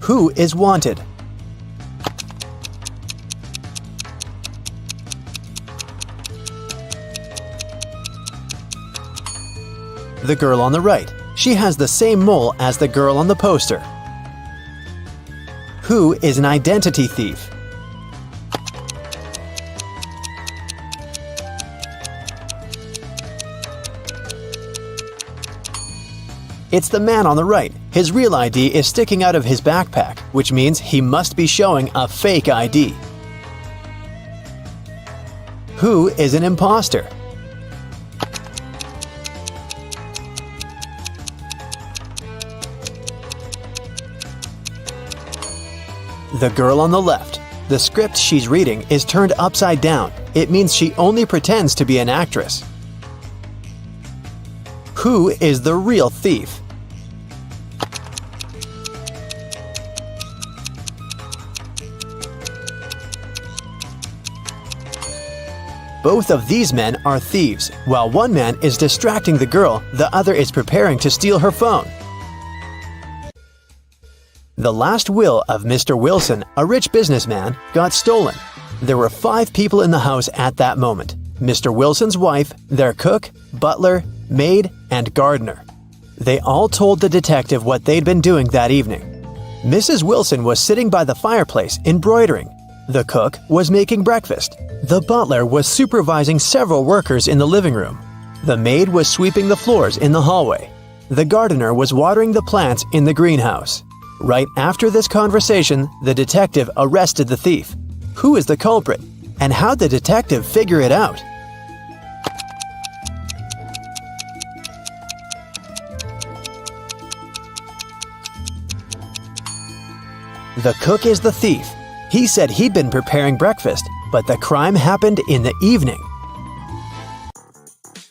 Who is wanted? The girl on the right. She has the same mole as the girl on the poster. Who is an identity thief? It's the man on the right. His real ID is sticking out of his backpack, which means he must be showing a fake ID. Who is an imposter? The girl on the left. The script she's reading is turned upside down. It means she only pretends to be an actress. Who is the real thief? Both of these men are thieves. While one man is distracting the girl, the other is preparing to steal her phone. The last will of Mr. Wilson, a rich businessman, got stolen. There were 5 people in the house at that moment: Mr. Wilson's wife, their cook, butler, maid, and gardener. They all told the detective what they'd been doing that evening. Mrs. Wilson was sitting by the fireplace embroidering. The cook was making breakfast. The butler was supervising several workers in the living room. The maid was sweeping the floors in the hallway. The gardener was watering the plants in the greenhouse. Right after this conversation, the detective arrested the thief. Who is the culprit? And how'd the detective figure it out? The cook is the thief. He said he'd been preparing breakfast, but the crime happened in the evening.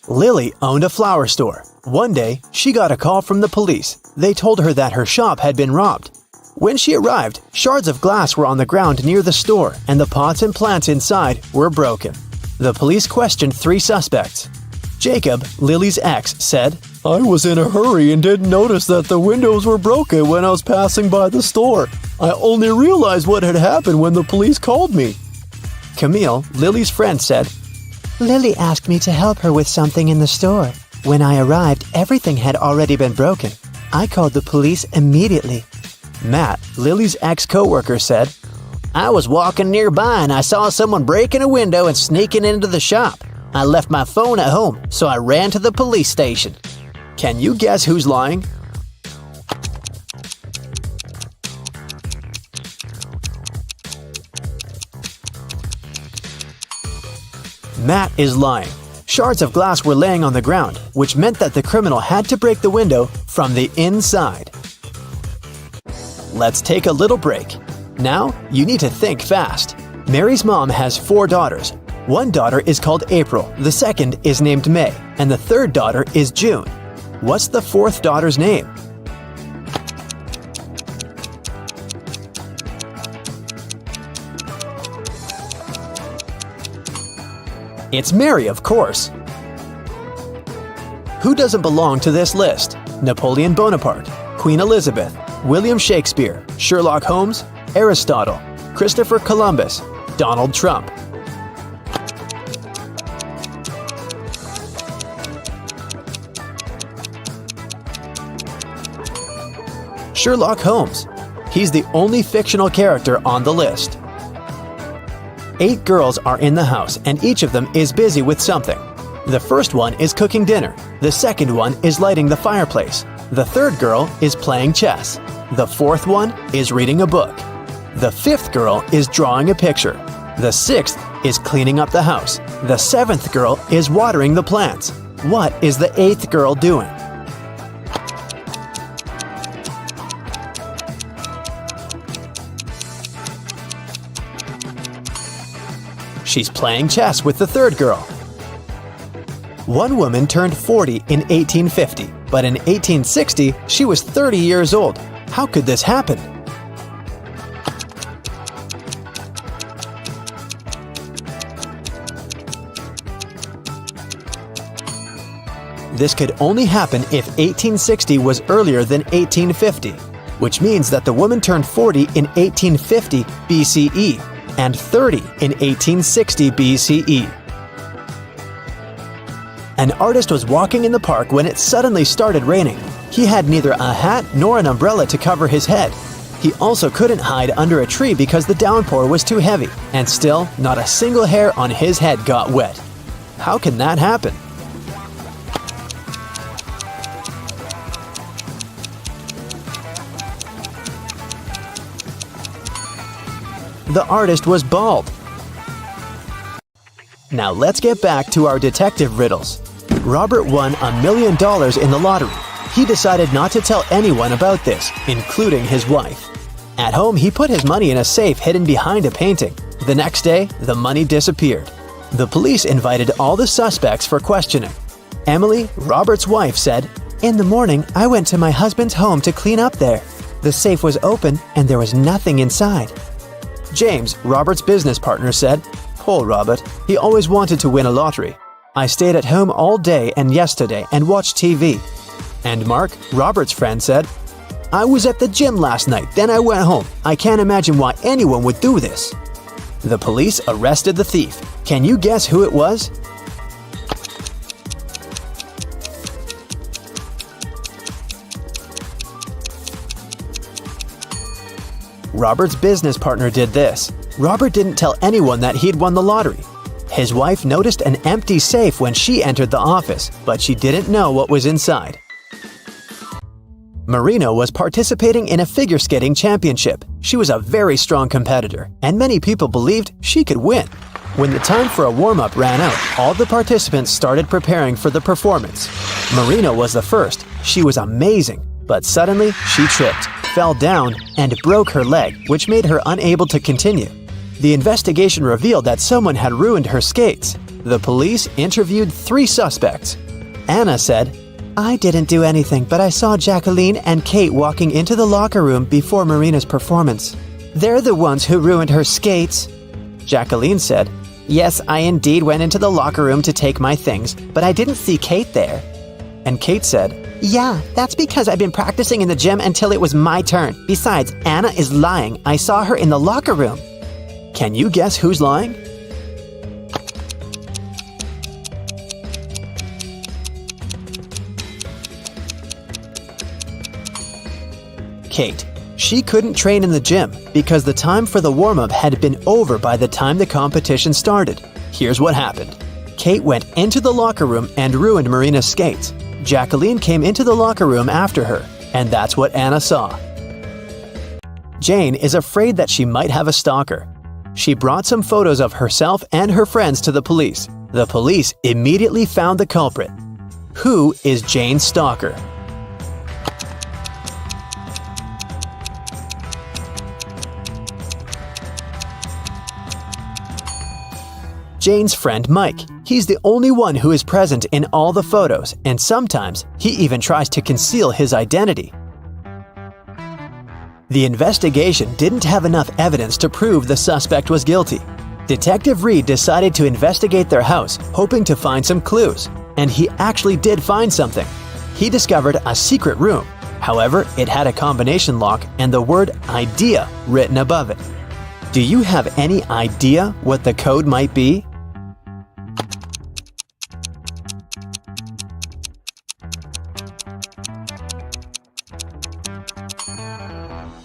Lily owned a flower store. One day, she got a call from the police. They told her that her shop had been robbed. When she arrived, shards of glass were on the ground near the store, and the pots and plants inside were broken. The police questioned 3 suspects. Jacob, Lily's ex, said, "I was in a hurry and didn't notice that the windows were broken when I was passing by the store. I only realized what had happened when the police called me." Camille, Lily's friend, said, "Lily asked me to help her with something in the store. When I arrived, everything had already been broken. I called the police immediately." Matt, Lily's ex-coworker, said, "I was walking nearby and I saw someone breaking a window and sneaking into the shop. I left my phone at home, so I ran to the police station." Can you guess who's lying? Matt is lying. Shards of glass were laying on the ground, which meant that the criminal had to break the window from the inside. Let's take a little break. Now, you need to think fast. Mary's mom has 4 daughters. One daughter is called April, the second is named May, and the third daughter is June. What's the 4th daughter's name? It's Mary, of course. Who doesn't belong to this list? Napoleon Bonaparte, Queen Elizabeth, William Shakespeare, Sherlock Holmes, Aristotle, Christopher Columbus, Donald Trump. Sherlock Holmes. He's the only fictional character on the list. 8 girls are in the house, and each of them is busy with something. The first one is cooking dinner. The second one is lighting the fireplace. The third girl is playing chess. The fourth one is reading a book. The fifth girl is drawing a picture. The sixth is cleaning up the house. The seventh girl is watering the plants. What is the eighth girl doing? She's playing chess with the third girl. One woman turned 40 in 1850, but in 1860, she was 30 years old. How could this happen? This could only happen if 1860 was earlier than 1850. which means that the woman turned 40 in 1850 BCE and 30 in 1860 BCE. An artist was walking in the park when it suddenly started raining. He had neither a hat nor an umbrella to cover his head. He also couldn't hide under a tree because the downpour was too heavy, and still, not a single hair on his head got wet. How can that happen? The artist was bald. Now let's get back to our detective riddles. Robert won $1 million in the lottery. He decided not to tell anyone about this, including his wife. At home, he put his money in a safe hidden behind a painting. The next day, the money disappeared. The police invited all the suspects for questioning. Emily, Robert's wife, said, "In the morning, I went to my husband's home to clean up there. The safe was open and there was nothing inside." James, Robert's business partner, said, "Poor Robert, he always wanted to win a lottery. I stayed at home all day and yesterday and watched TV." And Mark, Robert's friend, said, "I was at the gym last night, then I went home. I can't imagine why anyone would do this." The police arrested the thief. Can you guess who it was? Robert's business partner did this. Robert didn't tell anyone that he'd won the lottery. His wife noticed an empty safe when she entered the office, but she didn't know what was inside. Marina was participating in a figure skating championship. She was a very strong competitor, and many people believed she could win. When the time for a warm-up ran out, all the participants started preparing for the performance. Marina was the first. She was amazing, but suddenly she tripped, fell down, and broke her leg, which made her unable to continue. The investigation revealed that someone had ruined her skates. The police interviewed 3 suspects. Anna said, "I didn't do anything, but I saw Jacqueline and Kate walking into the locker room before Marina's performance. They're the ones who ruined her skates." Jacqueline said, "Yes, I indeed went into the locker room to take my things, but I didn't see Kate there." And Kate said, "Yeah, that's because I've been practicing in the gym until it was my turn. Besides, Anna is lying. I saw her in the locker room." Can you guess who's lying? Kate. She couldn't train in the gym because the time for the warm-up had been over by the time the competition started. Here's what happened. Kate went into the locker room and ruined Marina's skates. Jacqueline came into the locker room after her, and that's what Anna saw. Jane is afraid that she might have a stalker. She brought some photos of herself and her friends to the police. The police immediately found the culprit. Who is Jane's stalker? Jane's friend Mike. He's the only one who is present in all the photos, and sometimes he even tries to conceal his identity. The investigation didn't have enough evidence to prove the suspect was guilty. Detective Reed decided to investigate their house, hoping to find some clues, and he actually did find something. He discovered a secret room. However, it had a combination lock and the word "idea" written above it. Do you have any idea what the code might be?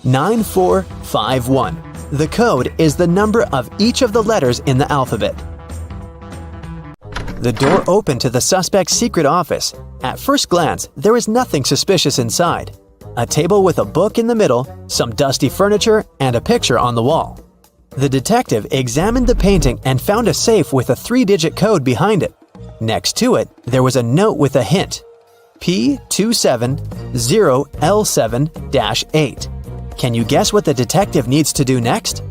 "9451. The code is the number of each of the letters in the alphabet. The door opened to the suspect's secret office. At first glance, there is nothing suspicious inside. A table with a book in the middle, some dusty furniture, and a picture on the wall. The detective examined the painting and found a safe with a 3-digit code behind it. Next to it, there was a note with a hint. P270L7-8. Can you guess what the detective needs to do next?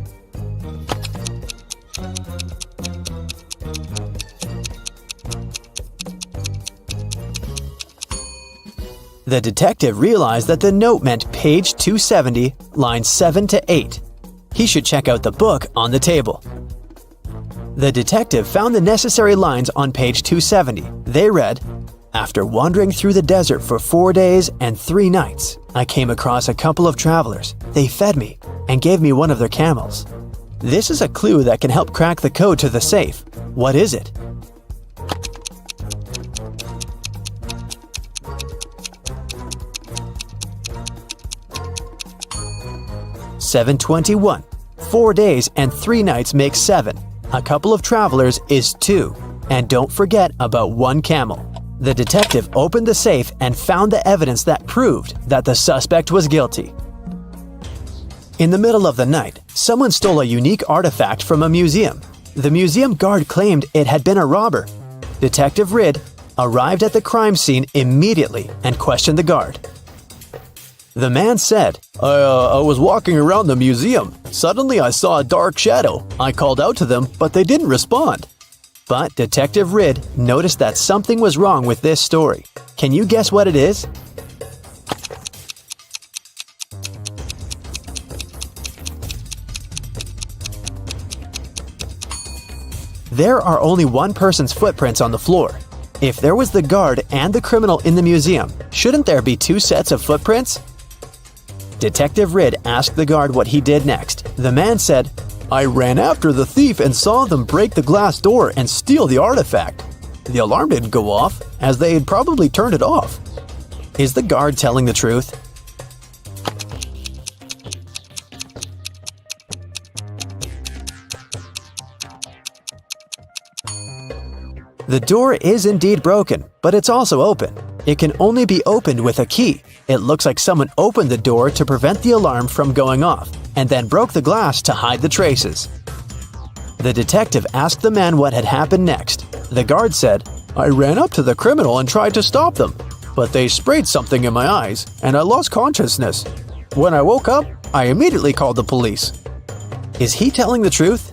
The detective realized that the note meant page 270, lines 7 to 8. He should check out the book on the table. The detective found the necessary lines on page 270. They read, After wandering through the desert for 4 days and 3 nights, I came across a couple of travelers. They fed me and gave me one of their camels. This is a clue that can help crack the code to the safe. What is it? $7.21. 4 days and 3 nights make 7. A couple of travelers is 2. And don't forget about 1 camel. The detective opened the safe and found the evidence that proved that the suspect was guilty. In the middle of the night, someone stole a unique artifact from a museum. The museum guard claimed it had been a robber. Detective Riddle arrived at the crime scene immediately and questioned the guard. The man said, I was walking around the museum. Suddenly I saw a dark shadow. I called out to them, but they didn't respond. But Detective Riddle noticed that something was wrong with this story. Can you guess what it is? There are only one person's footprints on the floor. If there was the guard and the criminal in the museum, shouldn't there be 2 sets of footprints? Detective Riddle asked the guard what he did next. The man said, I ran after the thief and saw them break the glass door and steal the artifact. The alarm didn't go off, as they had probably turned it off. Is the guard telling the truth? The door is indeed broken, but it's also open. It can only be opened with a key. It looks like someone opened the door to prevent the alarm from going off, and then broke the glass to hide the traces. The detective asked the man what had happened next. The guard said, I ran up to the criminal and tried to stop them, but they sprayed something in my eyes, and I lost consciousness. When I woke up, I immediately called the police. Is he telling the truth?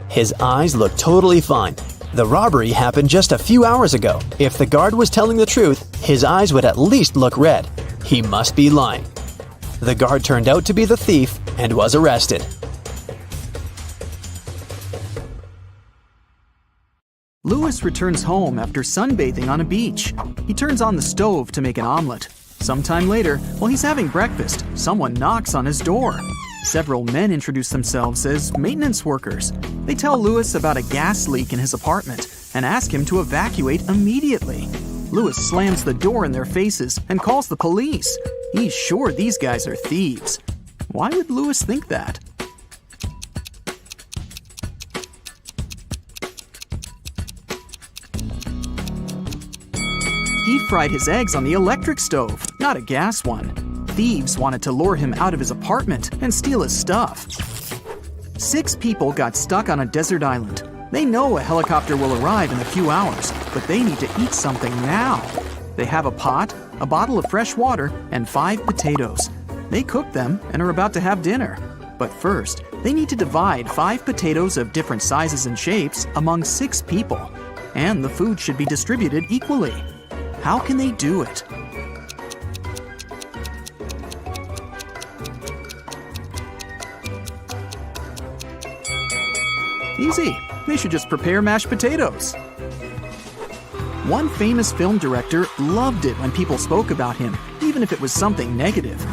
His eyes look totally fine. The robbery happened just a few hours ago. If the guard was telling the truth, his eyes would at least look red. He must be lying. The guard turned out to be the thief and was arrested. Louis returns home after sunbathing on a beach. He turns on the stove to make an omelet. Sometime later, while he's having breakfast, someone knocks on his door. Several men introduce themselves as maintenance workers. They tell Louis about a gas leak in his apartment and ask him to evacuate immediately. Louis slams the door in their faces and calls the police. He's sure these guys are thieves. Why would Louis think that? He fried his eggs on the electric stove, not a gas one. Thieves wanted to lure him out of his apartment and steal his stuff. 6 people got stuck on a desert island. They know a helicopter will arrive in a few hours, but they need to eat something now. They have a pot, a bottle of fresh water, and 5 potatoes. They cook them and are about to have dinner. But first, they need to divide 5 potatoes of different sizes and shapes among 6 people. And the food should be distributed equally. How can they do it? Easy. They should just prepare mashed potatoes. One famous film director loved it when people spoke about him, even if it was something negative.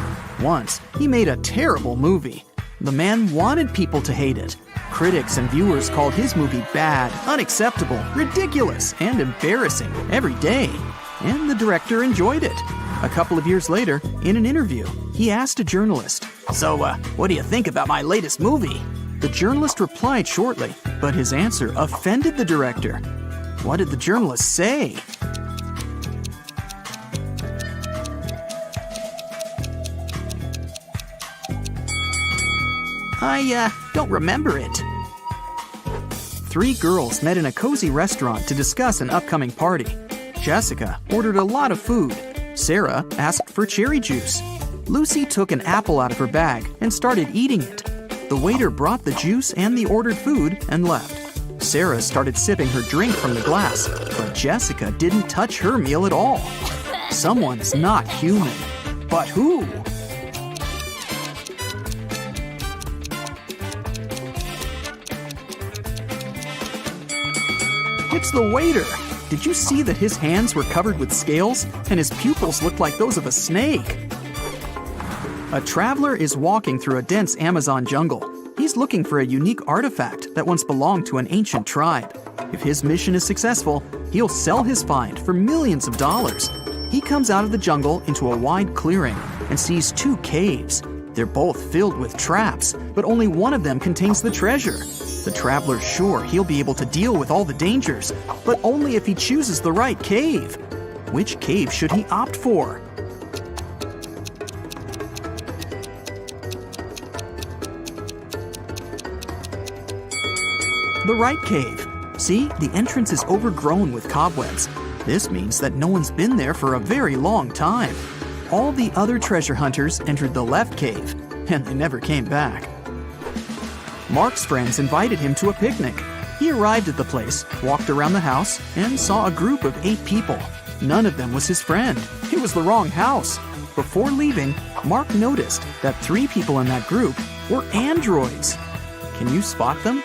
Once, he made a terrible movie. The man wanted people to hate it. Critics and viewers called his movie bad, unacceptable, ridiculous, and embarrassing every day. And the director enjoyed it. A couple of years later, in an interview, he asked a journalist, So, what do you think about my latest movie? The journalist replied shortly, but his answer offended the director. What did the journalist say? I don't remember it. 3 girls met in a cozy restaurant to discuss an upcoming party. Jessica ordered a lot of food. Sarah asked for cherry juice. Lucy took an apple out of her bag and started eating it. The waiter brought the juice and the ordered food and left. Sarah started sipping her drink from the glass, but Jessica didn't touch her meal at all. Someone's not human. But who? It's the waiter! Did you see that his hands were covered with scales and his pupils looked like those of a snake? A traveler is walking through a dense Amazon jungle. He's looking for a unique artifact that once belonged to an ancient tribe. If his mission is successful, he'll sell his find for millions of dollars. He comes out of the jungle into a wide clearing and sees 2 caves. They're both filled with traps, but only one of them contains the treasure. The traveler's sure he'll be able to deal with all the dangers, but only if he chooses the right cave. Which cave should he opt for? The right cave. See, the entrance is overgrown with cobwebs. This means that no one's been there for a very long time. All the other treasure hunters entered the left cave, and they never came back. Mark's friends invited him to a picnic. He arrived at the place, walked around the house, and saw a group of 8 people. None of them was his friend. It was the wrong house. Before leaving, Mark noticed that 3 people in that group were androids. Can you spot them?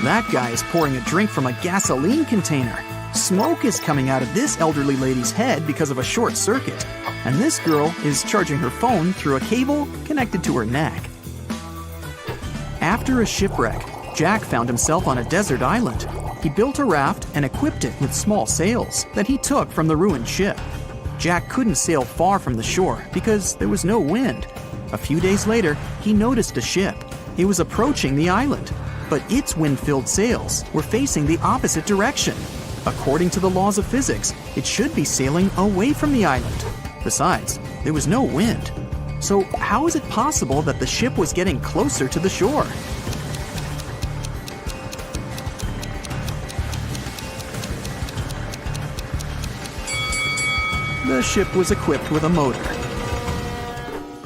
That guy is pouring a drink from a gasoline container. Smoke is coming out of this elderly lady's head because of a short circuit. And this girl is charging her phone through a cable connected to her neck. After a shipwreck, Jack found himself on a desert island. He built a raft and equipped it with small sails that he took from the ruined ship. Jack couldn't sail far from the shore because there was no wind. A few days later, he noticed a ship. It was approaching the island, but its wind-filled sails were facing the opposite direction. According to the laws of physics, it should be sailing away from the island. Besides, there was no wind. So how is it possible that the ship was getting closer to the shore? The ship was equipped with a motor.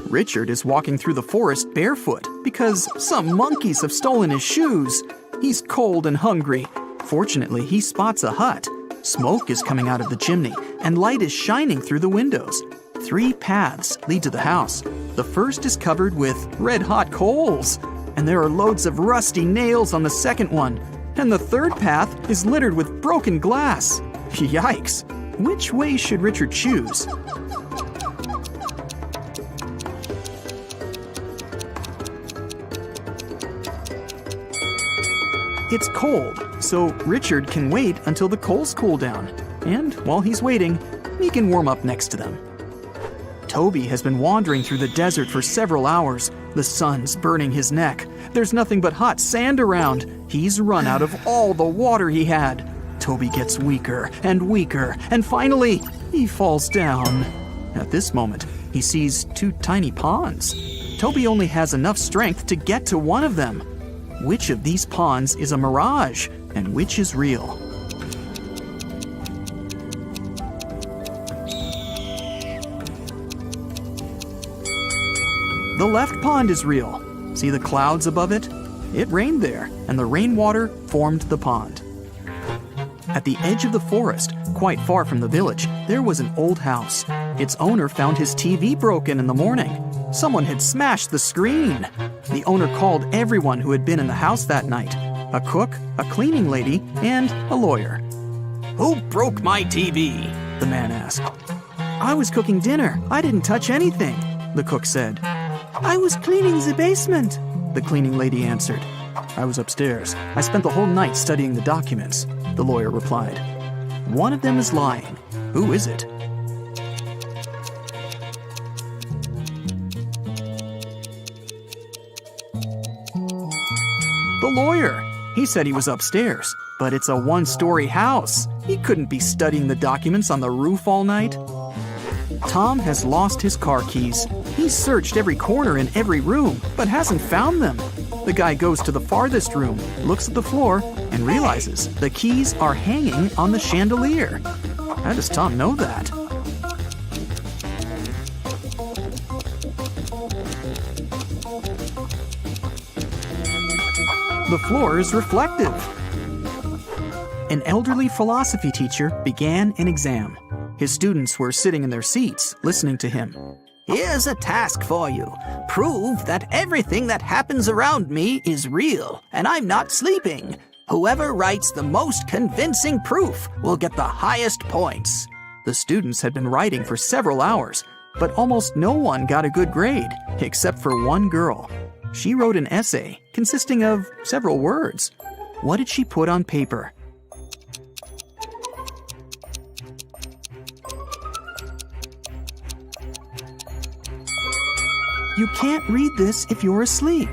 Richard is walking through the forest barefoot because some monkeys have stolen his shoes. He's cold and hungry. Fortunately, he spots a hut. Smoke is coming out of the chimney, and light is shining through the windows. 3 paths lead to the house. The first is covered with red-hot coals, and there are loads of rusty nails on the second one. And the third path is littered with broken glass. Yikes! Which way should Richard choose? It's cold, so Richard can wait until the coals cool down. And while he's waiting, he can warm up next to them. Toby has been wandering through the desert for several hours. The sun's burning his neck. There's nothing but hot sand around. He's run out of all the water he had. Toby gets weaker and weaker, and finally, he falls down. At this moment, he sees 2 tiny ponds. Toby only has enough strength to get to one of them. Which of these ponds is a mirage, and which is real? The left pond is real. See the clouds above it? It rained there, and the rainwater formed the pond. At the edge of the forest, quite far from the village, there was an old house. Its owner found his TV broken in the morning. Someone had smashed the screen. The owner called everyone who had been in the house that night: a cook, a cleaning lady, and a lawyer. "Who broke my TV?" the man asked. "I was cooking dinner. I didn't touch anything," the cook said. "I was cleaning the basement," the cleaning lady answered. "I was upstairs. I spent the whole night studying the documents," the lawyer replied. One of them is lying. Who is it? The lawyer. He said he was upstairs, but it's a 1-story house. He couldn't be studying the documents on the roof all night. Tom has lost his car keys. He's searched every corner in every room, but hasn't found them. The guy goes to the farthest room, looks at the floor, and realizes the keys are hanging on the chandelier. How does Tom know that? The floor is reflective. An elderly philosophy teacher began an exam. His students were sitting in their seats, listening to him. Here's a task for you. Prove that everything that happens around me is real, and I'm not sleeping. Whoever writes the most convincing proof will get the highest points." The students had been writing for several hours, but almost no one got a good grade, except for one girl. She wrote an essay consisting of several words. What did she put on paper? You can't read this if you're asleep.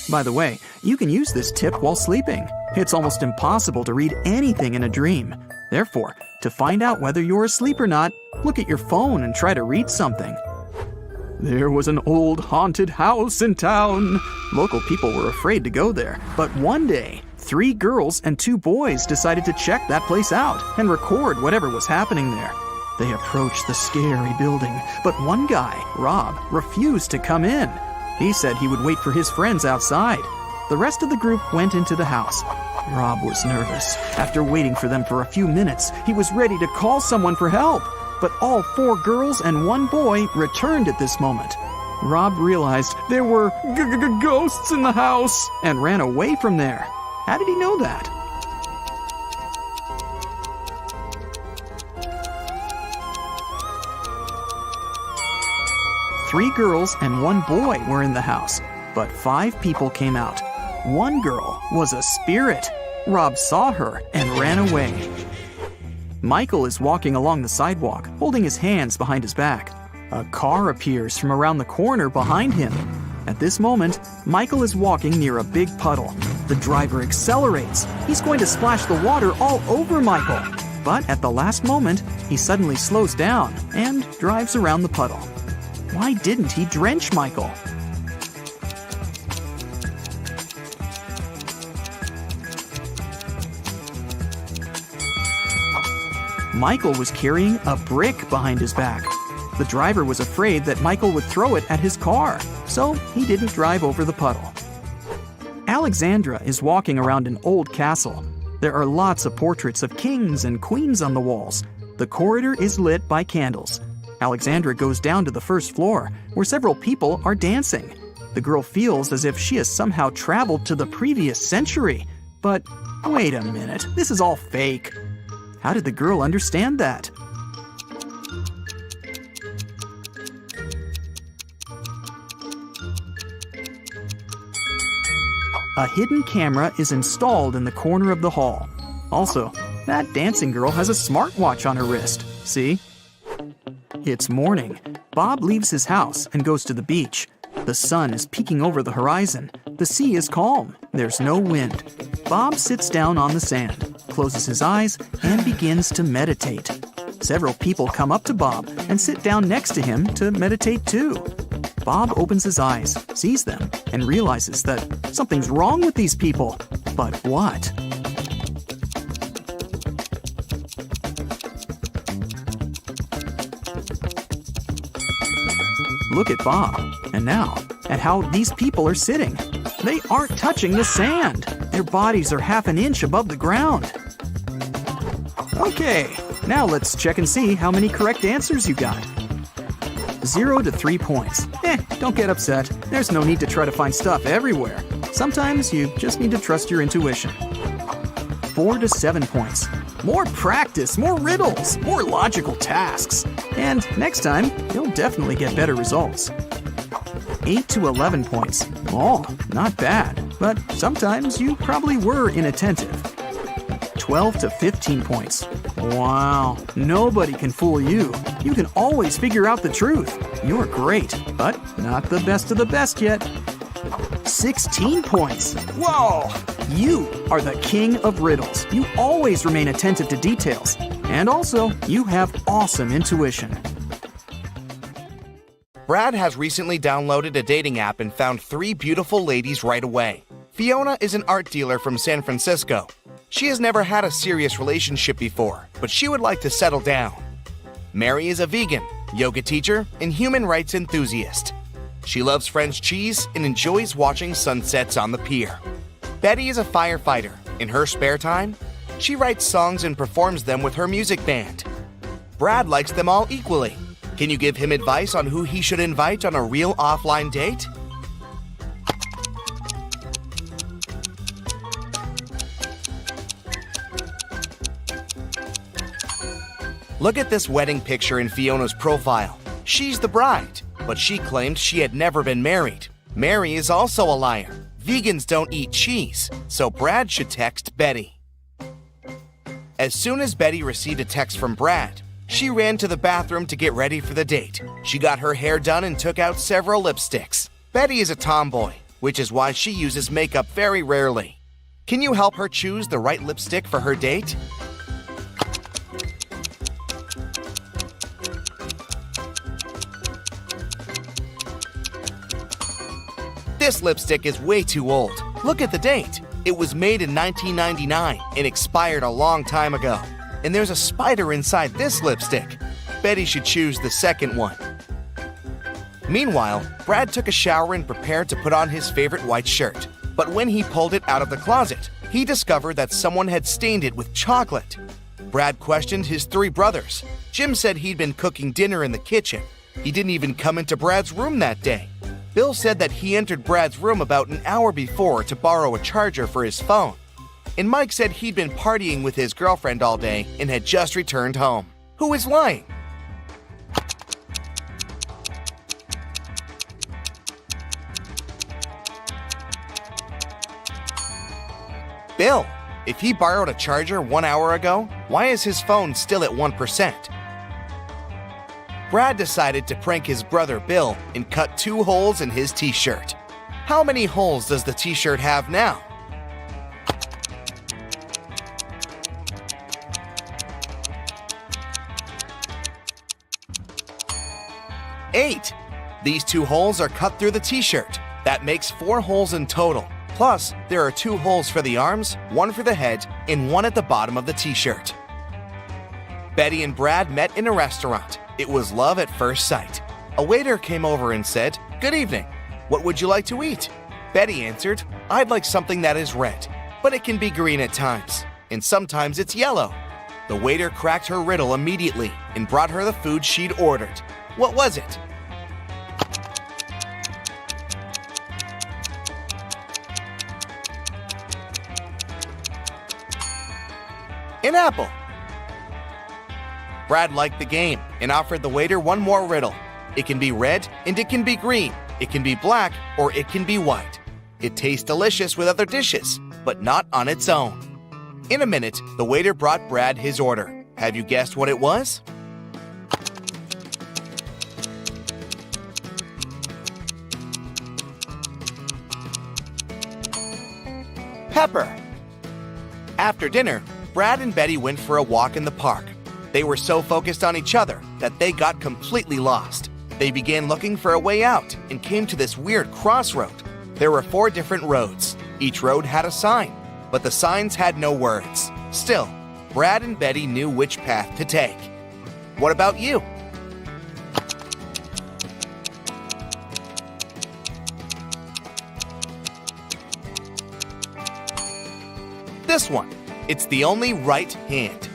By the way, you can use this tip while sleeping. It's almost impossible to read anything in a dream. Therefore, to find out whether you're asleep or not, look at your phone and try to read something. There was an old haunted house in town. Local people were afraid to go there, but one day, 3 girls and 2 boys decided to check that place out and record whatever was happening there. They approached the scary building, but one guy, Rob, refused to come in. He said he would wait for his friends outside. The rest of the group went into the house. Rob was nervous. After waiting for them for a few minutes, he was ready to call someone for help. But all 4 girls and 1 boy returned at this moment. Rob realized there were ghosts in the house and ran away from there. How did he know that? Three girls and 1 boy were in the house, but 5 people came out. 1 girl was a spirit. Rob saw her and ran away. Michael is walking along the sidewalk, holding his hands behind his back. A car appears from around the corner behind him. At this moment, Michael is walking near a big puddle. The driver accelerates. He's going to splash the water all over Michael. But at the last moment, he suddenly slows down and drives around the puddle. Why didn't he drench Michael? Michael was carrying a brick behind his back. The driver was afraid that Michael would throw it at his car, so he didn't drive over the puddle. Alexandra is walking around an old castle. There are lots of portraits of kings and queens on the walls. The corridor is lit by candles. Alexandra goes down to the first floor, where several people are dancing. The girl feels as if she has somehow traveled to the previous century. But wait a minute, this is all fake. How did the girl understand that? A hidden camera is installed in the corner of the hall. Also, that dancing girl has a smartwatch on her wrist. See? It's morning. Bob leaves his house and goes to the beach. The sun is peeking over the horizon. The sea is calm. There's no wind. Bob sits down on the sand, closes his eyes, and begins to meditate. Several people come up to Bob and sit down next to him to meditate too. Bob opens his eyes, sees them, and realizes that something's wrong with these people. But what? Look at Bob, and now at how these people are sitting. They aren't touching the sand. Their bodies are half an inch above the ground. Okay, now let's check and see how many correct answers you got. 0 to 3 points. Don't get upset. There's no need to try to find stuff everywhere. Sometimes you just need to trust your intuition. 4 to 7 points. More practice, more riddles, more logical tasks. And next time, you'll definitely get better results. 8 to 11 points. Oh, not bad, but sometimes you probably were inattentive. 12 to 15 points. Wow, nobody can fool you. You can always figure out the truth. You're great, but not the best of the best yet. 16 points. Whoa! You are the king of riddles. You always remain attentive to details. And also, you have awesome intuition. Brad has recently downloaded a dating app and found 3 beautiful ladies right away. Fiona is an art dealer from San Francisco. She has never had a serious relationship before, but she would like to settle down. Mary is a vegan, yoga teacher, and human rights enthusiast. She loves French cheese and enjoys watching sunsets on the pier. Betty is a firefighter. In her spare time, she writes songs and performs them with her music band. Brad likes them all equally. Can you give him advice on who he should invite on a real offline date? Look at this wedding picture in Fiona's profile. She's the bride, but she claimed she had never been married. Mary is also a liar. Vegans don't eat cheese, so Brad should text Betty. As soon as Betty received a text from Brad, she ran to the bathroom to get ready for the date. She got her hair done and took out several lipsticks. Betty is a tomboy, which is why she uses makeup very rarely. Can you help her choose the right lipstick for her date? This lipstick is way too old. Look at the date. It was made in 1999 and expired a long time ago. And there's a spider inside this lipstick. Betty should choose the second one. Meanwhile, Brad took a shower and prepared to put on his favorite white shirt. But when he pulled it out of the closet, he discovered that someone had stained it with chocolate. Brad questioned his 3 brothers. Jim said he'd been cooking dinner in the kitchen. He didn't even come into Brad's room that day. Bill said that he entered Brad's room about an hour before to borrow a charger for his phone. And Mike said he'd been partying with his girlfriend all day and had just returned home. Who is lying? Bill. If he borrowed a charger 1 hour ago, why is his phone still at 1%? Brad decided to prank his brother Bill and cut 2 holes in his t-shirt. How many holes does the t-shirt have now? 8. These 2 holes are cut through the t-shirt. That makes 4 holes in total. Plus, there are 2 holes for the arms, 1 for the head, and 1 at the bottom of the t-shirt. Betty and Brad met in a restaurant. It was love at first sight. A waiter came over and said, "Good evening. What would you like to eat?" Betty answered, "I'd like something that is red, but it can be green at times, and sometimes it's yellow." The waiter cracked her riddle immediately and brought her the food she'd ordered. What was it? An apple. Brad liked the game and offered the waiter one more riddle. It can be red and it can be green. It can be black or it can be white. It tastes delicious with other dishes, but not on its own. In a minute, the waiter brought Brad his order. Have you guessed what it was? Pepper. After dinner, Brad and Betty went for a walk in the park. They were so focused on each other that they got completely lost. They began looking for a way out and came to this weird crossroad. There were 4 different roads. Each road had a sign, but the signs had no words. Still, Brad and Betty knew which path to take. What about you? This one. It's the only right hand.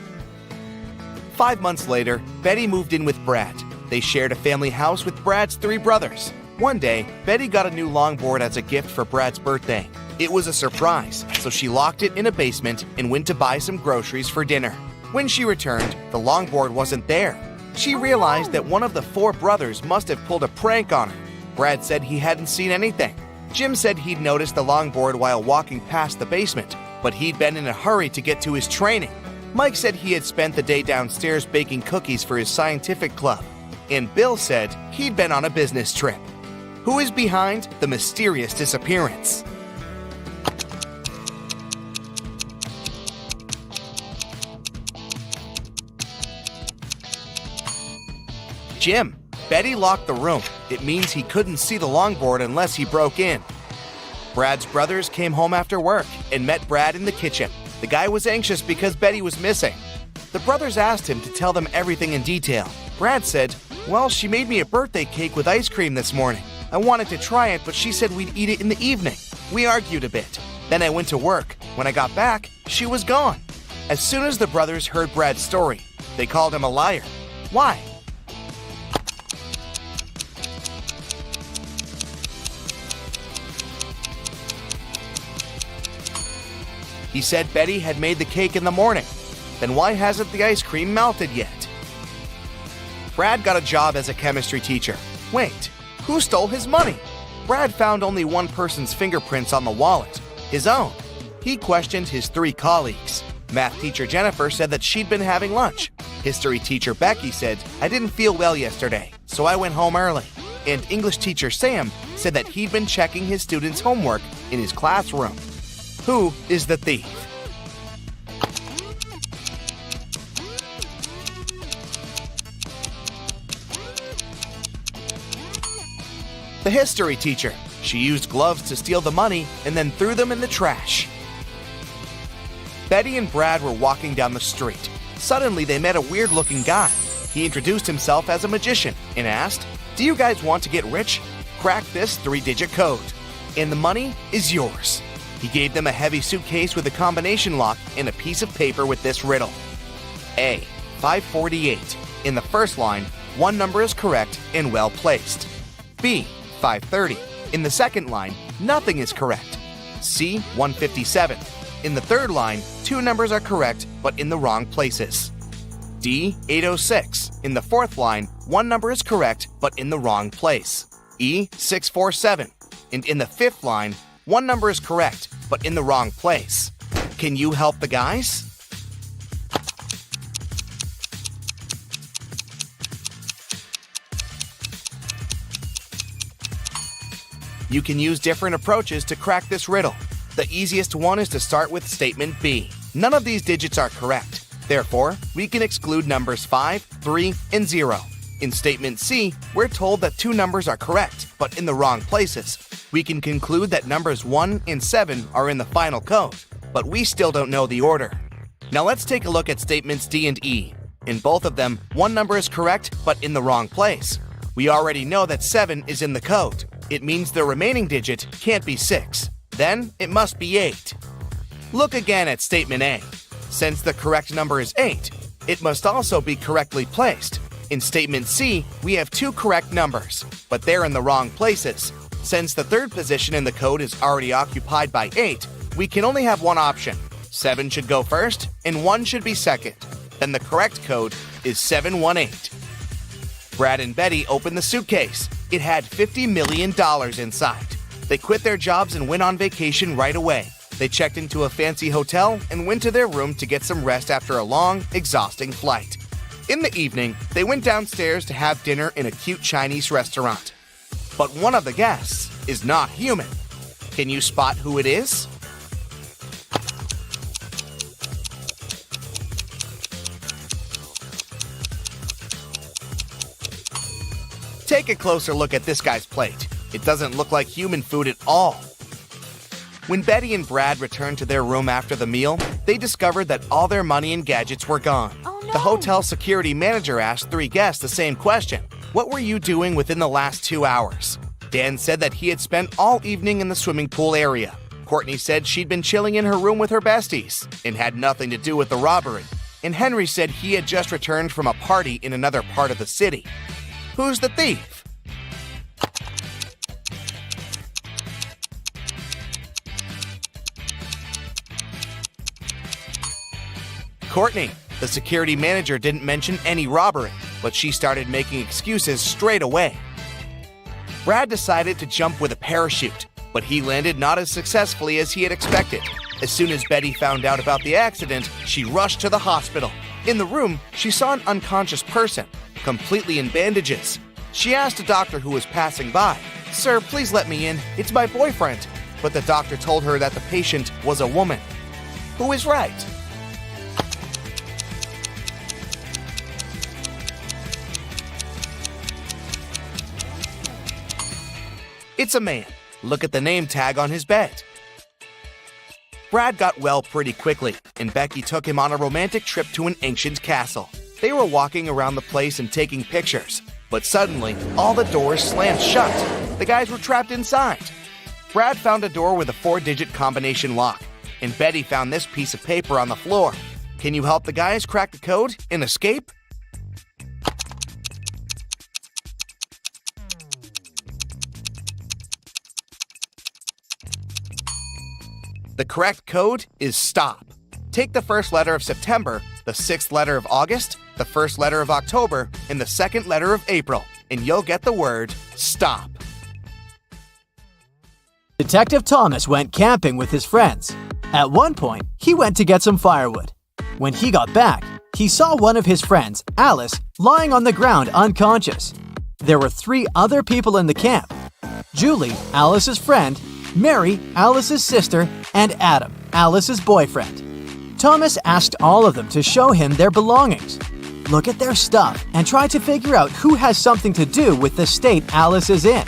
5 months later, Betty moved in with Brad. They shared a family house with Brad's 3 brothers. One day, Betty got a new longboard as a gift for Brad's birthday. It was a surprise, so she locked it in a basement and went to buy some groceries for dinner. When she returned, the longboard wasn't there. She realized that one of the 4 brothers must have pulled a prank on her. Brad said he hadn't seen anything. Jim said he'd noticed the longboard while walking past the basement, but he'd been in a hurry to get to his training. Mike said he had spent the day downstairs baking cookies for his scientific club. And Bill said he'd been on a business trip. Who is behind the mysterious disappearance? Jim. Betty locked the room. It means he couldn't see the longboard unless he broke in. Brad's brothers came home after work and met Brad in the kitchen. The guy was anxious because Betty was missing. The brothers asked him to tell them everything in detail. Brad said, "Well, she made me a birthday cake with ice cream this morning. I wanted to try it, but she said we'd eat it in the evening. We argued a bit. Then I went to work. When I got back, she was gone." As soon as the brothers heard Brad's story, they called him a liar. Why? He said Betty had made the cake in the morning. Then why hasn't the ice cream melted yet? Brad got a job as a chemistry teacher. Wait, who stole his money? Brad found only one person's fingerprints on the wallet, his own. He questioned his 3 colleagues. Math teacher Jennifer said that she'd been having lunch. History teacher Becky said, "I didn't feel well yesterday, so I went home early." And English teacher Sam said that he'd been checking his students' homework in his classroom. Who is the thief? The history teacher. She used gloves to steal the money and then threw them in the trash. Betty and Brad were walking down the street. Suddenly, they met a weird-looking guy. He introduced himself as a magician and asked, "Do you guys want to get rich? Crack this 3-digit code, and the money is yours." He gave them a heavy suitcase with a combination lock and a piece of paper with this riddle. A. 548. In the first line, one number is correct and well placed. B. 530. In the second line, nothing is correct. C. 157. In the third line, 2 numbers are correct but in the wrong places. D. 806. In the fourth line, 1 number is correct but in the wrong place. E. 647. And in the fifth line, 1 number is correct but in the wrong place. Can you help the guys? You can use different approaches to crack this riddle. The easiest one is to start with statement B. None of these digits are correct. Therefore, we can exclude numbers 5, 3, and 0. In statement C, we're told that 2 numbers are correct, but in the wrong places. We can conclude that numbers 1 and 7 are in the final code, but we still don't know the order. Now let's take a look at statements D and E. In both of them, 1 number is correct, but in the wrong place. We already know that 7 is in the code. It means the remaining digit can't be 6. Then it must be 8. Look again at statement A. Since the correct number is 8, it must also be correctly placed. In statement C, we have 2 correct numbers, but they're in the wrong places. Since the third position in the code is already occupied by 8, we can only have one option. 7 should go first, and 1 should be second. Then the correct code is 718. Brad and Betty opened the suitcase. It had $50 million inside. They quit their jobs and went on vacation right away. They checked into a fancy hotel and went to their room to get some rest after a long, exhausting flight. In the evening, they went downstairs to have dinner in a cute Chinese restaurant. But one of the guests is not human. Can you spot who it is? Take a closer look at this guy's plate. It doesn't look like human food at all. When Betty and Brad returned to their room after the meal, they discovered that all their money and gadgets were gone. Oh, no. The hotel security manager asked 3 guests the same question. What were you doing within the last 2 hours? Dan said that he had spent all evening in the swimming pool area. Courtney said she'd been chilling in her room with her besties and had nothing to do with the robbery. And Henry said he had just returned from a party in another part of the city. Who's the thief? Courtney. The security manager didn't mention any robbery, but she started making excuses straight away. Brad decided to jump with a parachute, but he landed not as successfully as he had expected. As soon as Betty found out about the accident, she rushed to the hospital. In the room, she saw an unconscious person, completely in bandages. She asked a doctor who was passing by, "Sir, please let me in. It's my boyfriend." But the doctor told her that the patient was a woman. Who is right? It's a man. Look at the name tag on his bed. Brad got well pretty quickly, and Becky took him on a romantic trip to an ancient castle. They were walking around the place and taking pictures, but suddenly, all the doors slammed shut. The guys were trapped inside. Brad found a door with a 4-digit combination lock, and Betty found this piece of paper on the floor. Can you help the guys crack the code and escape? The correct code is stop. Take the first letter of September, the sixth letter of August, the first letter of October, and the second letter of April, and you'll get the word stop. Detective Thomas went camping with his friends. At one point, he went to get some firewood. When he got back, he saw one of his friends, Alice, lying on the ground unconscious. There were 3 other people in the camp: Julie, Alice's friend, Mary, Alice's sister, and Adam, Alice's boyfriend. Thomas asked all of them to show him their belongings. Look at their stuff and try to figure out who has something to do with the state Alice is in.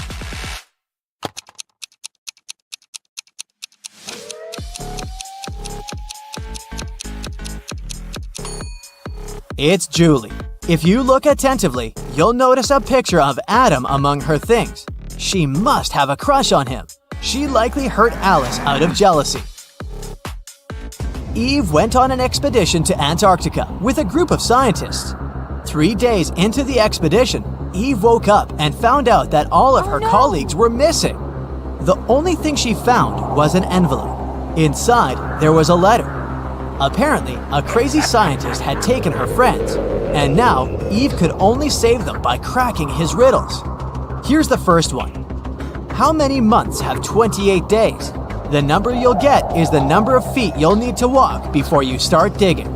It's Julie. If you look attentively, you'll notice a picture of Adam among her things. She must have a crush on him. She likely hurt Alice out of jealousy. Eve went on an expedition to Antarctica with a group of scientists. 3 days into the expedition, Eve woke up and found out that all of her colleagues were missing. The only thing she found was an envelope. Inside, there was a letter. Apparently, a crazy scientist had taken her friends, and now Eve could only save them by cracking his riddles. Here's the first one. How many months have 28 days? The number you'll get is the number of feet you'll need to walk before you start digging.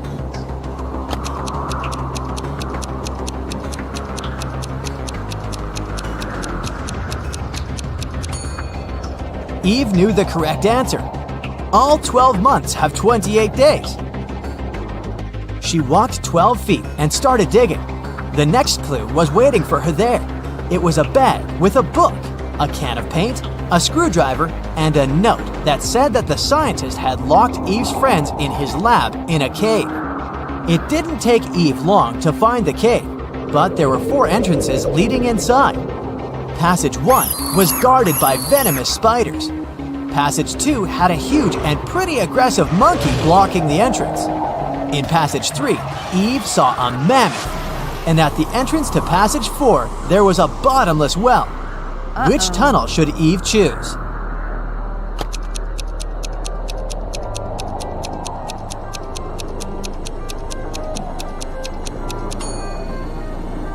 Eve knew the correct answer. All 12 months have 28 days. She walked 12 feet and started digging. The next clue was waiting for her there. It was a bag with a book, a can of paint, a screwdriver, and a note that said that the scientist had locked Eve's friends in his lab in a cave. It didn't take Eve long to find the cave, but there were 4 entrances leading inside. Passage 1 was guarded by venomous spiders. Passage 2 had a huge and pretty aggressive monkey blocking the entrance. In Passage 3, Eve saw a mammoth. And at the entrance to Passage 4, there was a bottomless well. Which tunnel should Eve choose?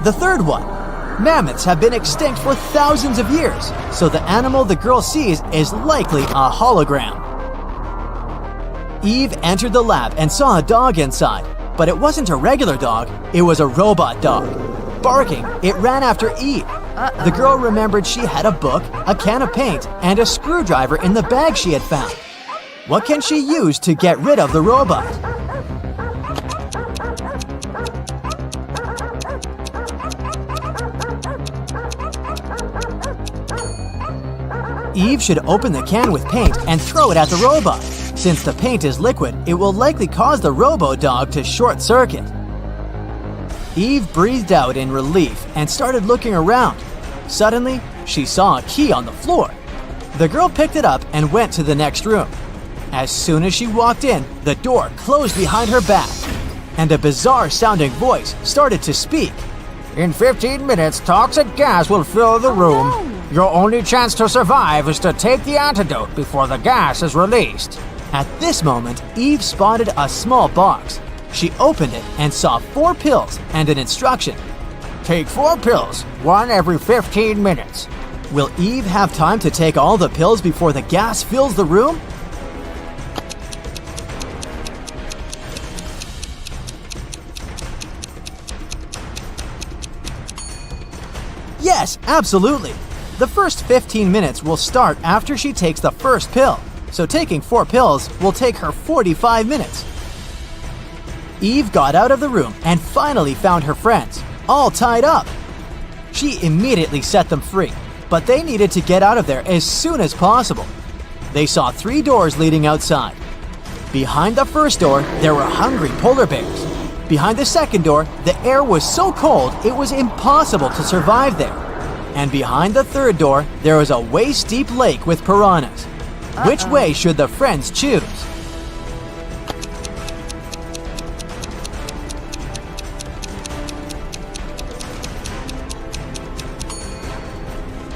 The third one. Mammoths have been extinct for thousands of years, so the animal the girl sees is likely a hologram. Eve entered the lab and saw a dog inside, but it wasn't a regular dog, it was a robot dog. Barking, it ran after Eve. The girl remembered she had a book, a can of paint, and a screwdriver in the bag she had found. What can she use to get rid of the robot? Eve should open the can with paint and throw it at the robot. Since the paint is liquid, it will likely cause the robo-dog to short-circuit. Eve breathed out in relief and started looking around. Suddenly, she saw a key on the floor. The girl picked it up and went to the next room. As soon as she walked in, the door closed behind her back, and a bizarre-sounding voice started to speak. In 15 minutes, toxic gas will fill the room. Your only chance to survive is to take the antidote before the gas is released. At this moment, Eve spotted a small box. She opened it and saw 4 pills and an instruction. Take 4 pills, 1 every 15 minutes. Will Eve have time to take all the pills before the gas fills the room? Yes, absolutely. The first 15 minutes will start after she takes the first pill, so taking 4 pills will take her 45 minutes. Eve got out of the room and finally found her friends, all tied up. She immediately set them free, but they needed to get out of there as soon as possible. They saw 3 doors leading outside. Behind the first door, there were hungry polar bears. Behind the second door, the air was so cold it was impossible to survive there. And behind the third door, there was a waist-deep lake with piranhas. Which way should the friends choose?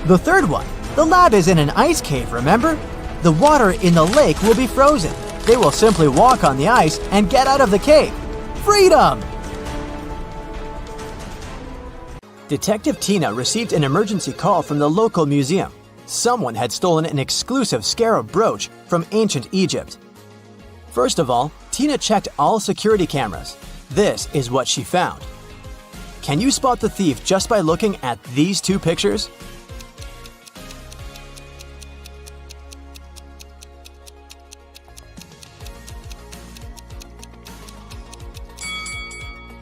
The third one. The lab is in an ice cave, remember? the water in the lake will be frozen. They will simply walk on the ice and get out of the cave. Freedom! Detective Tina received an emergency call from the local museum. Someone had stolen an exclusive scarab brooch from ancient Egypt. First of all, Tina checked all security cameras. This is what she found. Can you spot the thief just by looking at these two pictures?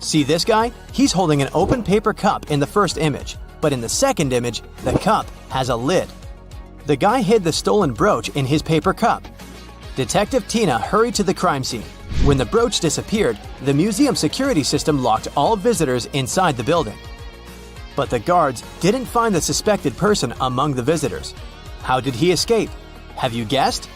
See this guy? He's holding an open paper cup in the first image, but in the second image, the cup has a lid. The guy hid the stolen brooch in his paper cup. Detective Tina hurried to the crime scene. When the brooch disappeared, the museum security system locked all visitors inside the building. But the guards didn't find the suspected person among the visitors. How did he escape? Have you guessed?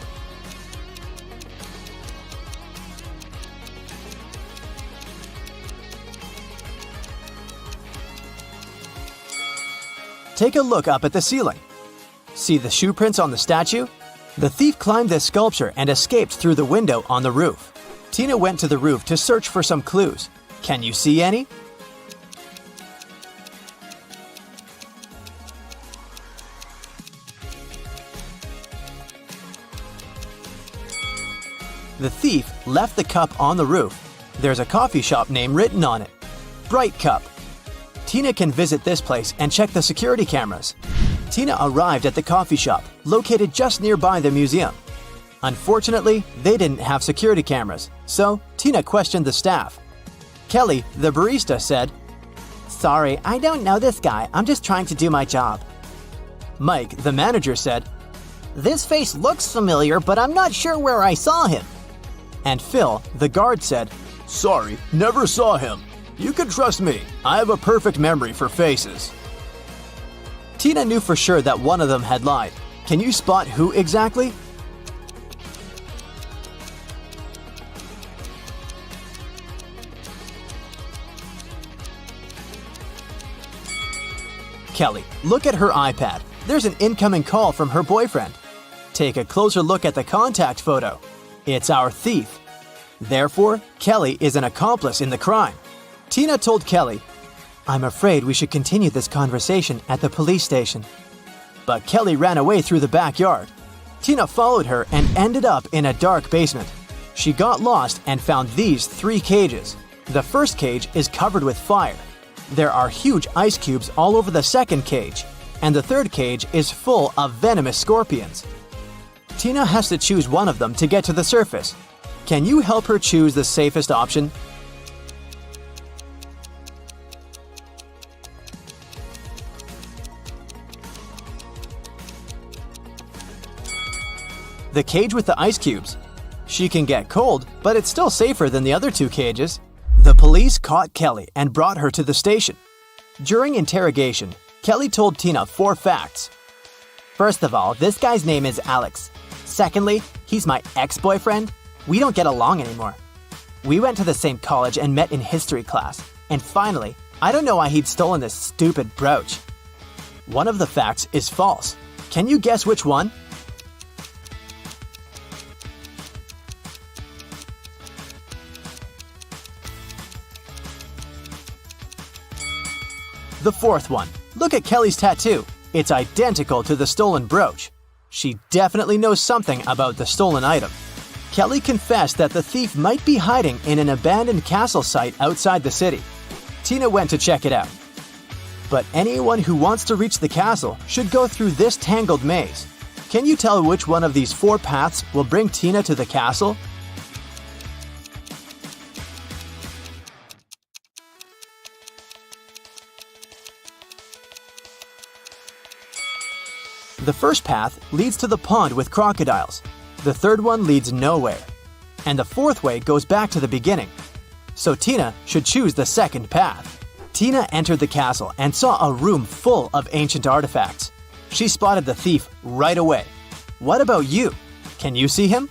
Take a look up at the ceiling. See the shoe prints on the statue? The thief climbed this sculpture and escaped through the window on the roof. Tina went to the roof to search for some clues. Can you see any? The thief left the cup on the roof. There's a coffee shop name written on it. Bright Cup. Tina can visit this place and check the security cameras. Tina arrived at the coffee shop, located just nearby the museum. Unfortunately, they didn't have security cameras, so Tina questioned the staff. Kelly, the barista, said, "Sorry, I don't know this guy. I'm just trying to do my job." Mike, the manager, said, "This face looks familiar, but I'm not sure where I saw him." And Phil, the guard, said, "Sorry, never saw him. You can trust me. I have a perfect memory for faces." Tina knew for sure that one of them had lied. Can you spot who exactly? Kelly, look at her iPad. There's an incoming call from her boyfriend. Take a closer look at the contact photo. It's our thief. Therefore, Kelly is an accomplice in the crime. Tina told Kelly, "I'm afraid we should continue this conversation at the police station." But Kelly ran away through the backyard. Tina followed her and ended up in a dark basement. She got lost and found these 3 cages. The first cage is covered with fire. There are huge ice cubes all over the second cage, and the third cage is full of venomous scorpions. Tina has to choose one of them to get to the surface. Can you help her choose the safest option? The cage with the ice cubes. She can get cold, but it's still safer than the other 2 cages. The police caught Kelly and brought her to the station. During interrogation, Kelly told Tina 4 facts. First of all, this guy's name is Alex. Secondly, he's my ex-boyfriend. We don't get along anymore. We went to the same college and met in history class. And finally, I don't know why he'd stolen this stupid brooch. One of the facts is false. Can you guess which one? The 4th one. Look at Kelly's tattoo. It's identical to the stolen brooch. She definitely knows something about the stolen item. Kelly confessed that the thief might be hiding in an abandoned castle site outside the city. Tina went to check it out. But anyone who wants to reach the castle should go through this tangled maze. Can you tell which one of these 4 paths will bring Tina to the castle? The first path leads to the pond with crocodiles. The third one leads nowhere. And the 4th way goes back to the beginning. So Tina should choose the second path. Tina entered the castle and saw a room full of ancient artifacts. She spotted the thief right away. What about you? Can you see him?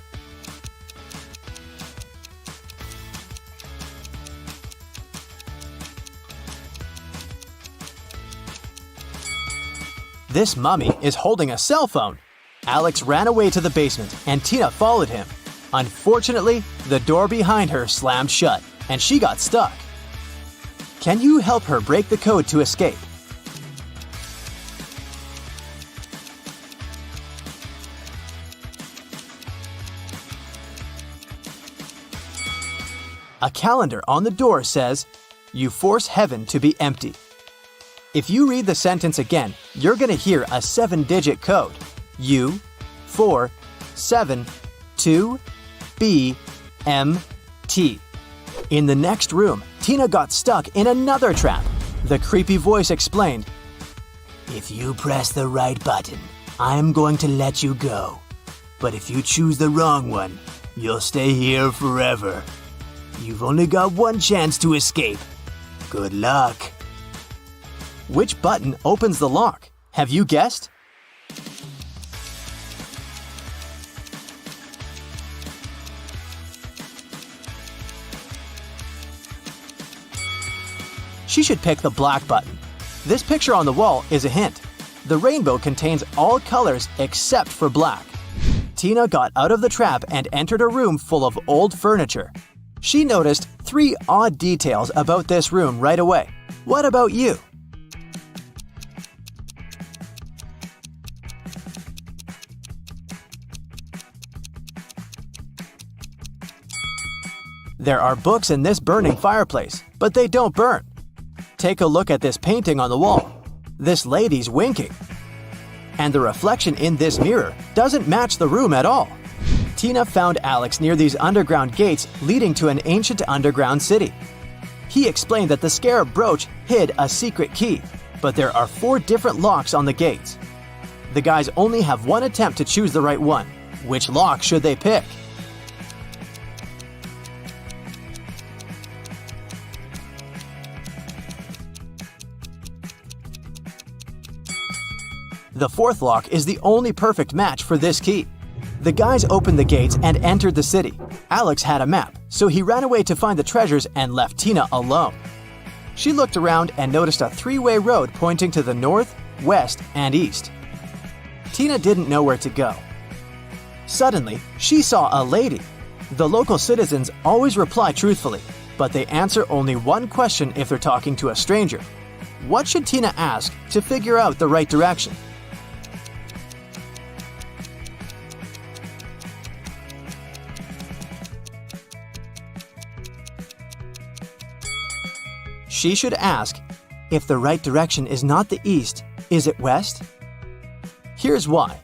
This mummy is holding a cell phone. Alex ran away to the basement and Tina followed him. Unfortunately, the door behind her slammed shut and she got stuck. Can you help her break the code to escape? A calendar on the door says, "You force heaven to be empty." If you read the sentence again, you're going to hear a 7-digit code. U, 4, 7, 2, B, M, T. In the next room, Tina got stuck in another trap. The creepy voice explained, "If you press the right button, I'm going to let you go. But if you choose the wrong one, you'll stay here forever. You've only got one chance to escape. Good luck." Which button opens the lock? Have you guessed? She should pick the black button. This picture on the wall is a hint. The rainbow contains all colors except for black. Tina got out of the trap and entered a room full of old furniture. She noticed 3 odd details about this room right away. What about you? There are books in this burning fireplace, but they don't burn. Take a look at this painting on the wall. This lady's winking. And the reflection in this mirror doesn't match the room at all. Tina found Alex near these underground gates leading to an ancient underground city. He explained that the scarab brooch hid a secret key, but there are 4 different locks on the gates. The guys only have one attempt to choose the right one. Which lock should they pick? The 4th lock is the only perfect match for this key. The guys opened the gates and entered the city. Alex had a map, so he ran away to find the treasures and left Tina alone. She looked around and noticed a 3-way road pointing to the north, west, and east. Tina didn't know where to go. Suddenly, she saw a lady. The local citizens always reply truthfully, but they answer only one question if they're talking to a stranger. What should Tina ask to figure out the right direction? She should ask, if the right direction is not the east, is it west? Here's why.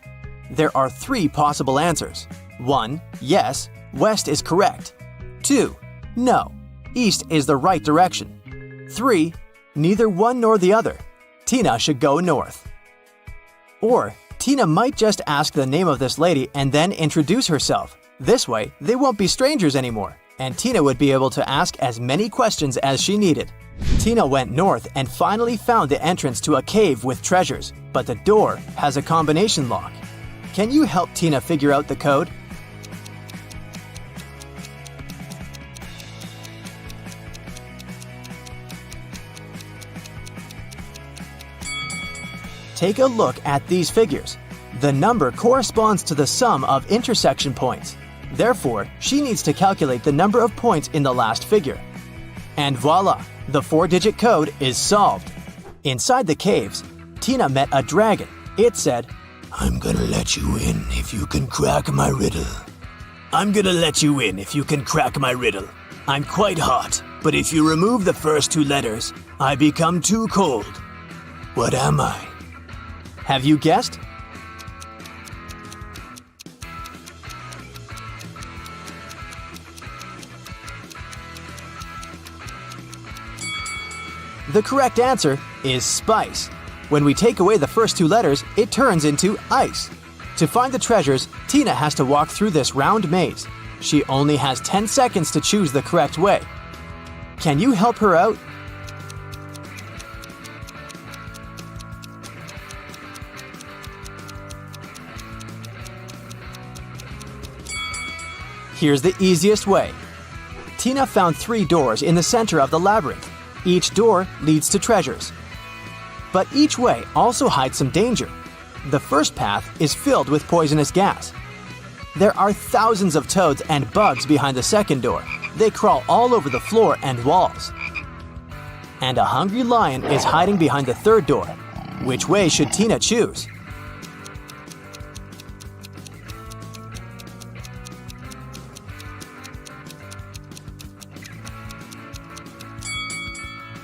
There are 3 possible answers. 1. Yes, west is correct. 2. No, east is the right direction. 3. Neither one nor the other. Tina should go north. Or, Tina might just ask the name of this lady and then introduce herself. This way, they won't be strangers anymore, and Tina would be able to ask as many questions as she needed. Tina went north and finally found the entrance to a cave with treasures, but the door has a combination lock. Can you help Tina figure out the code? Take a look at these figures. The number corresponds to the sum of intersection points. Therefore, she needs to calculate the number of points in the last figure. And voila! The 4-digit code is solved. Inside the caves, Tina met a dragon. It said, "I'm gonna let you in if you can crack my riddle. I'm gonna let you in if you can crack my riddle. I'm quite hot, but if you remove the first 2 letters, I become too cold. What am I?" Have you guessed? The correct answer is spice. When we take away the first 2 letters, it turns into ice. To find the treasures, Tina has to walk through this round maze. She only has 10 seconds to choose the correct way. Can you help her out? Here's the easiest way. Tina found 3 doors in the center of the labyrinth. Each door leads to treasures. But each way also hides some danger. The first path is filled with poisonous gas. There are thousands of toads and bugs behind the second door. They crawl all over the floor and walls. And a hungry lion is hiding behind the third door. Which way should Tina choose?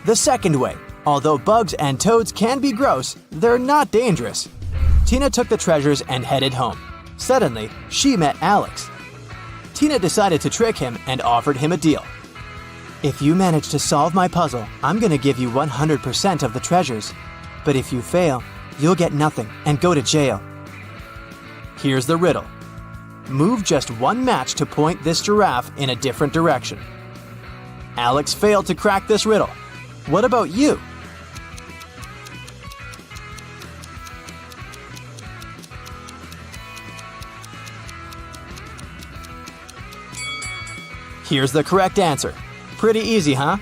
The second way. Although bugs and toads can be gross, they're not dangerous. Tina took the treasures and headed home. Suddenly, she met Alex. Tina decided to trick him and offered him a deal. If you manage to solve my puzzle, I'm going to give you 100% of the treasures. But if you fail, you'll get nothing and go to jail. Here's the riddle. Move just one match to point this giraffe in a different direction. Alex failed to crack this riddle. What about you? Here's the correct answer. Pretty easy, huh?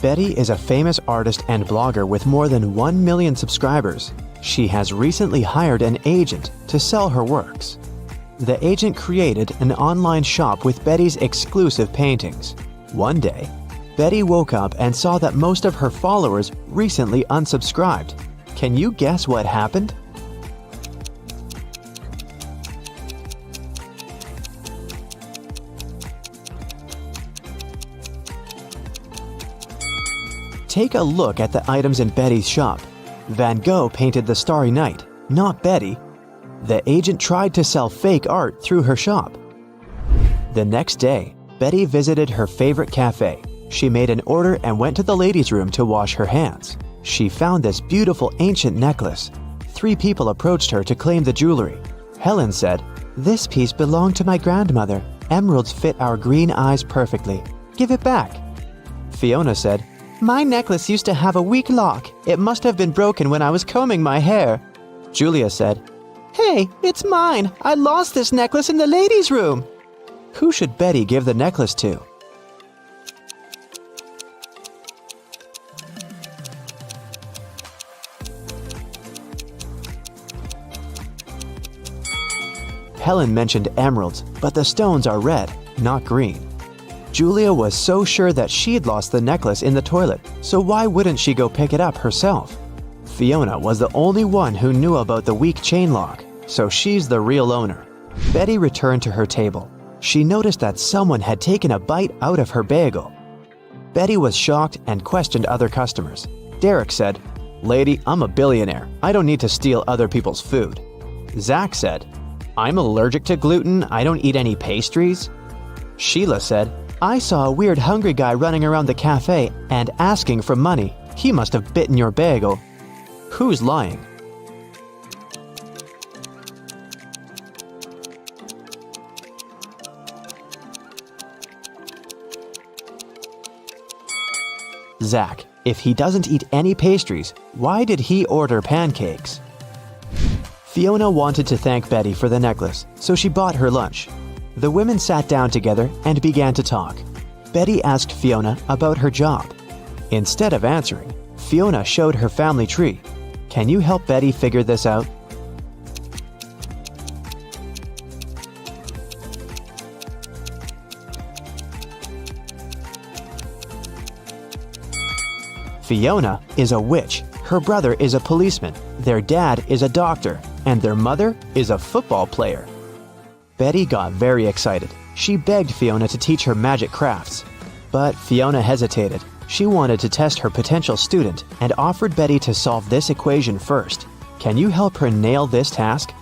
Betty is a famous artist and blogger with more than 1 million subscribers. She has recently hired an agent to sell her works. The agent created an online shop with Betty's exclusive paintings. One day, Betty woke up and saw that most of her followers recently unsubscribed. Can you guess what happened? Take a look at the items in Betty's shop. Van Gogh painted the Starry Night, not Betty. The agent tried to sell fake art through her shop. The next day, Betty visited her favorite cafe. She made an order and went to the ladies' room to wash her hands. She found this beautiful ancient necklace. 3 people approached her to claim the jewelry. Helen said, "This piece belonged to my grandmother. Emeralds fit our green eyes perfectly. Give it back." Fiona said, "My necklace used to have a weak lock. It must have been broken when I was combing my hair." Julia said, "Hey, it's mine. I lost this necklace in the ladies' room." Who should Betty give the necklace to? Helen mentioned emeralds, but the stones are red, not green. Julia was so sure that she'd lost the necklace in the toilet, so why wouldn't she go pick it up herself? Fiona was the only one who knew about the weak chain lock, so she's the real owner. Betty returned to her table. She noticed that someone had taken a bite out of her bagel. Betty was shocked and questioned other customers. Derek said, "Lady, I'm a billionaire. I don't need to steal other people's food." Zach said, "I'm allergic to gluten. I don't eat any pastries." Sheila said, "I saw a weird hungry guy running around the cafe and asking for money. He must have bitten your bagel." Who's lying? Zach. If he doesn't eat any pastries, why did he order pancakes? Fiona wanted to thank Betty for the necklace, so she bought her lunch. The women sat down together and began to talk. Betty asked Fiona about her job. Instead of answering, Fiona showed her family tree. Can you help Betty figure this out? Fiona is a witch, her brother is a policeman, their dad is a doctor, and their mother is a football player. Betty got very excited. She begged Fiona to teach her magic crafts. But Fiona hesitated. She wanted to test her potential student and offered Betty to solve this equation first. Can you help her nail this task?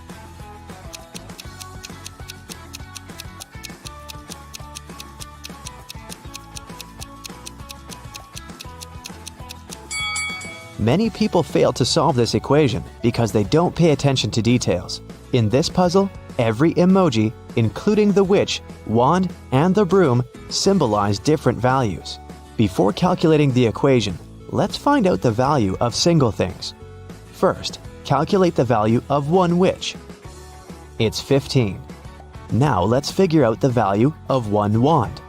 Many people fail to solve this equation because they don't pay attention to details. In this puzzle, every emoji, including the witch, wand, and the broom, symbolize different values. Before calculating the equation, let's find out the value of single things. First, calculate the value of one witch. It's 15. Now let's figure out the value of one wand.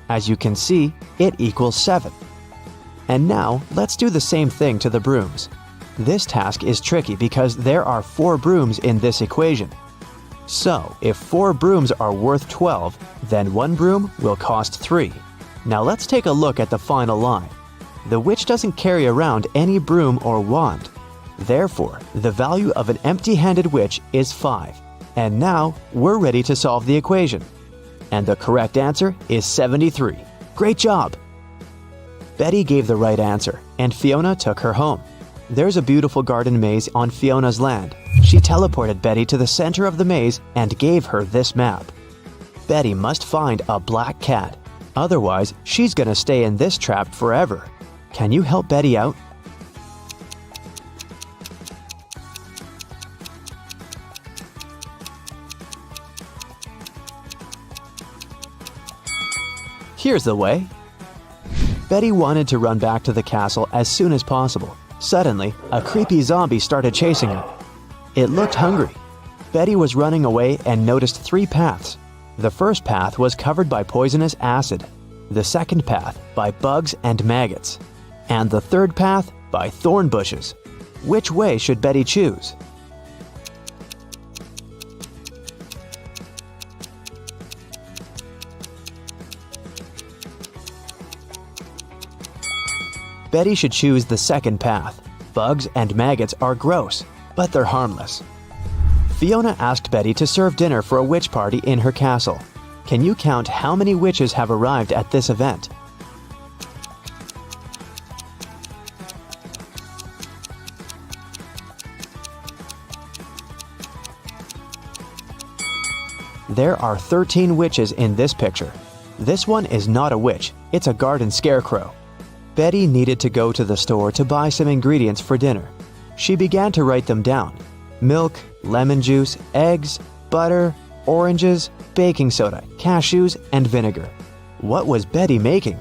As you can see, it equals 7. And now let's do the same thing to the brooms. This task is tricky because there are 4 brooms in this equation. So, if 4 brooms are worth 12, then 1 broom will cost 3. Now let's take a look at the final line. The witch doesn't carry around any broom or wand. Therefore, the value of an empty-handed witch is 5. And now, we're ready to solve the equation. And the correct answer is 73. Great job! Betty gave the right answer, and Fiona took her home. There's a beautiful garden maze on Fiona's land. She teleported Betty to the center of the maze and gave her this map. Betty must find a black cat. Otherwise, she's gonna stay in this trap forever. Can you help Betty out? Here's the way. Betty wanted to run back to the castle as soon as possible. Suddenly, a creepy zombie started chasing her. It looked hungry. Betty was running away and noticed 3 paths. The first path was covered by poisonous acid, the second path by bugs and maggots, and the third path by thorn bushes. Which way should Betty choose? Betty should choose the second path. Bugs and maggots are gross, but they're harmless. Fiona asked Betty to serve dinner for a witch party in her castle. Can you count how many witches have arrived at this event? There are 13 witches in this picture. This one is not a witch, it's a garden scarecrow. Betty needed to go to the store to buy some ingredients for dinner. She began to write them down. Milk, lemon juice, eggs, butter, oranges, baking soda, cashews, and vinegar. What was Betty making?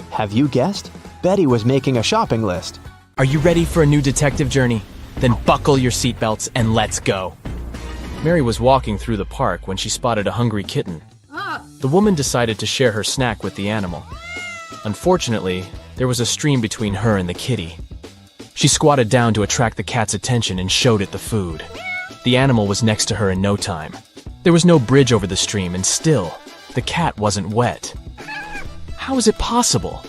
Have you guessed? Betty was making a shopping list. Are you ready for a new detective journey? Then buckle your seatbelts and let's go. Mary was walking through the park when she spotted a hungry kitten. The woman decided to share her snack with the animal. Unfortunately, there was a stream between her and the kitty. She squatted down to attract the cat's attention and showed it the food. The animal was next to her in no time. There was no bridge over the stream, and still, the cat wasn't wet. How is it possible?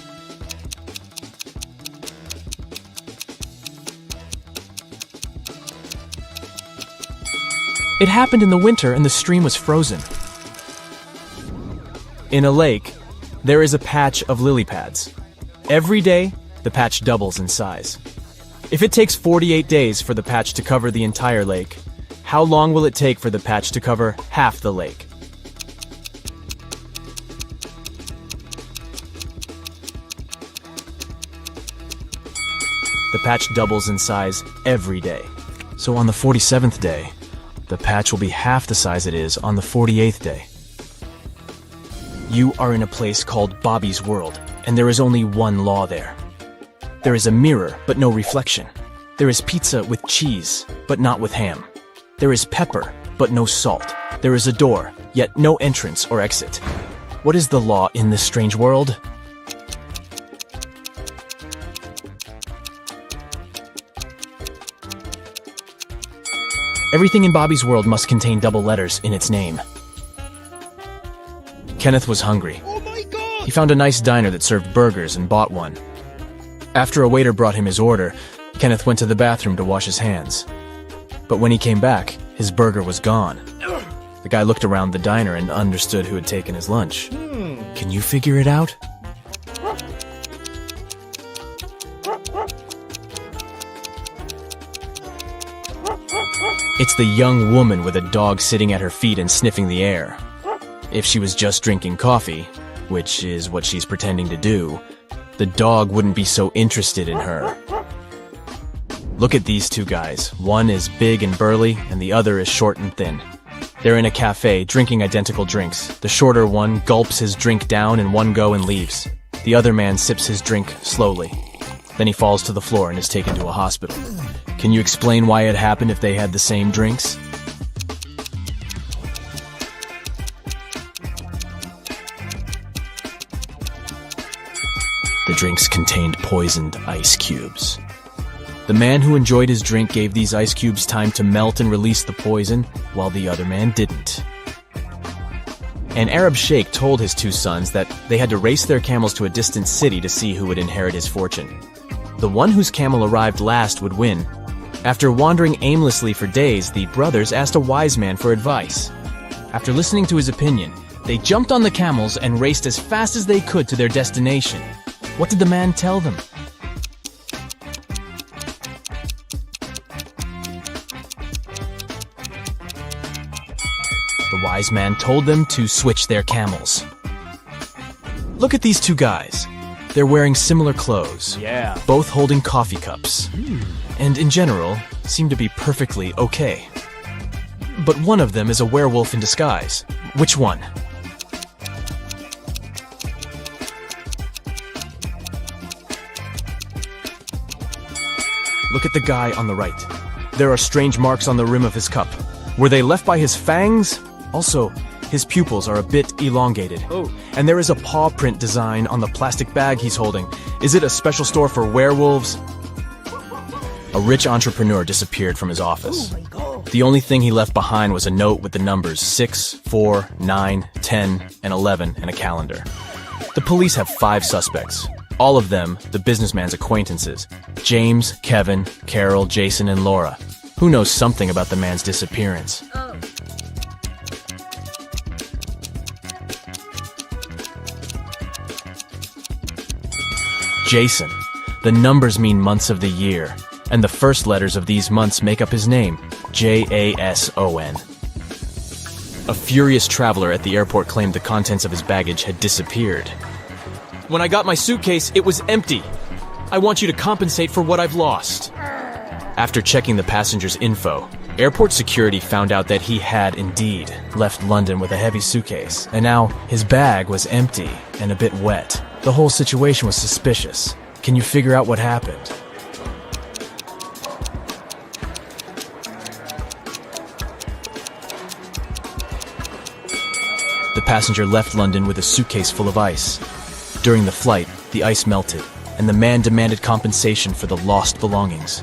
It happened in the winter and the stream was frozen. In a lake, there is a patch of lily pads. Every day, the patch doubles in size. If it takes 48 days for the patch to cover the entire lake, how long will it take for the patch to cover half the lake? The patch doubles in size every day. So on the 47th day, the patch will be half the size it is on the 48th day. You are in a place called Bobby's World, and there is only one law there. There is a mirror, but no reflection. There is pizza with cheese, but not with ham. There is pepper, but no salt. There is a door, yet no entrance or exit. What is the law in this strange world? Everything in Bobby's World must contain double letters in its name. Kenneth was hungry. Oh my God! He found a nice diner that served burgers and bought one. After a waiter brought him his order, Kenneth went to the bathroom to wash his hands. But when he came back, his burger was gone. The guy looked around the diner and understood who had taken his lunch. Can you figure it out? It's the young woman with a dog sitting at her feet and sniffing the air. If she was just drinking coffee, which is what she's pretending to do, the dog wouldn't be so interested in her. Look at these two guys. One is big and burly, and the other is short and thin. They're in a cafe, drinking identical drinks. The shorter one gulps his drink down in one go and leaves. The other man sips his drink slowly. Then he falls to the floor and is taken to a hospital. Can you explain why it happened if they had the same drinks? The drinks contained poisoned ice cubes. The man who enjoyed his drink gave these ice cubes time to melt and release the poison, while the other man didn't. An Arab sheikh told his two sons that they had to race their camels to a distant city to see who would inherit his fortune. The one whose camel arrived last would win. After wandering aimlessly for days, the brothers asked a wise man for advice. After listening to his opinion, they jumped on the camels and raced as fast as they could to their destination. What did the man tell them? The wise man told them to switch their camels. Look at these two guys. They're wearing similar clothes. Yeah. Both holding coffee cups. And in general, seem to be perfectly okay. But one of them is a werewolf in disguise. Which one? Look at the guy on the right. There are strange marks on the rim of his cup. Were they left by his fangs? Also, his pupils are a bit elongated. Oh. And there is a paw print design on the plastic bag he's holding. Is it a special store for werewolves? A rich entrepreneur disappeared from his office. Oh my God. The only thing he left behind was a note with the numbers 6, 4, 9, 10, and 11 and a calendar. The police have 5 suspects. All of them, the businessman's acquaintances. James, Kevin, Carol, Jason, and Laura. Who knows something about the man's disappearance? Jason. The numbers mean months of the year, and the first letters of these months make up his name, Jason. A furious traveler at the airport claimed the contents of his baggage had disappeared. When I got my suitcase, it was empty. I want you to compensate for what I've lost. After checking the passenger's info, airport security found out that he had indeed left London with a heavy suitcase, and now his bag was empty and a bit wet. The whole situation was suspicious. Can you figure out what happened? The passenger left London with a suitcase full of ice. During the flight, the ice melted, and the man demanded compensation for the lost belongings.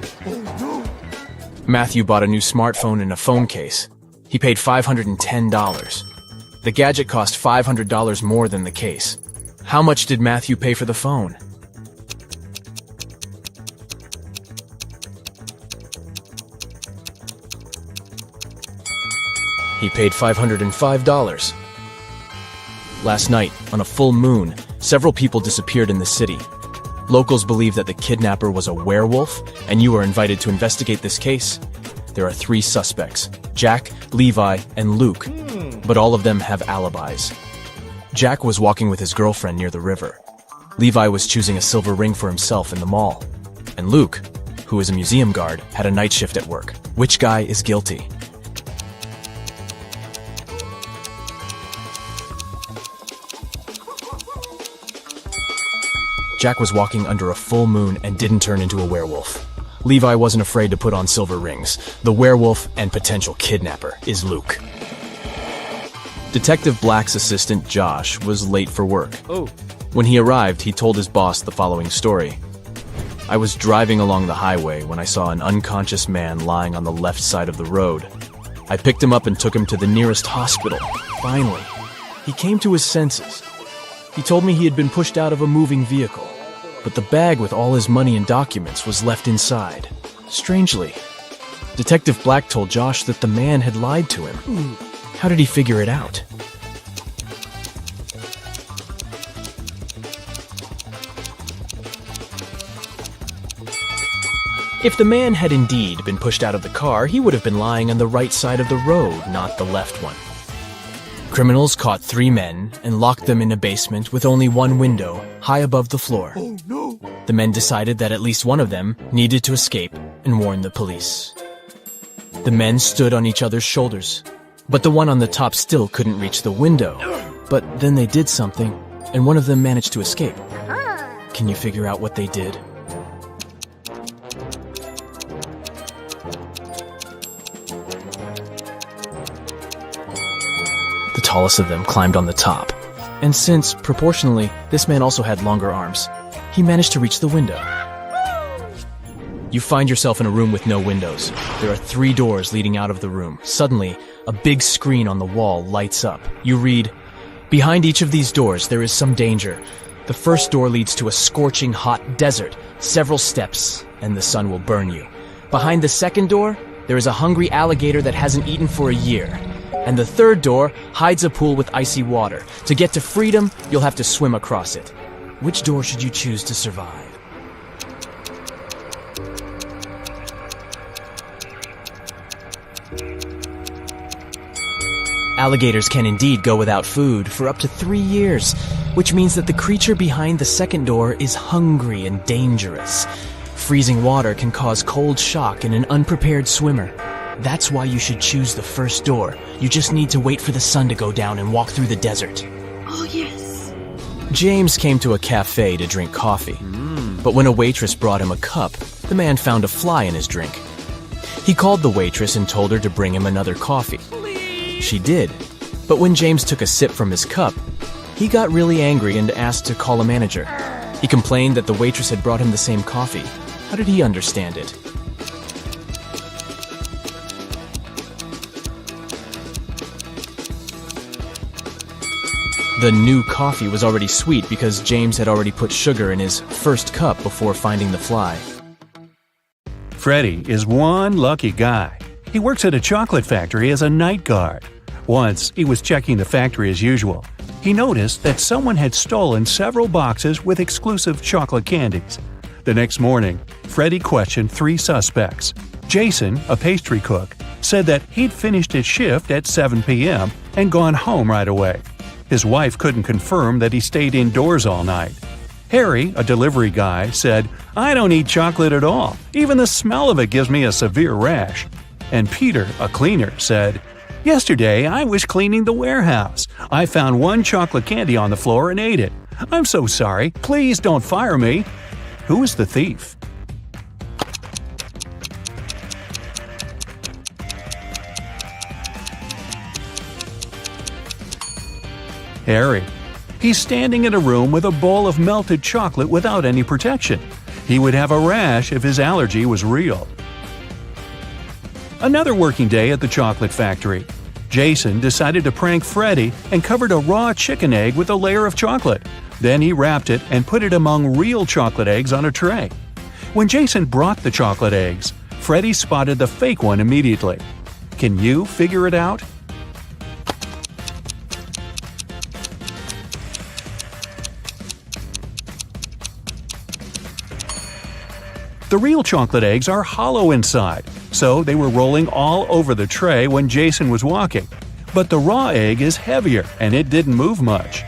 Matthew bought a new smartphone and a phone case. He paid $510. The gadget cost $500 more than the case. How much did Matthew pay for the phone? He paid $505. Last night, on a full moon, several people disappeared in the city. Locals believe that the kidnapper was a werewolf, and you are invited to investigate this case. There are 3 suspects, Jack, Levi, and Luke, but all of them have alibis. Jack was walking with his girlfriend near the river. Levi was choosing a silver ring for himself in the mall. And Luke, who is a museum guard, had a night shift at work. Which guy is guilty? Jack was walking under a full moon and didn't turn into a werewolf. Levi wasn't afraid to put on silver rings. The werewolf and potential kidnapper is Luke. Detective Black's assistant, Josh, was late for work. Oh. When he arrived, he told his boss the following story. I was driving along the highway when I saw an unconscious man lying on the left side of the road. I picked him up and took him to the nearest hospital. Finally, he came to his senses. He told me he had been pushed out of a moving vehicle, but the bag with all his money and documents was left inside. Strangely, Detective Black told Josh that the man had lied to him. How did he figure it out? If the man had indeed been pushed out of the car, he would have been lying on the right side of the road, not the left one. Criminals caught 3 men and locked them in a basement with only one window, high above the floor. Oh no. The men decided that at least one of them needed to escape and warn the police. The men stood on each other's shoulders, but the one on the top still couldn't reach the window. But then they did something, and one of them managed to escape. Can you figure out what they did? The tallest of them climbed on the top. And since, proportionally, this man also had longer arms, he managed to reach the window. You find yourself in a room with no windows. There are 3 doors leading out of the room. Suddenly, a big screen on the wall lights up. You read, "Behind each of these doors, there is some danger. The first door leads to a scorching hot desert. Several steps, and the sun will burn you. Behind the second door, there is a hungry alligator that hasn't eaten for a year. And the third door hides a pool with icy water. To get to freedom, you'll have to swim across it. Which door should you choose to survive?" Alligators can indeed go without food for up to 3 years, which means that the creature behind the second door is hungry and dangerous. Freezing water can cause cold shock in an unprepared swimmer. That's why you should choose the first door. You just need to wait for the sun to go down and walk through the desert. Oh, yes. James came to a cafe to drink coffee. But when a waitress brought him a cup, the man found a fly in his drink. He called the waitress and told her to bring him another coffee. She did. But when James took a sip from his cup, he got really angry and asked to call a manager. He complained that the waitress had brought him the same coffee. How did he understand it? The new coffee was already sweet because James had already put sugar in his first cup before finding the fly. Freddie is one lucky guy. He works at a chocolate factory as a night guard. Once, he was checking the factory as usual. He noticed that someone had stolen several boxes with exclusive chocolate candies. The next morning, Freddie questioned 3 suspects. Jason, a pastry cook, said that he'd finished his shift at 7 p.m. and gone home right away. His wife couldn't confirm that he stayed indoors all night. Harry, a delivery guy, said, "I don't eat chocolate at all. Even the smell of it gives me a severe rash." And Peter, a cleaner, said, "Yesterday I was cleaning the warehouse. I found 1 chocolate candy on the floor and ate it. I'm so sorry. Please don't fire me." Who is the thief? Harry. He's standing in a room with a bowl of melted chocolate without any protection. He would have a rash if his allergy was real. Another working day at the chocolate factory. Jason decided to prank Freddie and covered a raw chicken egg with a layer of chocolate. Then he wrapped it and put it among real chocolate eggs on a tray. When Jason brought the chocolate eggs, Freddie spotted the fake one immediately. Can you figure it out? The real chocolate eggs are hollow inside, so they were rolling all over the tray when Jason was walking. But the raw egg is heavier, and it didn't move much.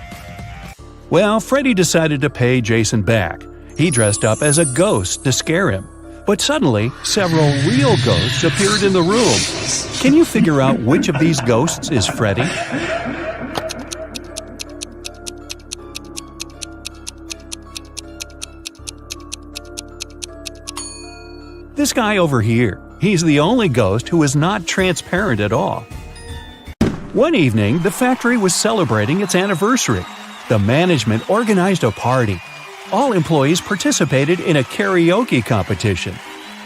Well, Freddie decided to pay Jason back. He dressed up as a ghost to scare him. But suddenly, several real ghosts appeared in the room. Can you figure out which of these ghosts is Freddie? This guy over here. He's the only ghost who is not transparent at all. One evening, the factory was celebrating its anniversary. The management organized a party. All employees participated in a karaoke competition.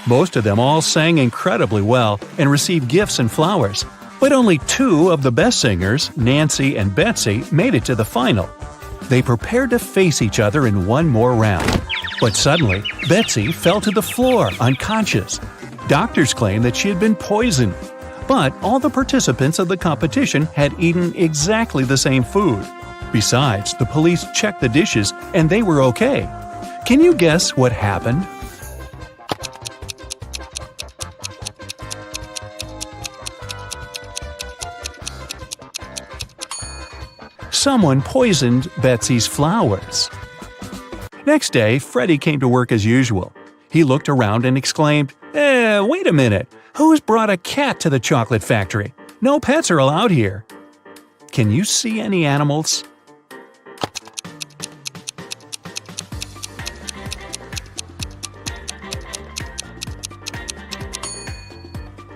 Most of them all sang incredibly well and received gifts and flowers. But only 2 of the best singers, Nancy and Betsy, made it to the final. They prepared to face each other in one more round. But suddenly, Betsy fell to the floor, unconscious. Doctors claimed that she had been poisoned. But all the participants of the competition had eaten exactly the same food. Besides, the police checked the dishes and they were okay. Can you guess what happened? Someone poisoned Betsy's flowers. Next day, Freddie came to work as usual. He looked around and exclaimed, wait a minute, who's brought a cat to the chocolate factory? No pets are allowed here. Can you see any animals?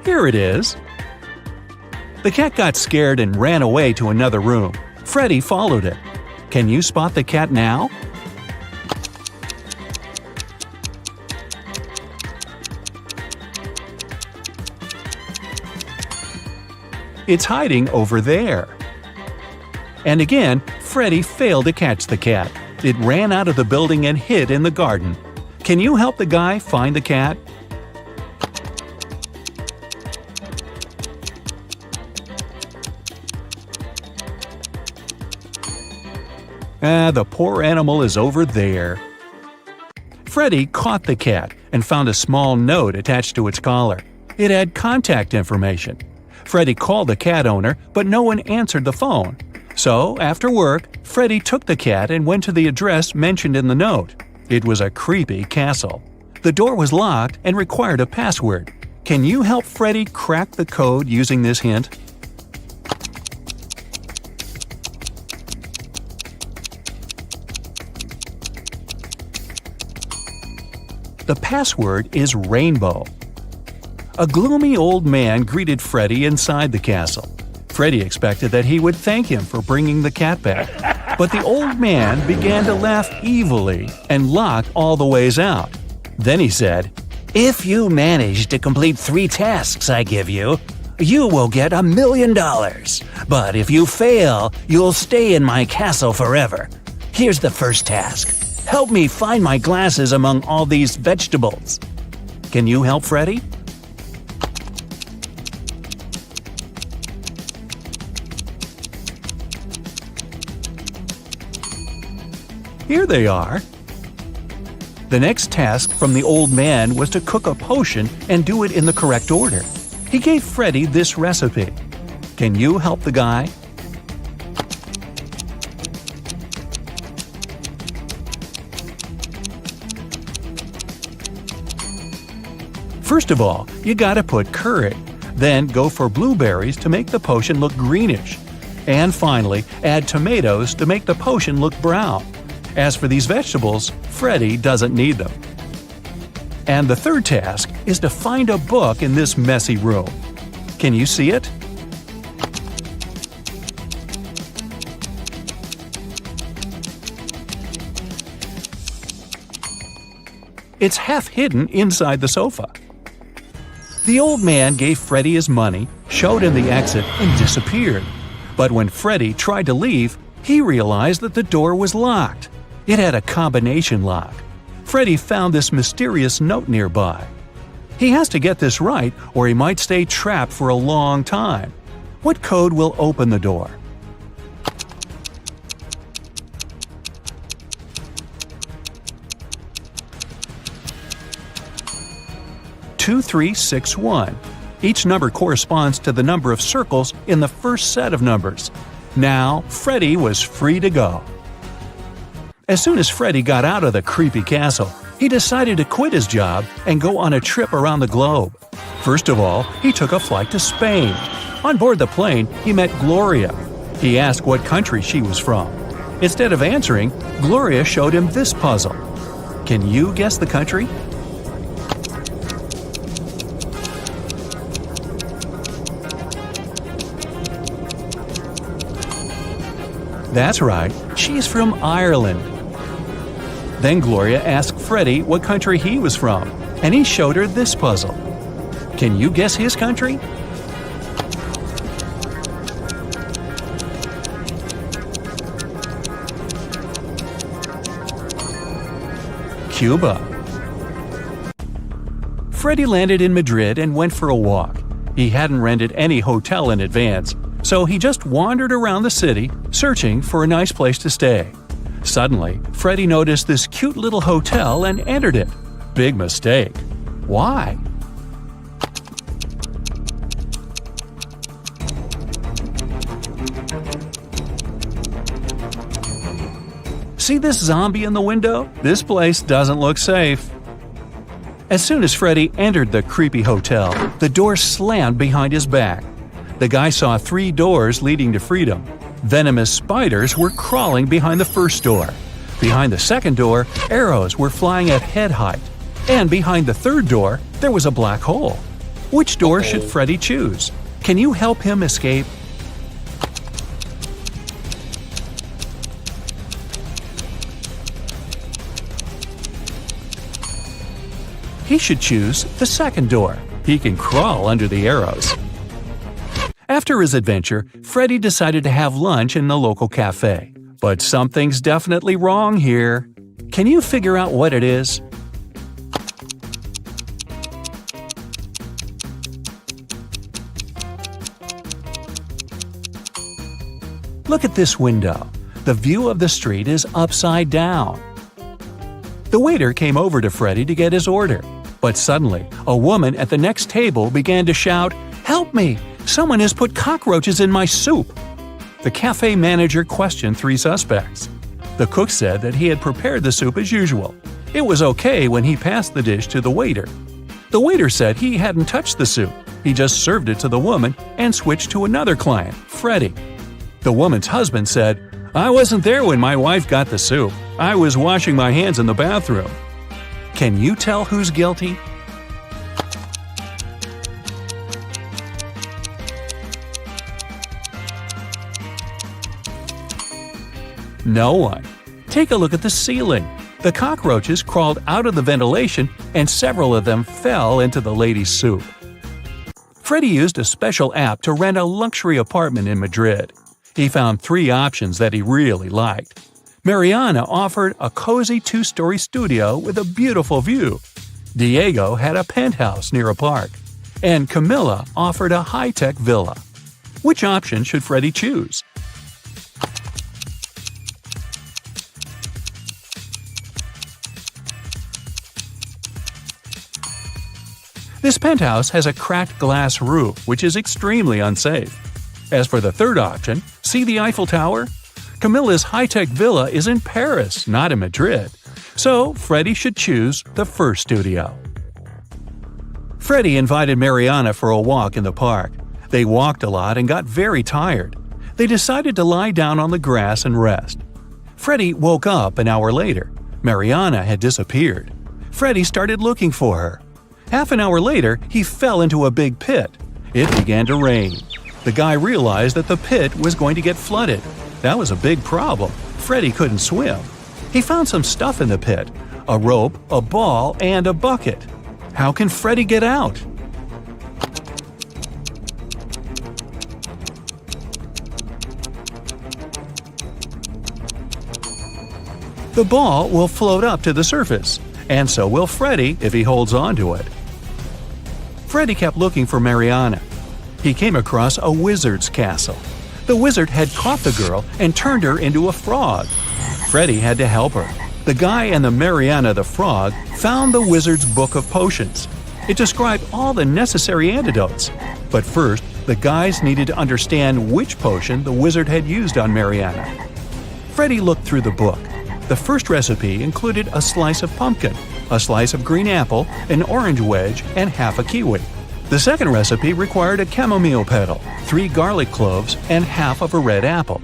Here it is. The cat got scared and ran away to another room. Freddie followed it. Can you spot the cat now? It's hiding over there. And again, Freddy failed to catch the cat. It ran out of the building and hid in the garden. Can you help the guy find the cat? The poor animal is over there. Freddy caught the cat and found a small note attached to its collar. It had contact information. Freddy called the cat owner, but no one answered the phone. So, after work, Freddy took the cat and went to the address mentioned in the note. It was a creepy castle. The door was locked and required a password. Can you help Freddy crack the code using this hint? The password is rainbow. A gloomy old man greeted Freddy inside the castle. Freddy expected that he would thank him for bringing the cat back. But the old man began to laugh evilly and locked all the ways out. Then he said, "If you manage to complete 3 tasks I give you, you will get $1 million. But if you fail, you'll stay in my castle forever. Here's the first task. Help me find my glasses among all these vegetables." Can you help Freddy? Here they are. The next task from the old man was to cook a potion and do it in the correct order. He gave Freddy this recipe. Can you help the guy? First of all, you gotta put curry. Then go for blueberries to make the potion look greenish. And finally, add tomatoes to make the potion look brown. As for these vegetables, Freddy doesn't need them. And the third task is to find a book in this messy room. Can you see it? It's half hidden inside the sofa. The old man gave Freddy his money, showed him the exit, and disappeared. But when Freddy tried to leave, he realized that the door was locked. It had a combination lock. Freddy found this mysterious note nearby. He has to get this right or he might stay trapped for a long time. What code will open the door? "2361. Each number corresponds to the number of circles in the first set of numbers. Now, Freddy was free to go. As soon as Freddy got out of the creepy castle, he decided to quit his job and go on a trip around the globe. First of all, he took a flight to Spain. On board the plane, he met Gloria. He asked what country she was from. Instead of answering, Gloria showed him this puzzle. Can you guess the country? That's right, she's from Ireland. Then Gloria asked Freddy what country he was from, and he showed her this puzzle. Can you guess his country? Cuba. Freddy landed in Madrid and went for a walk. He hadn't rented any hotel in advance, so he just wandered around the city, searching for a nice place to stay. Suddenly, Freddy noticed this cute little hotel and entered it. Big mistake. Why? See this zombie in the window? This place doesn't look safe. As soon as Freddy entered the creepy hotel, the door slammed behind his back. The guy saw 3 doors leading to freedom. Venomous spiders were crawling behind the first door. Behind the second door, arrows were flying at head height. And behind the third door, there was a black hole. Which door should Freddy choose? Can you help him escape? He should choose the second door. He can crawl under the arrows. After his adventure, Freddy decided to have lunch in the local cafe. But something's definitely wrong here. Can you figure out what it is? Look at this window. The view of the street is upside down. The waiter came over to Freddy to get his order. But suddenly, a woman at the next table began to shout, "Help me! Someone has put cockroaches in my soup!" The cafe manager questioned 3 suspects. The cook said that he had prepared the soup as usual. It was okay when he passed the dish to the waiter. The waiter said he hadn't touched the soup. He just served it to the woman and switched to another client, Freddy. The woman's husband said, "I wasn't there when my wife got the soup. I was washing my hands in the bathroom." Can you tell who's guilty? No one. Take a look at the ceiling. The cockroaches crawled out of the ventilation and several of them fell into the lady's soup. Freddy used a special app to rent a luxury apartment in Madrid. He found 3 options that he really liked. Mariana offered a cozy 2-story studio with a beautiful view. Diego had a penthouse near a park. And Camilla offered a high-tech villa. Which option should Freddy choose? This penthouse has a cracked glass roof, which is extremely unsafe. As for the third option, see the Eiffel Tower? Camilla's high-tech villa is in Paris, not in Madrid. So, Freddy should choose the first studio. Freddy invited Mariana for a walk in the park. They walked a lot and got very tired. They decided to lie down on the grass and rest. Freddy woke up an hour later. Mariana had disappeared. Freddy started looking for her. Half an hour later, he fell into a big pit. It began to rain. The guy realized that the pit was going to get flooded. That was a big problem. Freddy couldn't swim. He found some stuff in the pit: a rope, a ball, and a bucket. How can Freddy get out? The ball will float up to the surface, and so will Freddy if he holds on to it. Freddy kept looking for Mariana. He came across a wizard's castle. The wizard had caught the girl and turned her into a frog. Freddy had to help her. The guy and the Mariana the frog found the wizard's book of potions. It described all the necessary antidotes. But first, the guys needed to understand which potion the wizard had used on Mariana. Freddy looked through the book. The first recipe included a slice of pumpkin, a slice of green apple, an orange wedge, and half a kiwi. The second recipe required a chamomile petal, 3 garlic cloves, and half of a red apple.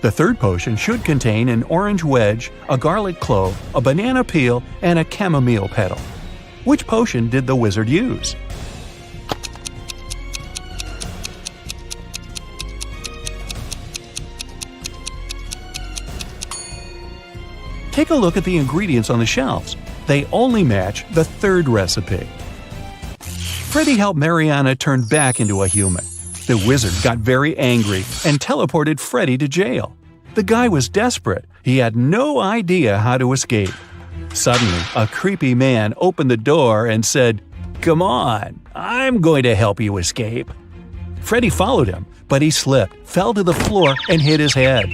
The third potion should contain an orange wedge, a garlic clove, a banana peel, and a chamomile petal. Which potion did the wizard use? Take a look at the ingredients on the shelves. They only match the third recipe. Freddy helped Mariana turn back into a human. The wizard got very angry and teleported Freddy to jail. The guy was desperate. He had no idea how to escape. Suddenly, a creepy man opened the door and said, "Come on, I'm going to help you escape." Freddy followed him, but he slipped, fell to the floor, and hit his head.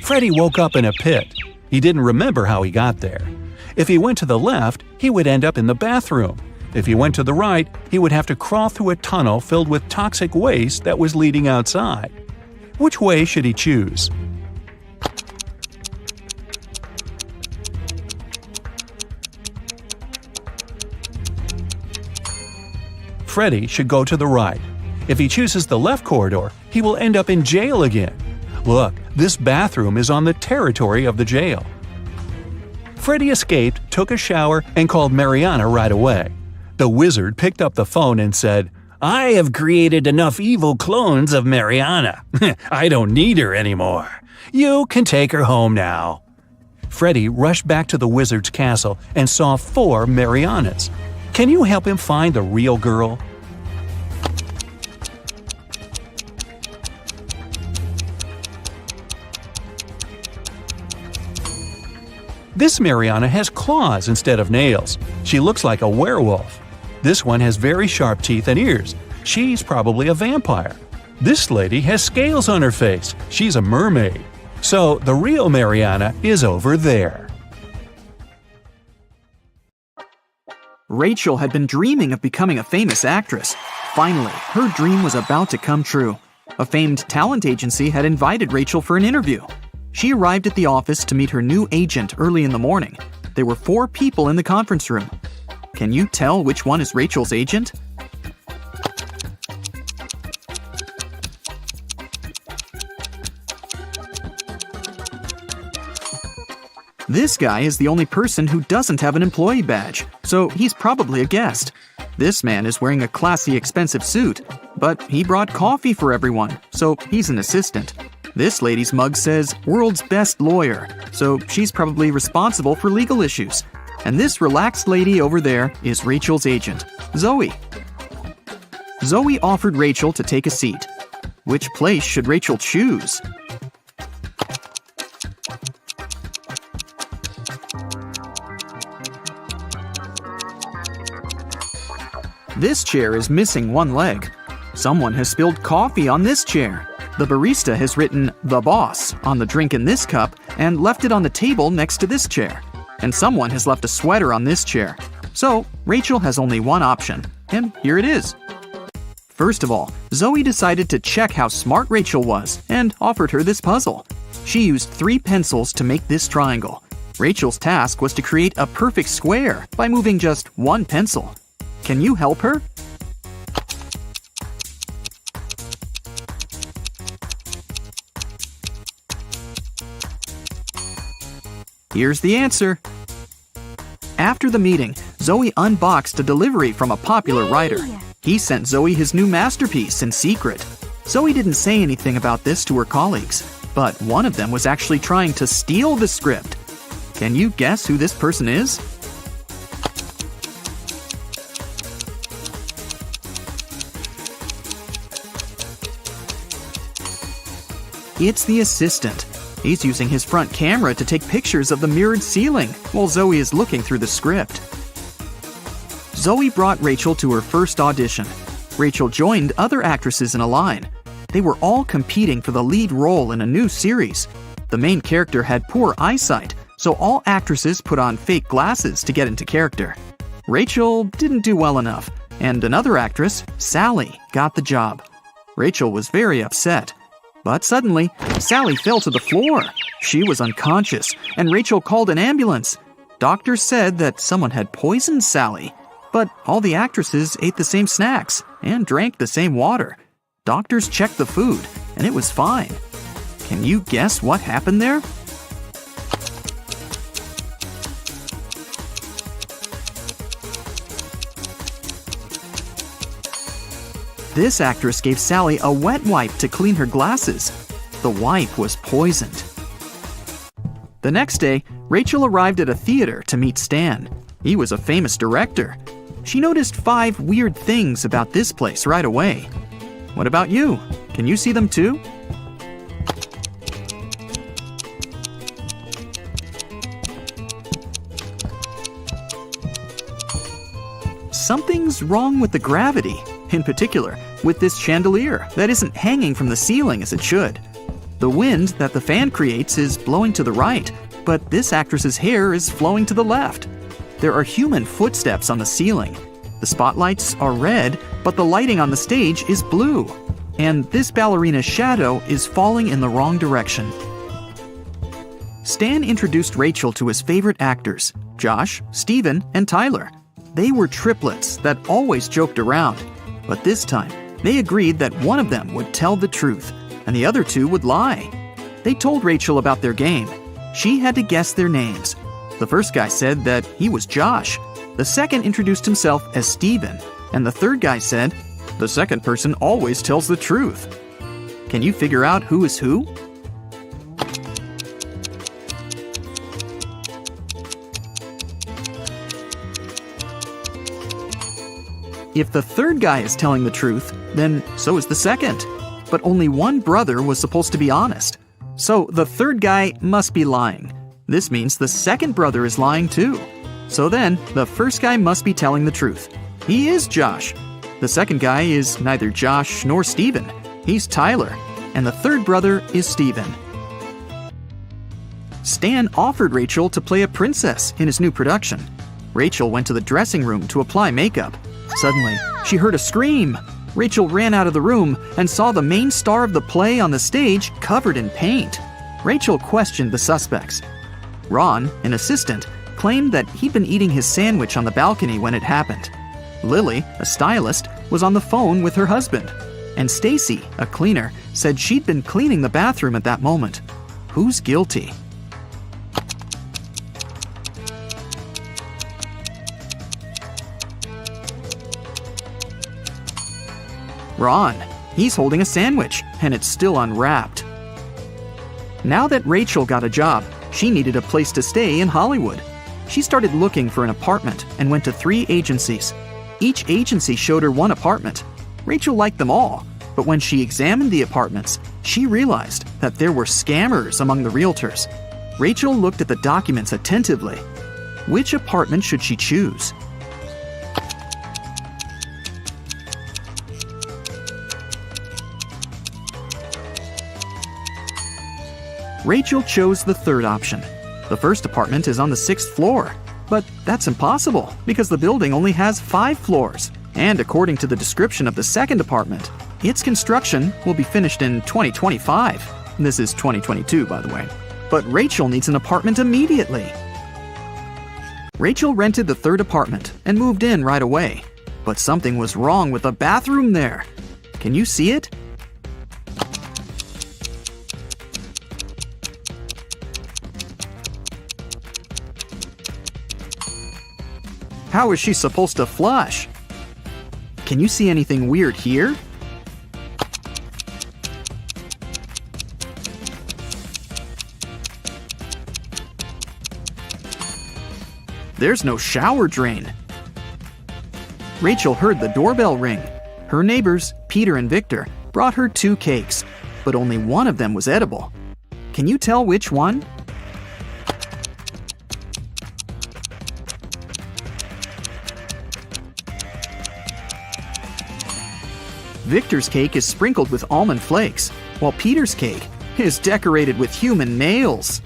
Freddy woke up in a pit. He didn't remember how he got there. If he went to the left, he would end up in the bathroom. If he went to the right, he would have to crawl through a tunnel filled with toxic waste that was leading outside. Which way should he choose? Freddy should go to the right. If he chooses the left corridor, he will end up in jail again. Look, this bathroom is on the territory of the jail. Freddy escaped, took a shower, and called Mariana right away. The wizard picked up the phone and said, "I have created enough evil clones of Mariana. I don't need her anymore. You can take her home now." Freddy rushed back to the wizard's castle and saw 4 Marianas. Can you help him find the real girl? This Mariana has claws instead of nails. She looks like a werewolf. This one has very sharp teeth and ears. She's probably a vampire. This lady has scales on her face. She's a mermaid. So the real Mariana is over there. Rachel had been dreaming of becoming a famous actress. Finally, her dream was about to come true. A famed talent agency had invited Rachel for an interview. She arrived at the office to meet her new agent early in the morning. There were 4 people in the conference room. Can you tell which one is Rachel's agent? This guy is the only person who doesn't have an employee badge, so he's probably a guest. This man is wearing a classy, expensive suit, but he brought coffee for everyone, so he's an assistant. This lady's mug says, "World's Best Lawyer," so she's probably responsible for legal issues. And this relaxed lady over there is Rachel's agent, Zoe. Zoe offered Rachel to take a seat. Which place should Rachel choose? This chair is missing one leg. Someone has spilled coffee on this chair. The barista has written "The Boss" on the drink in this cup and left it on the table next to this chair. And someone has left a sweater on this chair. So, Rachel has only one option, and here it is. First of all, Zoe decided to check how smart Rachel was and offered her this puzzle. She used 3 pencils to make this triangle. Rachel's task was to create a perfect square by moving just 1 pencil. Can you help her? Here's the answer. After the meeting, Zoe unboxed a delivery from a popular writer. He sent Zoe his new masterpiece in secret. Zoe didn't say anything about this to her colleagues, but one of them was actually trying to steal the script. Can you guess who this person is? It's the assistant. He's using his front camera to take pictures of the mirrored ceiling while Zoe is looking through the script. Zoe brought Rachel to her first audition. Rachel joined other actresses in a line. They were all competing for the lead role in a new series. The main character had poor eyesight, so all actresses put on fake glasses to get into character. Rachel didn't do well enough, and another actress, Sally, got the job. Rachel was very upset. But suddenly, Sally fell to the floor. She was unconscious, and Rachel called an ambulance. Doctors said that someone had poisoned Sally, but all the actresses ate the same snacks and drank the same water. Doctors checked the food, and it was fine. Can you guess what happened there? This actress gave Sally a wet wipe to clean her glasses. The wipe was poisoned. The next day, Rachel arrived at a theater to meet Stan. He was a famous director. She noticed 5 weird things about this place right away. What about you? Can you see them too? Something's wrong with the gravity. In particular, with this chandelier that isn't hanging from the ceiling as it should. The wind that the fan creates is blowing to the right, but this actress's hair is flowing to the left. There are human footsteps on the ceiling. The spotlights are red, but the lighting on the stage is blue. And this ballerina's shadow is falling in the wrong direction. Stan introduced Rachel to his favorite actors, Josh, Steven, and Tyler. They were triplets that always joked around. But this time, they agreed that one of them would tell the truth, and the other 2 would lie. They told Rachel about their game. She had to guess their names. The first guy said that he was Josh. The second introduced himself as Steven, and the third guy said, "The second person always tells the truth." Can you figure out who is who? If the third guy is telling the truth, then so is the second. But only one brother was supposed to be honest. So the third guy must be lying. This means the second brother is lying too. So then, the first guy must be telling the truth. He is Josh. The second guy is neither Josh nor Steven. He's Tyler. And the third brother is Steven. Stan offered Rachel to play a princess in his new production. Rachel went to the dressing room to apply makeup. Suddenly, she heard a scream. Rachel ran out of the room and saw the main star of the play on the stage covered in paint. Rachel questioned the suspects. Ron, an assistant, claimed that he'd been eating his sandwich on the balcony when it happened. Lily, a stylist, was on the phone with her husband. And Stacy, a cleaner, said she'd been cleaning the bathroom at that moment. Who's guilty? Ron. He's holding a sandwich, and it's still unwrapped. Now that Rachel got a job, she needed a place to stay in Hollywood. She started looking for an apartment and went to 3 agencies. Each agency showed her one apartment. Rachel liked them all, but when she examined the apartments, she realized that there were scammers among the realtors. Rachel looked at the documents attentively. Which apartment should she choose? Rachel chose the third option. The first apartment is on the 6th floor. But that's impossible because the building only has 5 floors. And according to the description of the second apartment, its construction will be finished in 2025. This is 2022, by the way. But Rachel needs an apartment immediately. Rachel rented the third apartment and moved in right away. But something was wrong with the bathroom there. Can you see it? How is she supposed to flush? Can you see anything weird here? There's no shower drain. Rachel heard the doorbell ring. Her neighbors, Peter and Victor, brought her 2 cakes, but only one of them was edible. Can you tell which one? Victor's cake is sprinkled with almond flakes, while Peter's cake is decorated with human nails.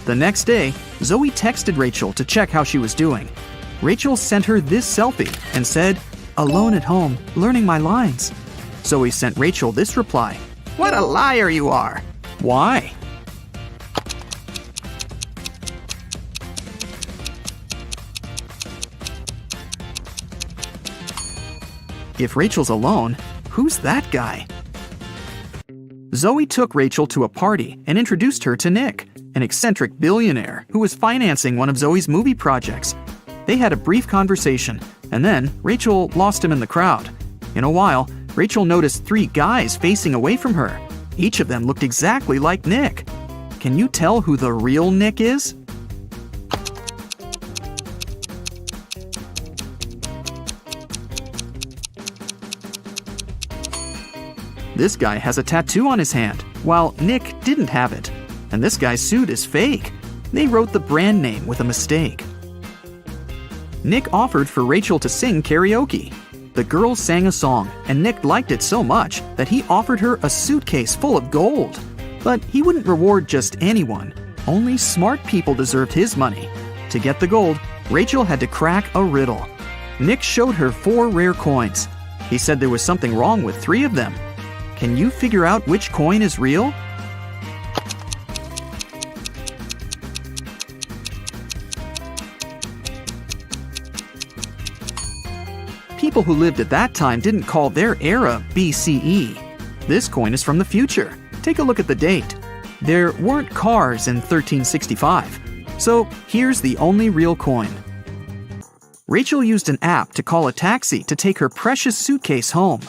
The next day, Zoe texted Rachel to check how she was doing. Rachel sent her this selfie and said, "Alone at home, learning my lines." Zoe sent Rachel this reply, "What a liar you are." Why? If Rachel's alone, who's that guy? Zoe took Rachel to a party and introduced her to Nick, an eccentric billionaire who was financing one of Zoe's movie projects. They had a brief conversation, and then Rachel lost him in the crowd. In a while, Rachel noticed 3 guys facing away from her. Each of them looked exactly like Nick. Can you tell who the real Nick is? This guy has a tattoo on his hand, while Nick didn't have it. And this guy's suit is fake. They wrote the brand name with a mistake. Nick offered for Rachel to sing karaoke. The girls sang a song, and Nick liked it so much that he offered her a suitcase full of gold. But he wouldn't reward just anyone. Only smart people deserved his money. To get the gold, Rachel had to crack a riddle. Nick showed her 4 rare coins. He said there was something wrong with 3 of them. Can you figure out which coin is real? People who lived at that time didn't call their era BCE. This coin is from the future. Take a look at the date. There weren't cars in 1365. So here's the only real coin. Rachel used an app to call a taxi to take her precious suitcase home.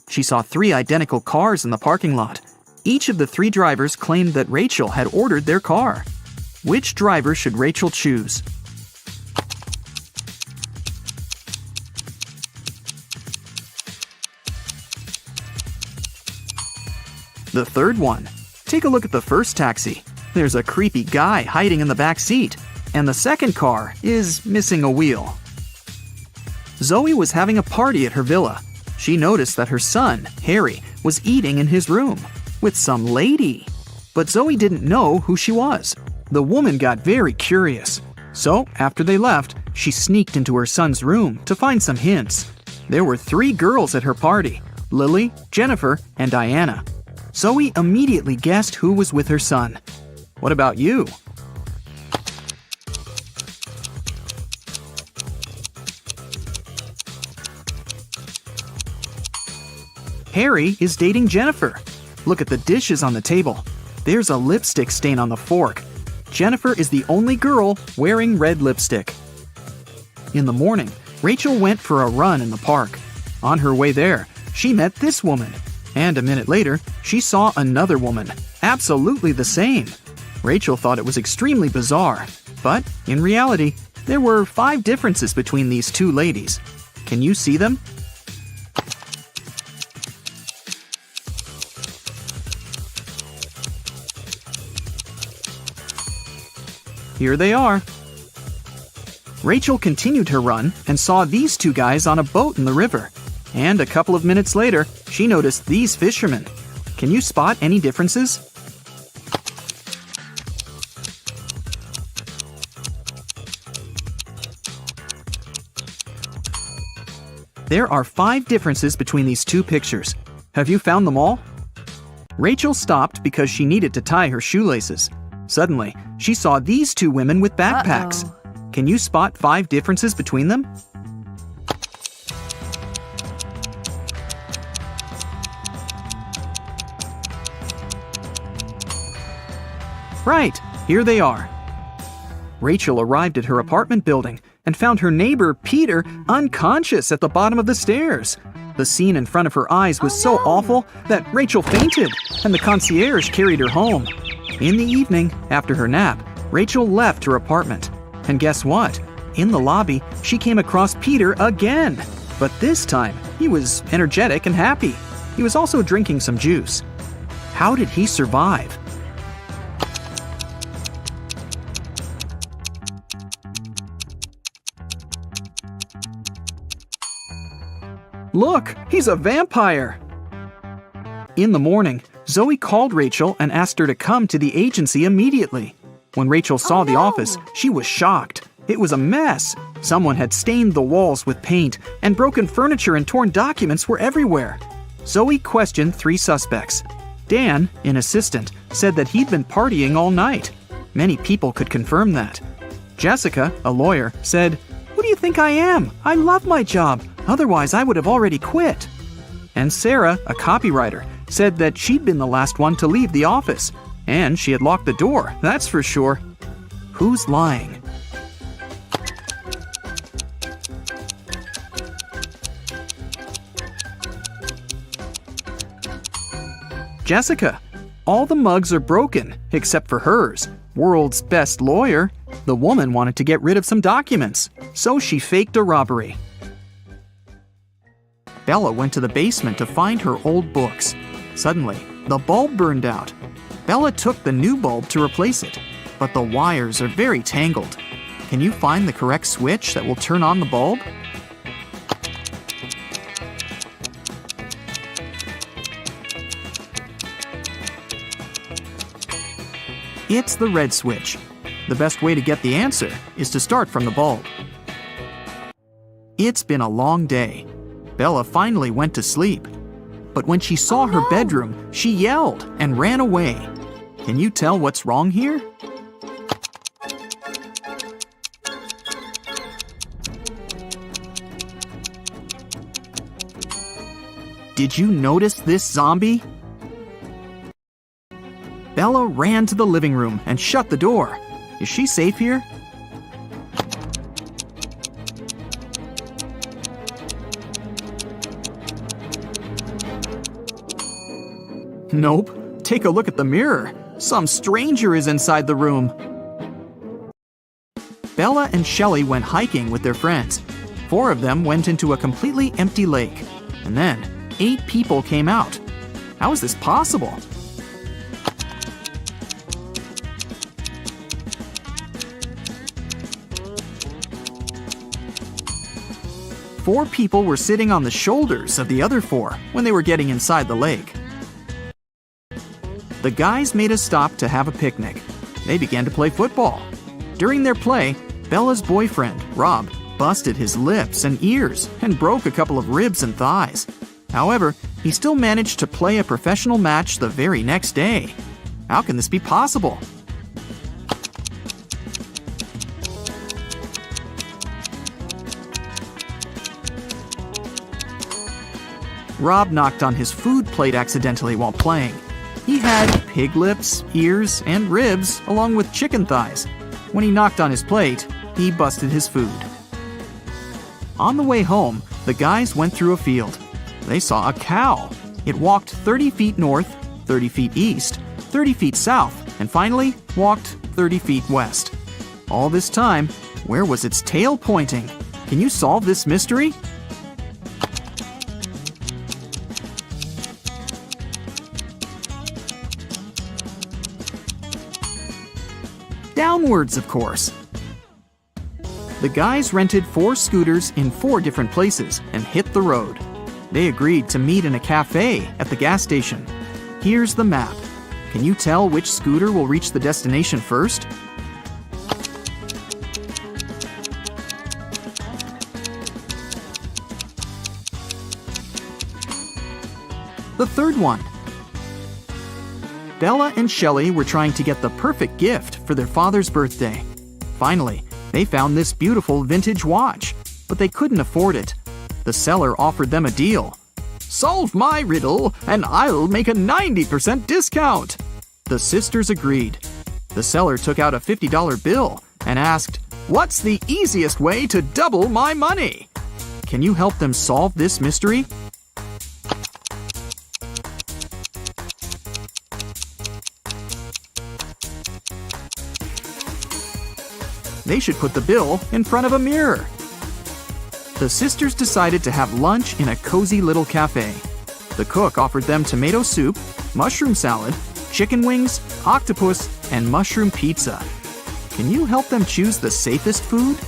She saw 3 identical cars in the parking lot. Each of the 3 drivers claimed that Rachel had ordered their car. Which driver should Rachel choose? The third one. Take a look at the first taxi. There's a creepy guy hiding in the back seat, and the second car is missing a wheel. Zoe was having a party at her villa. She noticed that her son, Harry, was eating in his room with some lady. But Zoe didn't know who she was. The woman got very curious. So, after they left, she sneaked into her son's room to find some hints. There were 3 girls at her party: Lily, Jennifer, and Diana. Zoe immediately guessed who was with her son. What about you? Harry is dating Jennifer. Look at the dishes on the table. There's a lipstick stain on the fork. Jennifer is the only girl wearing red lipstick. In the morning, Rachel went for a run in the park. On her way there, she met this woman. And a minute later, she saw another woman, absolutely the same. Rachel thought it was extremely bizarre. But, in reality, there were 5 differences between these 2 ladies. Can you see them? Here they are. Rachel continued her run and saw these 2 guys on a boat in the river. And a couple of minutes later, she noticed these fishermen. Can you spot any differences? There are 5 differences between these 2 pictures. Have you found them all? Rachel stopped because she needed to tie her shoelaces. Suddenly, she saw these 2 women with backpacks. Can you spot 5 differences between them? Right, here they are. Rachel arrived at her apartment building and found her neighbor, Peter, unconscious at the bottom of the stairs. The scene in front of her eyes was so awful that Rachel fainted, and the concierge carried her home. In the evening, after her nap, Rachel left her apartment. And guess what? In the lobby, she came across Peter again. But this time, he was energetic and happy. He was also drinking some juice. How did he survive? Look, he's a vampire! In the morning, Zoe called Rachel and asked her to come to the agency immediately. When Rachel saw the office, she was shocked. It was a mess. Someone had stained the walls with paint, and broken furniture and torn documents were everywhere. Zoe questioned 3 suspects. Dan, an assistant, said that he'd been partying all night. Many people could confirm that. Jessica, a lawyer, said, "Who do you think I am? I love my job. Otherwise, I would have already quit." And Sarah, a copywriter, said that she'd been the last one to leave the office. And she had locked the door, that's for sure. Who's lying? Jessica. All the mugs are broken, except for hers. World's best lawyer. The woman wanted to get rid of some documents, so she faked a robbery. Bella went to the basement to find her old books. Suddenly, the bulb burned out. Bella took the new bulb to replace it, but the wires are very tangled. Can you find the correct switch that will turn on the bulb? It's the red switch. The best way to get the answer is to start from the bulb. It's been a long day. Bella finally went to sleep. But when she saw her bedroom, she yelled and ran away. Can you tell what's wrong here? Did you notice this zombie? Bella ran to the living room and shut the door. Is she safe here? Nope. Take a look at the mirror. Some stranger is inside the room. Bella and Shelley went hiking with their friends. 4 of them went into a completely empty lake. And then 8 people came out. How is this possible? 4 people were sitting on the shoulders of the other 4 when they were getting inside the lake. The guys made a stop to have a picnic. They began to play football. During their play, Bella's boyfriend, Rob, busted his lips and ears and broke a couple of ribs and thighs. However, he still managed to play a professional match the very next day. How can this be possible? Rob knocked on his food plate accidentally while playing. He had pig lips, ears, and ribs, along with chicken thighs. When he knocked on his plate, he busted his food. On the way home, the guys went through a field. They saw a cow. It walked 30 feet north, 30 feet east, 30 feet south, and finally walked 30 feet west. All this time, where was its tail pointing? Can you solve this mystery? Downwards, of course. The guys rented 4 scooters in 4 different places and hit the road. They agreed to meet in a cafe at the gas station. Here's the map. Can you tell which scooter will reach the destination first? The third one. Bella and Shelley were trying to get the perfect gift for their father's birthday. Finally, they found this beautiful vintage watch, but they couldn't afford it. The seller offered them a deal. "Solve my riddle, and I'll make a 90% discount." The sisters agreed. The seller took out a $50 bill and asked, "What's the easiest way to double my money?" Can you help them solve this mystery? They should put the bill in front of a mirror. The sisters decided to have lunch in a cozy little cafe. The cook offered them tomato soup, mushroom salad, chicken wings, octopus, and mushroom pizza. Can you help them choose the safest food?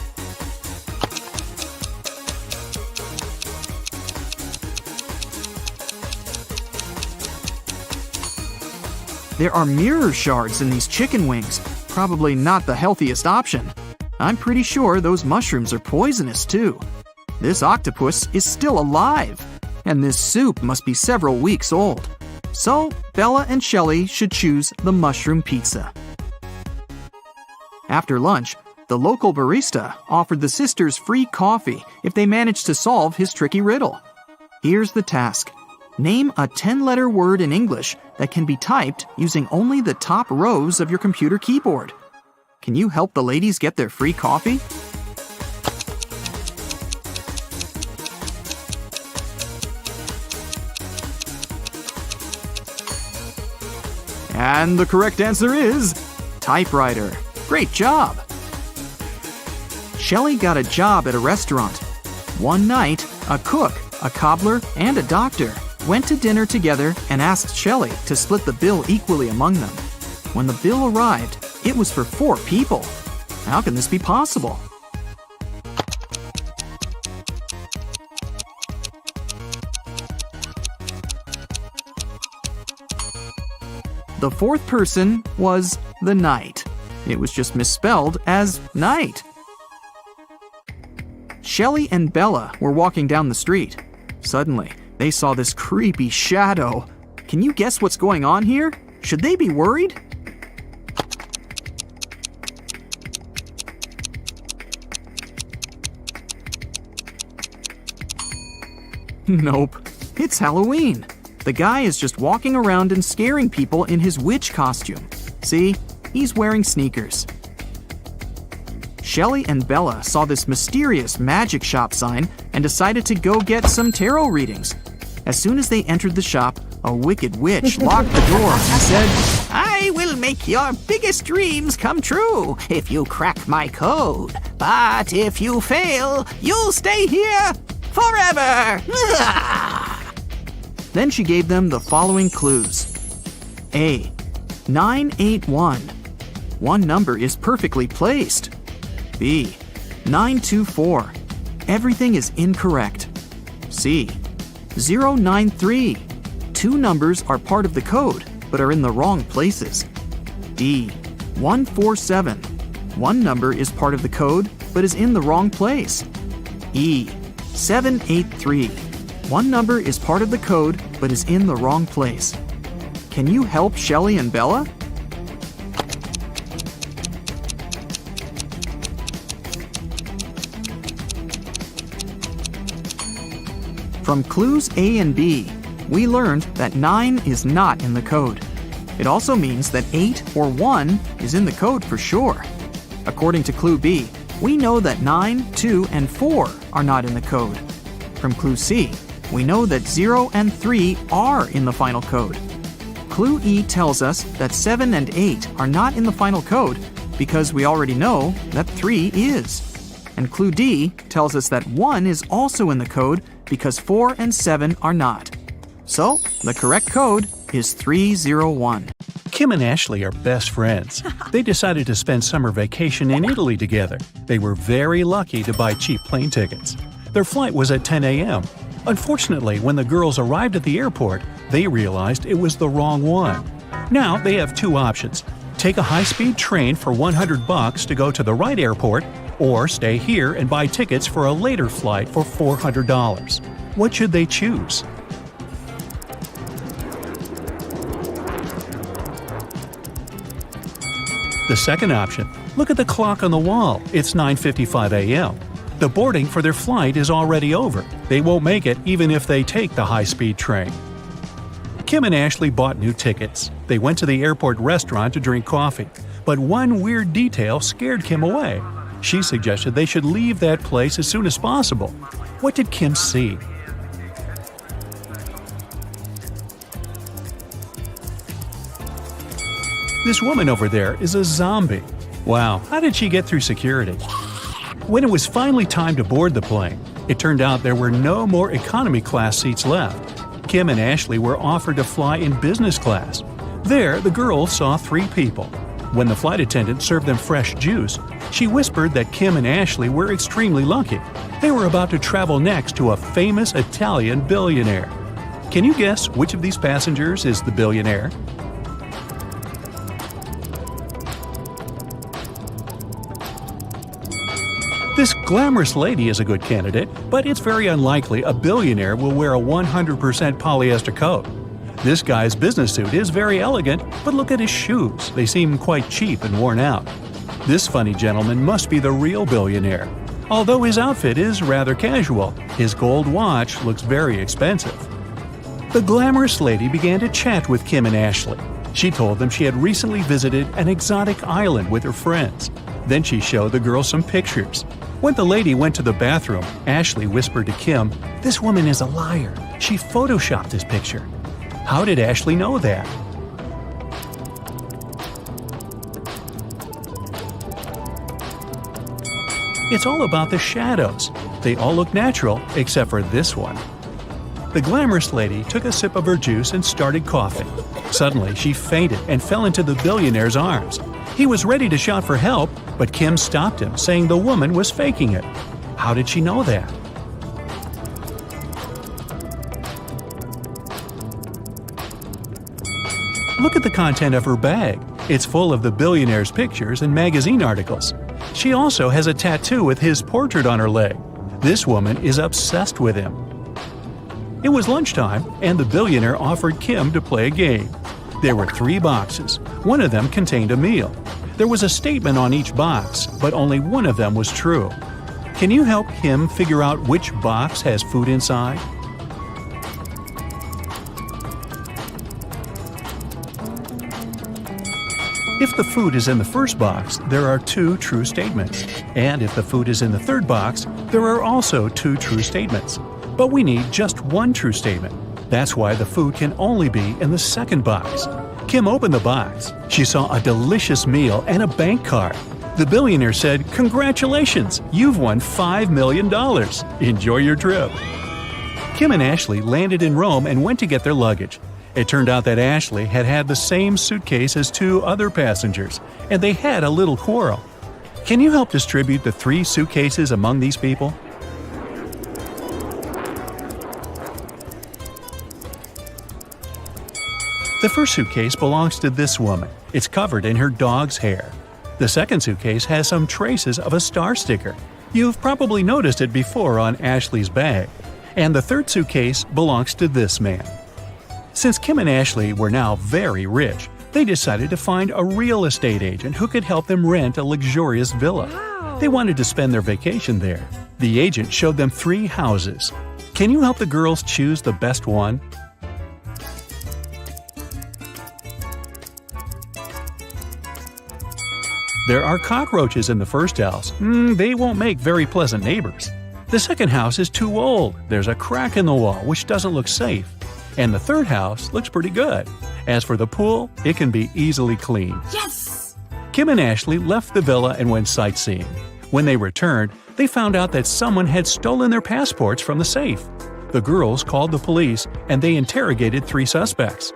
There are mirror shards in these chicken wings. Probably not the healthiest option. I'm pretty sure those mushrooms are poisonous too. This octopus is still alive, and this soup must be several weeks old. So, Bella and Shelley should choose the mushroom pizza. After lunch, the local barista offered the sisters free coffee if they managed to solve his tricky riddle. Here's the task. Name a 10-letter word in English that can be typed using only the top rows of your computer keyboard. Can you help the ladies get their free coffee? And the correct answer is typewriter. Great job! Shelley got a job at a restaurant. One night, a cook, a cobbler, and a doctor went to dinner together and asked Shelley to split the bill equally among them. When the bill arrived, it was for 4 people. How can this be possible? The 4th person was the knight. It was just misspelled as night. Shelley and Bella were walking down the street. Suddenly, they saw this creepy shadow. Can you guess what's going on here? Should they be worried? Nope. It's Halloween. The guy is just walking around and scaring people in his witch costume. See? He's wearing sneakers. Shelley and Bella saw this mysterious magic shop sign and decided to go get some tarot readings. As soon as they entered the shop, a wicked witch locked the door and said, "I will make your biggest dreams come true if you crack my code. But if you fail, you'll stay here forever." Then she gave them the following clues. A. 981. One number is perfectly placed. B. 924. Everything is incorrect. C. 093. Two numbers are part of the code, but are in the wrong places. D. 147. One number is part of the code, but is in the wrong place. E. 783. One number is part of the code, but is in the wrong place. Can you help Shelly and Bella? From clues A and B, we learned that 9 is not in the code. It also means that 8 or 1 is in the code for sure. According to clue B, we know that 9, 2, and 4 are not in the code. From clue C, we know that 0 and 3 are in the final code. Clue E tells us that 7 and 8 are not in the final code because we already know that 3 is. And clue D tells us that 1 is also in the code because 4 and 7 are not. So, the correct code is 301. Kim and Ashley are best friends. They decided to spend summer vacation in Italy together. They were very lucky to buy cheap plane tickets. Their flight was at 10 a.m. Unfortunately, when the girls arrived at the airport, they realized it was the wrong one. Now they have two options. Take a high-speed train for $100 to go to the right airport, or stay here and buy tickets for a later flight for $400. What should they choose? The second option. Look at the clock on the wall. It's 9:55 a.m. The boarding for their flight is already over. They won't make it even if they take the high-speed train. Kim and Ashley bought new tickets. They went to the airport restaurant to drink coffee. But one weird detail scared Kim away. She suggested they should leave that place as soon as possible. What did Kim see? This woman over there is a zombie. Wow, how did she get through security? When it was finally time to board the plane, it turned out there were no more economy class seats left. Kim and Ashley were offered to fly in business class. There, the girls saw 3 people. When the flight attendant served them fresh juice, she whispered that Kim and Ashley were extremely lucky. They were about to travel next to a famous Italian billionaire. Can you guess which of these passengers is the billionaire? This glamorous lady is a good candidate, but it's very unlikely a billionaire will wear a 100% polyester coat. This guy's business suit is very elegant, but look at his shoes. They seem quite cheap and worn out. This funny gentleman must be the real billionaire. Although his outfit is rather casual, his gold watch looks very expensive. The glamorous lady began to chat with Kim and Ashley. She told them she had recently visited an exotic island with her friends. Then she showed the girls some pictures. When the lady went to the bathroom, Ashley whispered to Kim, "This woman is a liar. She photoshopped this picture." How did Ashley know that? It's all about the shadows. They all look natural except for this one. The glamorous lady took a sip of her juice and started coughing. Suddenly, she fainted and fell into the billionaire's arms. He was ready to shout for help, but Kim stopped him, saying the woman was faking it. How did she know that? Look at the content of her bag. It's full of the billionaire's pictures and magazine articles. She also has a tattoo with his portrait on her leg. This woman is obsessed with him. It was lunchtime, and the billionaire offered Kim to play a game. There were 3 boxes. One of them contained a meal. There was a statement on each box, but only one of them was true. Can you help Kim figure out which box has food inside? If the food is in the first box, there are 2 true statements. And if the food is in the third box, there are also 2 true statements. But we need just 1 true statement. That's why the food can only be in the second box. Kim opened the box. She saw a delicious meal and a bank card. The billionaire said, "Congratulations, you've won $5 million. Enjoy your trip." Kim and Ashley landed in Rome and went to get their luggage. It turned out that Ashley had had the same suitcase as 2 other passengers, and they had a little quarrel. Can you help distribute the 3 suitcases among these people? The first suitcase belongs to this woman. It's covered in her dog's hair. The second suitcase has some traces of a star sticker. You've probably noticed it before on Ashley's bag. And the third suitcase belongs to this man. Since Kim and Ashley were now very rich, they decided to find a real estate agent who could help them rent a luxurious villa. They wanted to spend their vacation there. The agent showed them 3 houses. Can you help the girls choose the best one? There are cockroaches in the first house. They won't make very pleasant neighbors. The second house is too old. There's a crack in the wall, which doesn't look safe. And the third house looks pretty good. As for the pool, it can be easily cleaned. Yes! Kim and Ashley left the villa and went sightseeing. When they returned, they found out that someone had stolen their passports from the safe. The girls called the police and they interrogated 3 suspects.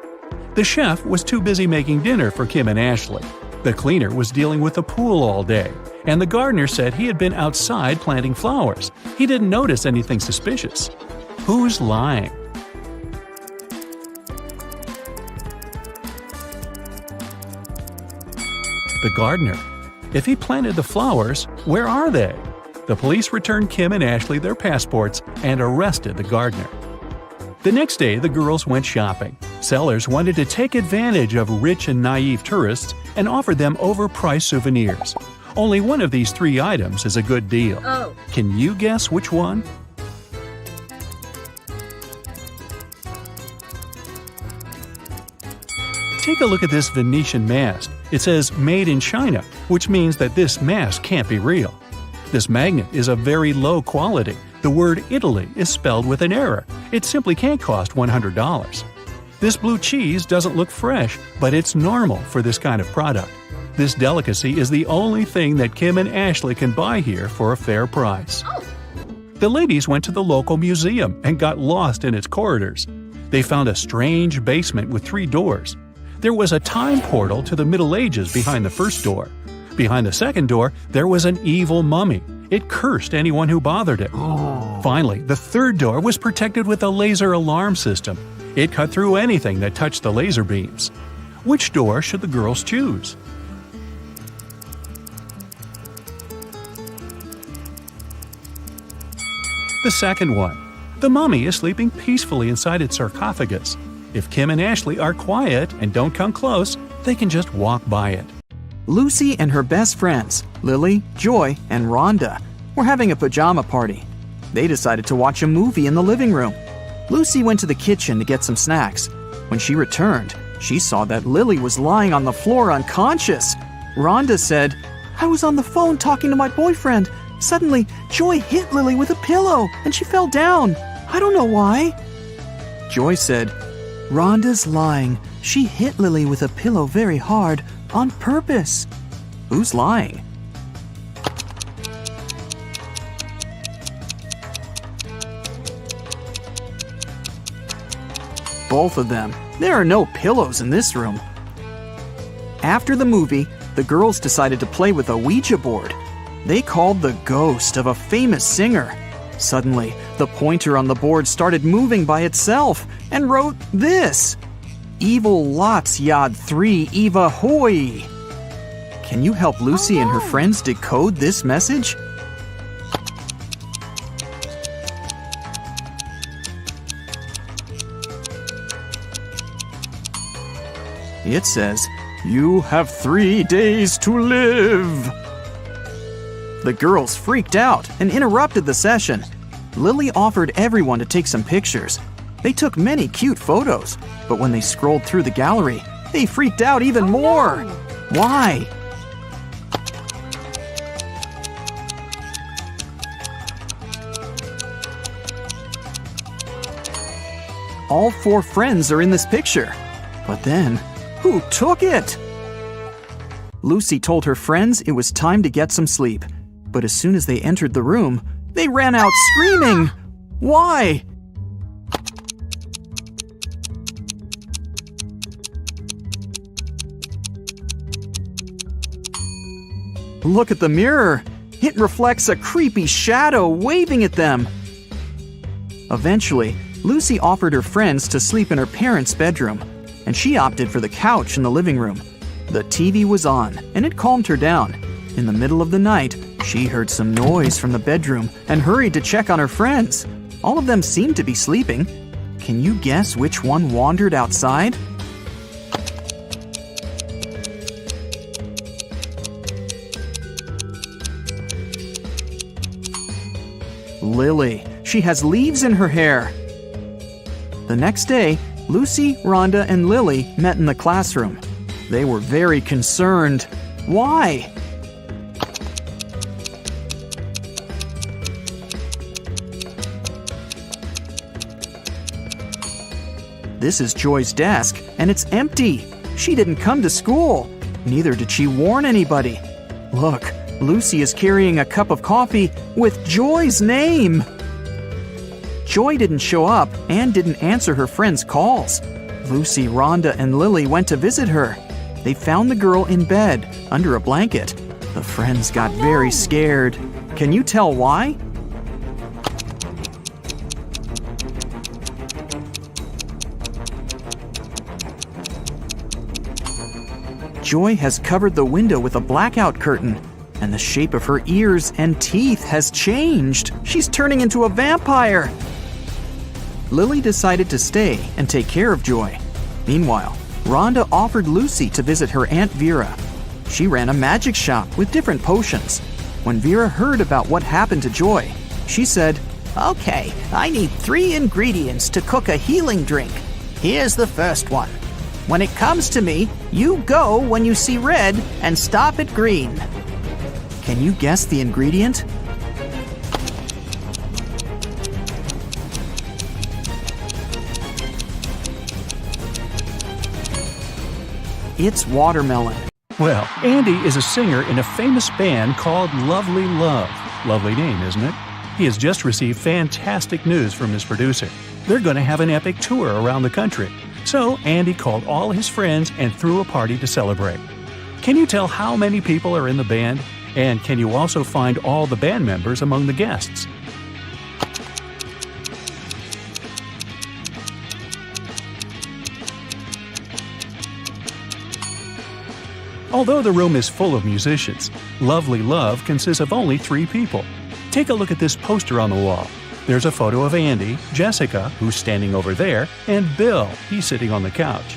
The chef was too busy making dinner for Kim and Ashley. The cleaner was dealing with the pool all day, and the gardener said he had been outside planting flowers. He didn't notice anything suspicious. Who's lying? The gardener. If he planted the flowers, where are they? The police returned Kim and Ashley their passports and arrested the gardener. The next day, the girls went shopping. Sellers wanted to take advantage of rich and naive tourists and offered them overpriced souvenirs. Only one of these 3 items is a good deal. Oh. Can you guess which one? Take a look at this Venetian mask. It says "Made in China," which means that this mask can't be real. This magnet is of very low quality. The word Italy is spelled with an error. It simply can't cost $100. This blue cheese doesn't look fresh, but it's normal for this kind of product. This delicacy is the only thing that Kim and Ashley can buy here for a fair price. The ladies went to the local museum and got lost in its corridors. They found a strange basement with 3 doors. There was a time portal to the Middle Ages behind the first door. Behind the second door, there was an evil mummy. It cursed anyone who bothered it. Finally, the third door was protected with a laser alarm system. It cut through anything that touched the laser beams. Which door should the girls choose? The second one. The mummy is sleeping peacefully inside its sarcophagus. If Kim and Ashley are quiet and don't come close, they can just walk by it. Lucy and her best friends, Lily, Joy, and Rhonda, were having a pajama party. They decided to watch a movie in the living room. Lucy went to the kitchen to get some snacks. When she returned, she saw that Lily was lying on the floor unconscious. Rhonda said, "I was on the phone talking to my boyfriend. Suddenly, Joy hit Lily with a pillow and she fell down. I don't know why." Joy said, "Rhonda's lying. She hit Lily with a pillow very hard, on purpose." Who's lying? Both of them. There are no pillows in this room. After the movie, the girls decided to play with a Ouija board. They called the ghost of a famous singer. Suddenly, the pointer on the board started moving by itself and wrote this: "Evil Lots Yad 3 Eva Hoy." Can you help Lucy and her friends decode this message? It says, "You have 3 days to live." The girls freaked out and interrupted the session. Lily offered everyone to take some pictures. They took many cute photos, but when they scrolled through the gallery, they freaked out even more. Why? All 4 friends are in this picture. But then, who took it? Lucy told her friends it was time to get some sleep. But as soon as they entered the room, they ran out screaming. Why? Look at the mirror. It reflects a creepy shadow waving at them. Eventually, Lucy offered her friends to sleep in her parents' bedroom. and she opted for the couch in the living room. The TV was on, and it calmed her down. In the middle of the night, she heard some noise from the bedroom and hurried to check on her friends. All of them seemed to be sleeping. Can you guess which one wandered outside? Lily. She has leaves in her hair. The next day, Lucy, Rhonda, and Lily met in the classroom. They were very concerned. Why? This is Joy's desk, and it's empty. She didn't come to school. Neither did she warn anybody. Look, Lucy is carrying a cup of coffee with Joy's name. Joy didn't show up and didn't answer her friends' calls. Lucy, Rhonda, and Lily went to visit her. They found the girl in bed, under a blanket. The friends got very scared. Can you tell why? Joy has covered the window with a blackout curtain, and the shape of her ears and teeth has changed. She's turning into a vampire. Lily decided to stay and take care of Joy. Meanwhile, Rhonda offered Lucy to visit her Aunt Vera. She ran a magic shop with different potions. When Vera heard about what happened to Joy, she said, "Okay, I need 3 ingredients to cook a healing drink. Here's the first one. When it comes to me, you go when you see red and stop at green." Can you guess the ingredient? It's watermelon. Well, Andy is a singer in a famous band called Lovely Love. Lovely name, isn't it? He has just received fantastic news from his producer. They're going to have an epic tour around the country. So Andy called all his friends and threw a party to celebrate. Can you tell how many people are in the band? And can you also find all the band members among the guests? Although the room is full of musicians, Lovely Love consists of only 3 people. Take a look at this poster on the wall. There's a photo of Andy, Jessica, who's standing over there, and Bill, he's sitting on the couch.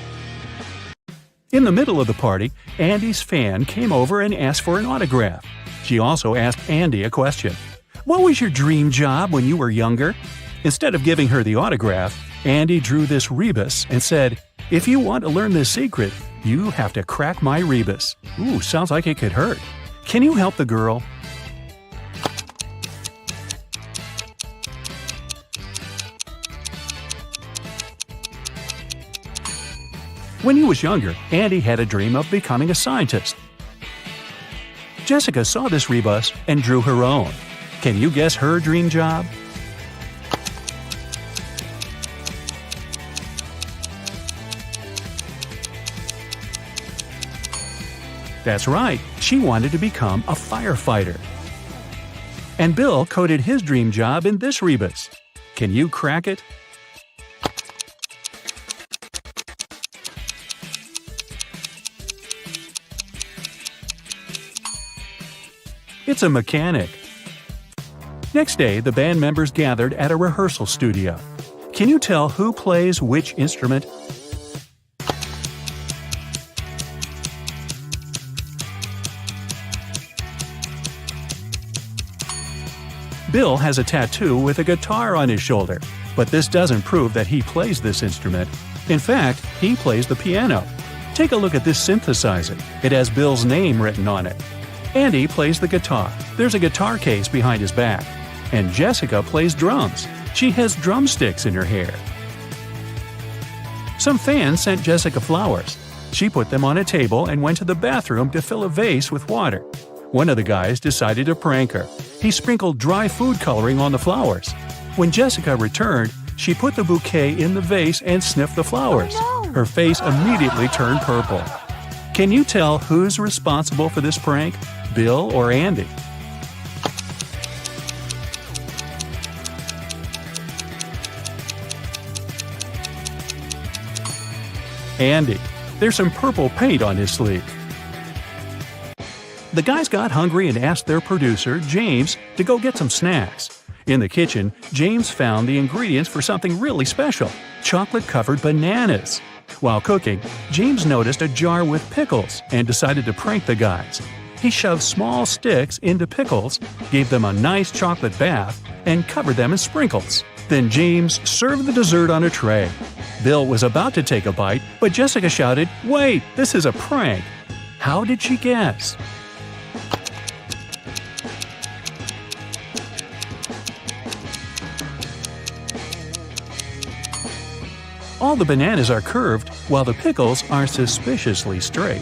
In the middle of the party, Andy's fan came over and asked for an autograph. She also asked Andy a question. What was your dream job when you were younger? Instead of giving her the autograph, Andy drew this rebus and said, "If you want to learn this secret, you have to crack my rebus." Ooh, sounds like it could hurt. Can you help the girl? When he was younger, Andy had a dream of becoming a scientist. Jessica saw this rebus and drew her own. Can you guess her dream job? That's right, she wanted to become a firefighter. And Bill coded his dream job in this rebus. Can you crack it? It's a mechanic. Next day, the band members gathered at a rehearsal studio. Can you tell who plays which instrument? Bill has a tattoo with a guitar on his shoulder, but this doesn't prove that he plays this instrument. In fact, he plays the piano. Take a look at this synthesizer. It has Bill's name written on it. Andy plays the guitar. There's a guitar case behind his back. And Jessica plays drums. She has drumsticks in her hair. Some fans sent Jessica flowers. She put them on a table and went to the bathroom to fill a vase with water. One of the guys decided to prank her. He sprinkled dry food coloring on the flowers. When Jessica returned, she put the bouquet in the vase and sniffed the flowers. Her face immediately turned purple. Can you tell who's responsible for this prank? Bill or Andy? Andy. There's some purple paint on his sleeve. The guys got hungry and asked their producer, James, to go get some snacks. In the kitchen, James found the ingredients for something really special: chocolate-covered bananas. While cooking, James noticed a jar with pickles and decided to prank the guys. He shoved small sticks into pickles, gave them a nice chocolate bath, and covered them in sprinkles. Then James served the dessert on a tray. Bill was about to take a bite, but Jessica shouted, "Wait, this is a prank!" How did she guess? All the bananas are curved, while the pickles are suspiciously straight.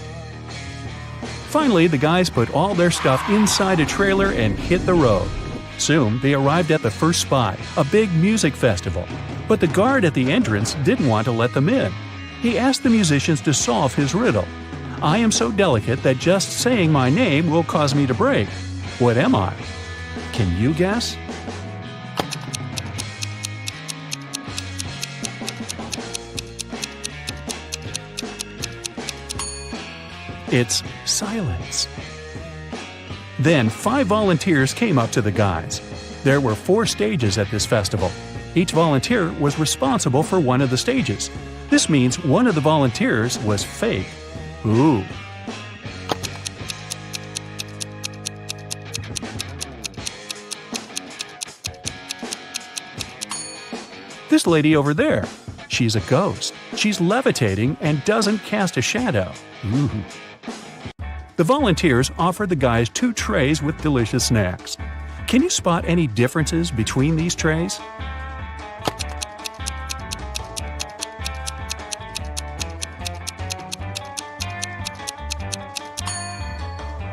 Finally, the guys put all their stuff inside a trailer and hit the road. Soon, they arrived at the first spot, a big music festival. But the guard at the entrance didn't want to let them in. He asked the musicians to solve his riddle. "I am so delicate that just saying my name will cause me to break. What am I?" Can you guess? It's silence. Then 5 volunteers came up to the guys. There were 4 stages at this festival. Each volunteer was responsible for one of the stages. This means one of the volunteers was fake. Ooh. This lady over there, she's a ghost. She's levitating and doesn't cast a shadow. Ooh. The volunteers offered the guys 2 trays with delicious snacks. Can you spot any differences between these trays?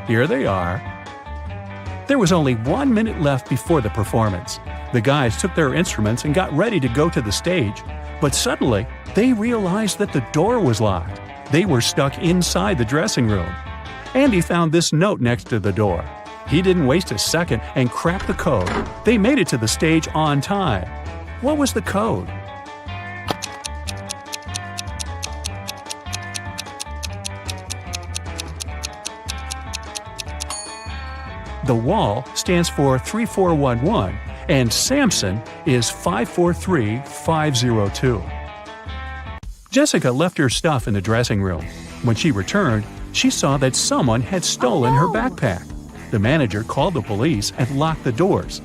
Here they are. There was only 1 minute left before the performance. The guys took their instruments and got ready to go to the stage, but suddenly they realized that the door was locked. They were stuck inside the dressing room. Andy found this note next to the door. He didn't waste a second and cracked the code. They made it to the stage on time. What was the code? The wall stands for 3411, and Samson is 543502. Jessica left her stuff in the dressing room. When she returned, she saw that someone had stolen her backpack. The manager called the police and locked the doors.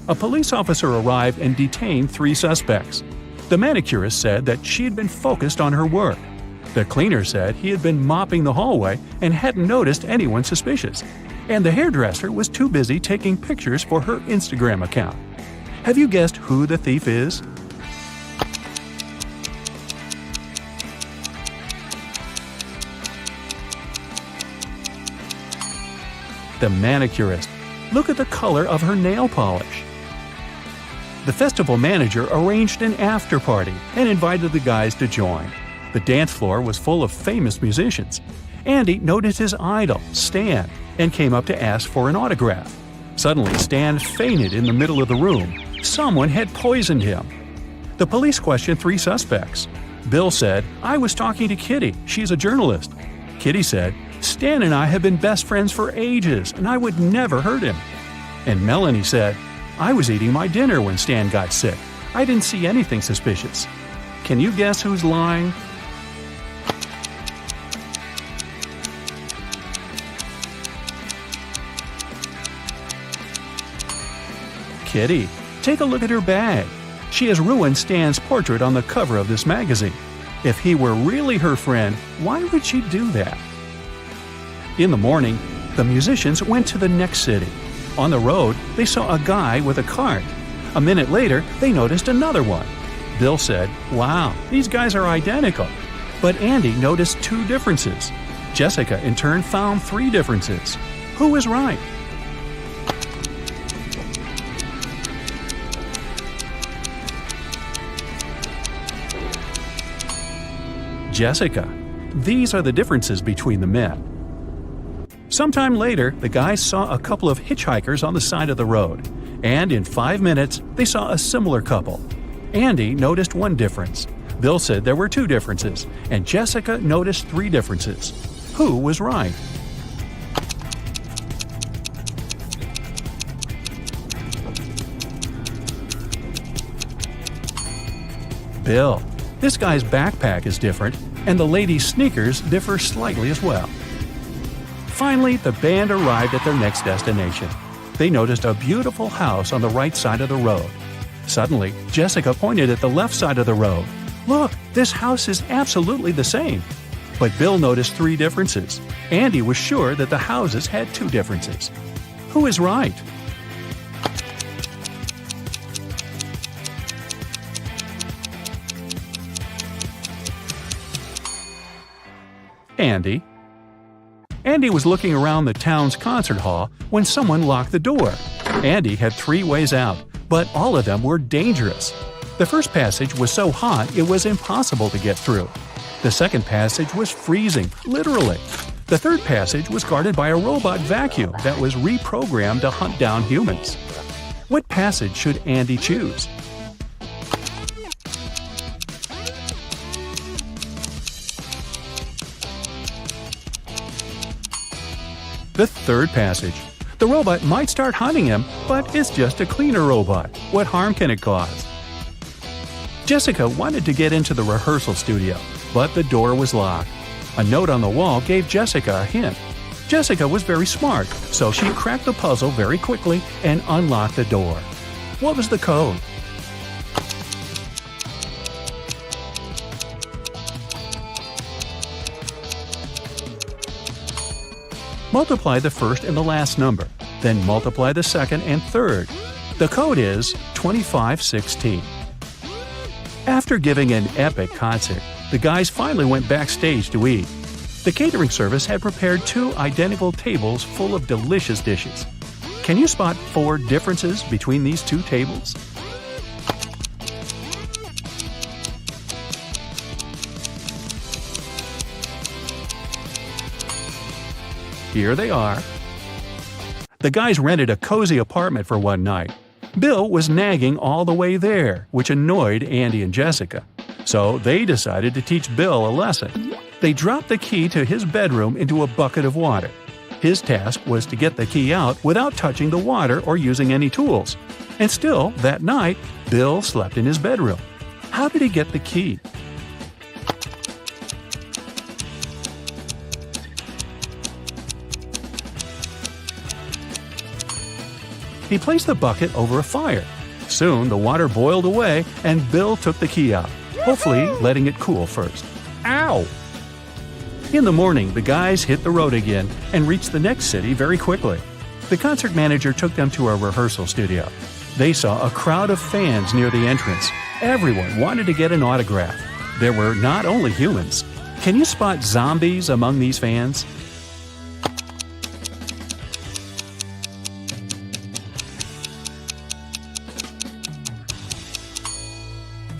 A police officer arrived and detained 3 suspects. The manicurist said that she had been focused on her work. The cleaner said he had been mopping the hallway and hadn't noticed anyone suspicious. And the hairdresser was too busy taking pictures for her Instagram account. Have you guessed who the thief is? The manicurist. Look at the color of her nail polish. The festival manager arranged an after party and invited the guys to join. The dance floor was full of famous musicians. Andy noticed his idol, Stan, and came up to ask for an autograph. Suddenly, Stan fainted in the middle of the room. Someone had poisoned him. The police questioned 3 suspects. Bill said, "I was talking to Kitty. She's a journalist." Kitty said, "Stan and I have been best friends for ages, and I would never hurt him." And Melanie said, "I was eating my dinner when Stan got sick. I didn't see anything suspicious." Can you guess who's lying? Kitty. Take a look at her bag. She has ruined Stan's portrait on the cover of this magazine. If he were really her friend, why would she do that? In the morning, the musicians went to the next city. On the road, they saw a guy with a cart. A minute later, they noticed another one. Bill said, "Wow, these guys are identical." But Andy noticed 2 differences. Jessica, in turn, found 3 differences. Who was right? Jessica. These are the differences between the men. Sometime later, the guys saw a couple of hitchhikers on the side of the road, and in 5 minutes, they saw a similar couple. Andy noticed one difference. Bill said there were 2 differences, and Jessica noticed 3 differences. Who was right? Bill. This guy's backpack is different, and the lady's sneakers differ slightly as well. Finally, the band arrived at their next destination. They noticed a beautiful house on the right side of the road. Suddenly, Jessica pointed at the left side of the road. Look, this house is absolutely the same. But Bill noticed 3 differences. Andy was sure that the houses had 2 differences. Who is right? Andy. Andy was looking around the town's concert hall when someone locked the door. Andy had 3 ways out, but all of them were dangerous. The first passage was so hot it was impossible to get through. The second passage was freezing, literally. The third passage was guarded by a robot vacuum that was reprogrammed to hunt down humans. What passage should Andy choose? The third passage. The robot might start hunting him, but it's just a cleaner robot. What harm can it cause? Jessica wanted to get into the rehearsal studio, but the door was locked. A note on the wall gave Jessica a hint. Jessica was very smart, so she cracked the puzzle very quickly and unlocked the door. What was the code? Multiply the first and the last number, then multiply the second and third. The code is 2516. After giving an epic concert, the guys finally went backstage to eat. The catering service had prepared 2 identical tables full of delicious dishes. Can you spot 4 differences between these 2 tables? Here they are. The guys rented a cozy apartment for one night. Bill was nagging all the way there, which annoyed Andy and Jessica. So they decided to teach Bill a lesson. They dropped the key to his bedroom into a bucket of water. His task was to get the key out without touching the water or using any tools. And still, that night, Bill slept in his bedroom. How did he get the key? He placed the bucket over a fire. Soon the water boiled away and Bill took the key out, hopefully letting it cool first. Ow! In the morning, the guys hit the road again and reached the next city very quickly. The concert manager took them to a rehearsal studio. They saw a crowd of fans near the entrance. Everyone wanted to get an autograph. There were not only humans. Can you spot zombies among these fans?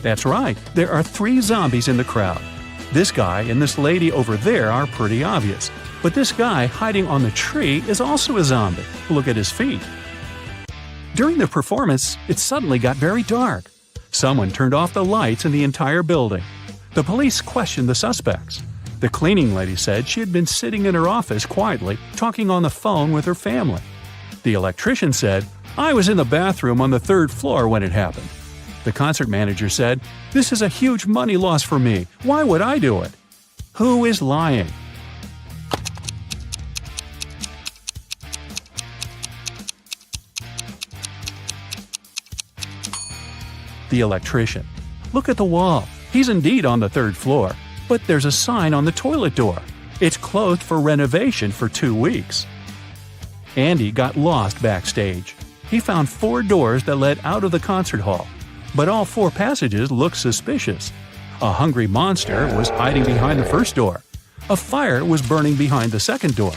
That's right, there are 3 zombies in the crowd. This guy and this lady over there are pretty obvious, but this guy hiding on the tree is also a zombie. Look at his feet. During the performance, it suddenly got very dark. Someone turned off the lights in the entire building. The police questioned the suspects. The cleaning lady said she had been sitting in her office quietly, talking on the phone with her family. The electrician said, "I was in the bathroom on the 3rd floor when it happened." The concert manager said, "This is a huge money loss for me. Why would I do it?" Who is lying? The electrician. Look at the wall. He's indeed on the 3rd floor, but there's a sign on the toilet door. It's closed for renovation for 2 weeks. Andy got lost backstage. He found 4 doors that led out of the concert hall. But all 4 passages looked suspicious. A hungry monster was hiding behind the first door. A fire was burning behind the second door.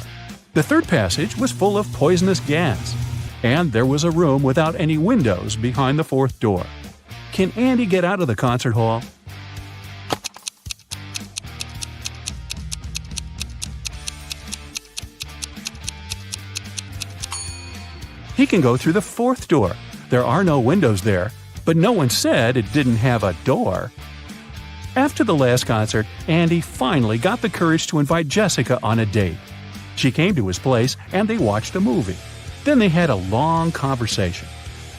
The 3rd passage was full of poisonous gas. And there was a room without any windows behind the 4th door. Can Andy get out of the concert hall? He can go through the 4th door. There are no windows there. But no one said it didn't have a door. After the last concert, Andy finally got the courage to invite Jessica on a date. She came to his place and they watched a movie. Then they had a long conversation.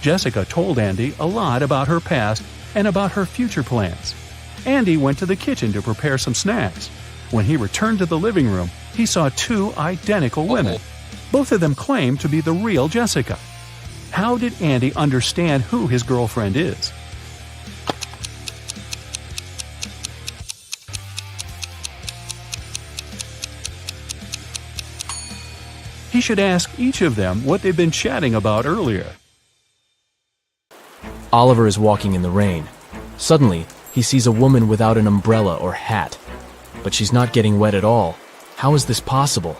Jessica told Andy a lot about her past and about her future plans. Andy went to the kitchen to prepare some snacks. When he returned to the living room, he saw two identical women. Both of them claimed to be the real Jessica. How did Andy understand who his girlfriend is? He should ask each of them what they've been chatting about earlier. Oliver is walking in the rain. Suddenly, he sees a woman without an umbrella or hat. But she's not getting wet at all. How is this possible?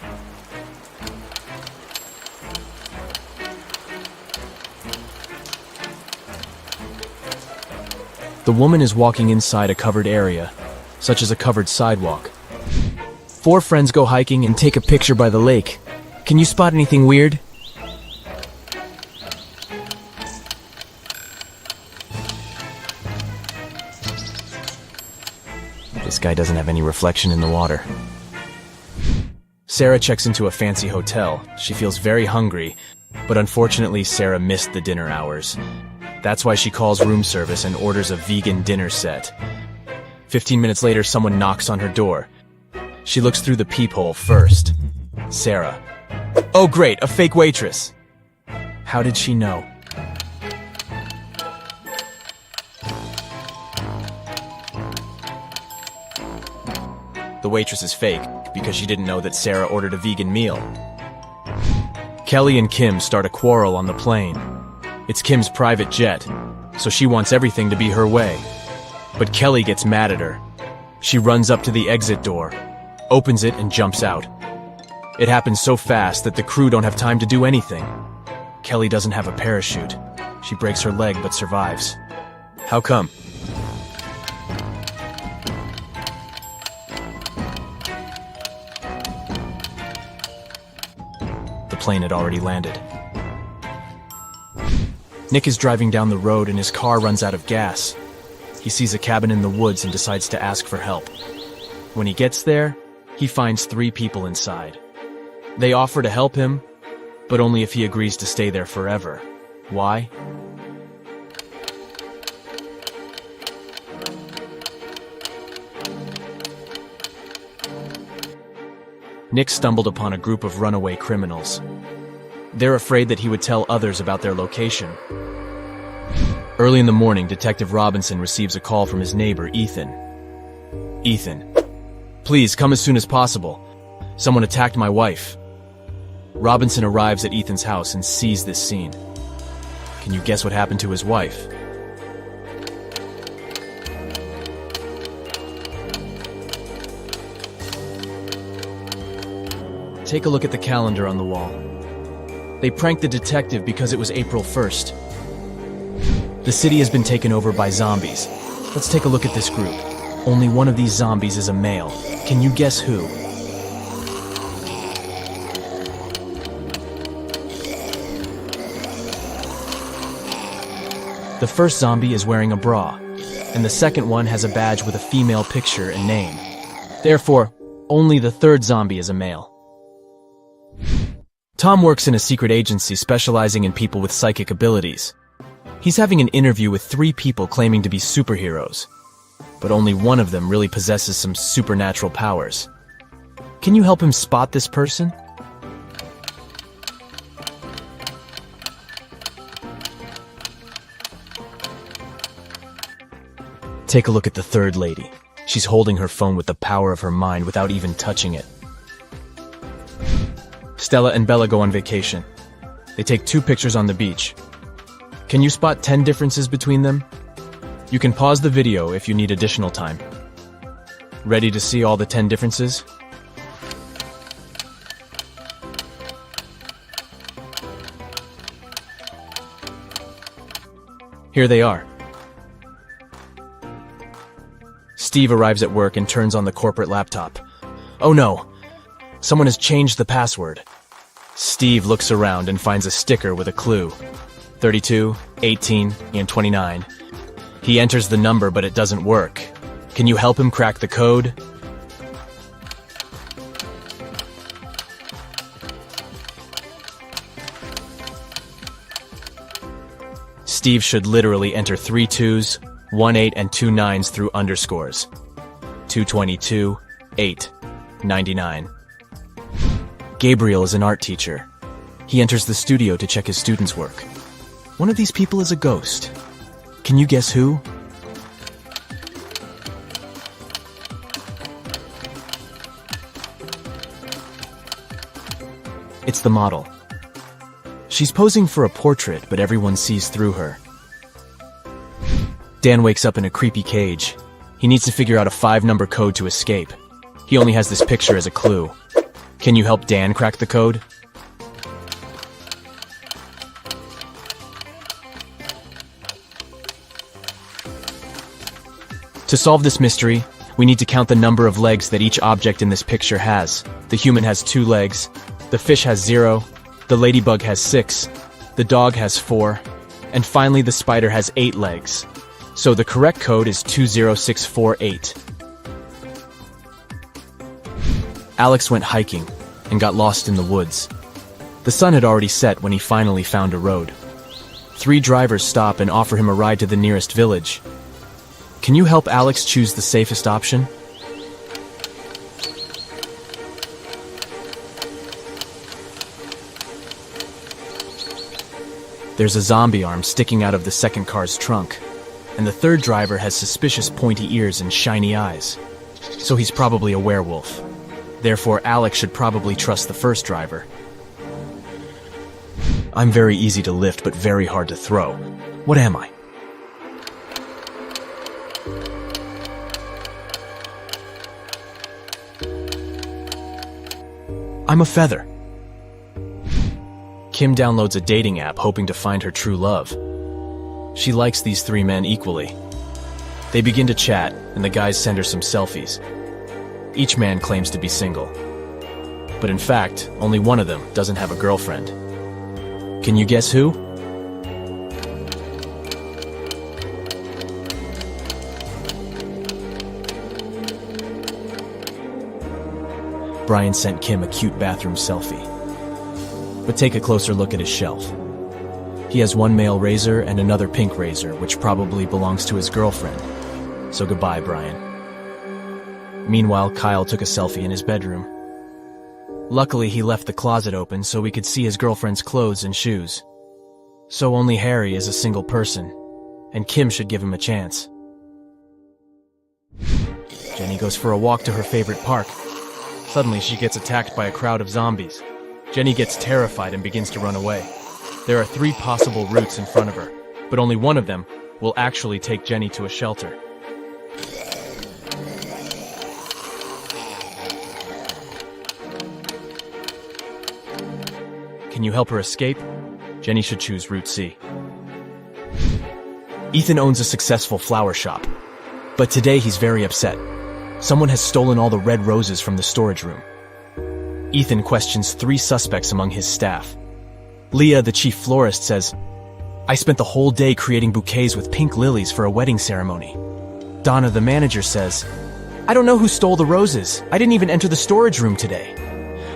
The woman is walking inside a covered area, such as a covered sidewalk. 4 friends go hiking and take a picture by the lake. Can you spot anything weird? This guy doesn't have any reflection in the water. Sarah checks into a fancy hotel. She feels very hungry, but unfortunately Sarah missed the dinner hours. That's why she calls room service and orders a vegan dinner set. 15 minutes later, someone knocks on her door. She looks through the peephole first. Sarah. Oh great, a fake waitress. How did she know? The waitress is fake because she didn't know that Sarah ordered a vegan meal. Kelly and Kim start a quarrel on the plane. It's Kim's private jet, so she wants everything to be her way. But Kelly gets mad at her. She runs up to the exit door, opens it and jumps out. It happens so fast that the crew don't have time to do anything. Kelly doesn't have a parachute. She breaks her leg but survives. How come? The plane had already landed. Nick is driving down the road and his car runs out of gas. He sees a cabin in the woods and decides to ask for help. When he gets there, he finds 3 people inside. They offer to help him, but only if he agrees to stay there forever. Why? Nick stumbled upon a group of runaway criminals. They're afraid that he would tell others about their location. Early in the morning, Detective Robinson receives a call from his neighbor, Ethan. Ethan, please come as soon as possible. Someone attacked my wife. Robinson arrives at Ethan's house and sees this scene. Can you guess what happened to his wife? Take a look at the calendar on the wall. They pranked the detective because it was April 1st. The city has been taken over by zombies. Let's take a look at this group. Only one of these zombies is a male. Can you guess who? The first zombie is wearing a bra, and the second one has a badge with a female picture and name. Therefore, only the third zombie is a male. Tom works in a secret agency specializing in people with psychic abilities. He's having an interview with 3 people claiming to be superheroes, but only one of them really possesses some supernatural powers. Can you help him spot this person? Take a look at the third lady. She's holding her phone with the power of her mind without even touching it. Stella and Bella go on vacation. They take 2 pictures on the beach. Can you spot 10 differences between them? You can pause the video if you need additional time. Ready to see all the 10 differences? Here they are. Steve arrives at work and turns on the corporate laptop. Oh no! Someone has changed the password. Steve looks around and finds a sticker with a clue. 32, 18, and 29. He enters the number, but it doesn't work. Can you help him crack the code? Steve should literally enter 3 2s, 1 8, and 2 9s through underscores. 222, 8, 99. Gabriel is an art teacher. He enters the studio to check his students' work. One of these people is a ghost. Can you guess who? It's the model. She's posing for a portrait, but everyone sees through her. Dan wakes up in a creepy cage. He needs to figure out a 5-number code to escape. He only has this picture as a clue. Can you help Dan crack the code? To solve this mystery, we need to count the number of legs that each object in this picture has. The human has 2 legs, the fish has 0, the ladybug has 6, the dog has 4, and finally the spider has 8 legs. So the correct code is 20648. Alex went hiking and got lost in the woods. The sun had already set when he finally found a road. 3 drivers stop and offer him a ride to the nearest village. Can you help Alex choose the safest option? There's a zombie arm sticking out of the second car's trunk, and the third driver has suspicious pointy ears and shiny eyes. So he's probably a werewolf. Therefore, Alex should probably trust the first driver. I'm very easy to lift, but very hard to throw. What am I? I'm a feather. Kim downloads a dating app hoping to find her true love. She likes these 3 men equally. They begin to chat, and the guys send her some selfies. Each man claims to be single. But in fact, only one of them doesn't have a girlfriend. Can you guess who? Brian sent Kim a cute bathroom selfie. But take a closer look at his shelf. He has 1 male razor and another pink razor, which probably belongs to his girlfriend. So goodbye, Brian. Meanwhile, Kyle took a selfie in his bedroom. Luckily, he left the closet open so we could see his girlfriend's clothes and shoes. So only Harry is a single person, and Kim should give him a chance. Jenny goes for a walk to her favorite park. Suddenly, she gets attacked by a crowd of zombies. Jenny gets terrified and begins to run away. There are 3 possible routes in front of her, but only one of them will actually take Jenny to a shelter. Can you help her escape? Jenny should choose Route C. Ethan owns a successful flower shop, but today he's very upset. Someone has stolen all the red roses from the storage room. Ethan questions 3 suspects among his staff. Leah, the chief florist, says, "I spent the whole day creating bouquets with pink lilies for a wedding ceremony." Donna, the manager, says, "I don't know who stole the roses. I didn't even enter the storage room today.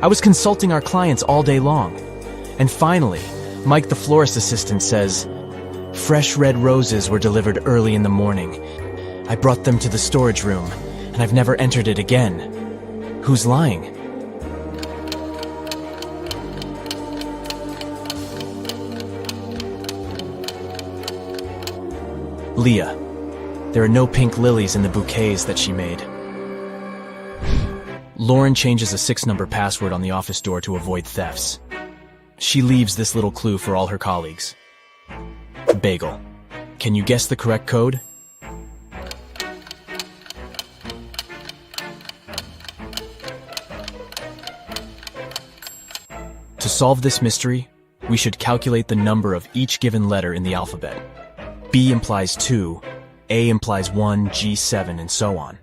I was consulting our clients all day long." And finally, Mike, the florist assistant, says, "Fresh red roses were delivered early in the morning. I brought them to the storage room, and I've never entered it again." Who's lying? Leah. There are no pink lilies in the bouquets that she made. Lauren changes a 6-number password on the office door to avoid thefts. She leaves this little clue for all her colleagues. Bagel. Can you guess the correct code? To solve this mystery, we should calculate the number of each given letter in the alphabet. B implies 2, A implies 1, G 7, and so on.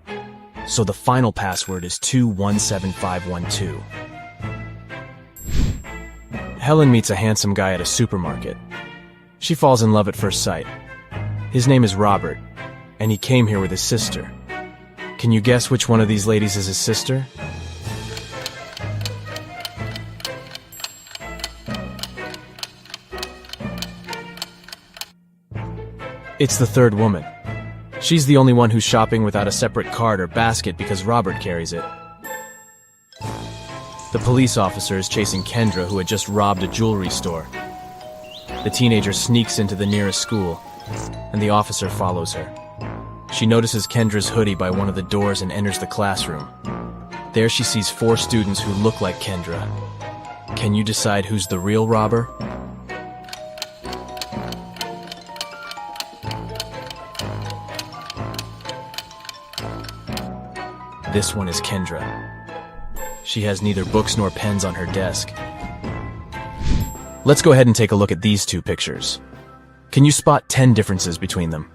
So the final password is 217512. Helen meets a handsome guy at a supermarket. She falls in love at first sight. His name is Robert, and he came here with his sister. Can you guess which one of these ladies is his sister? It's the third woman. She's the only one who's shopping without a separate cart or basket because Robert carries it. The police officer is chasing Kendra, who had just robbed a jewelry store. The teenager sneaks into the nearest school, and the officer follows her. She notices Kendra's hoodie by one of the doors and enters the classroom. There she sees 4 students who look like Kendra. Can you decide who's the real robber? This one is Kendra. She has neither books nor pens on her desk. Let's go ahead and take a look at these 2 pictures. Can you spot 10 differences between them?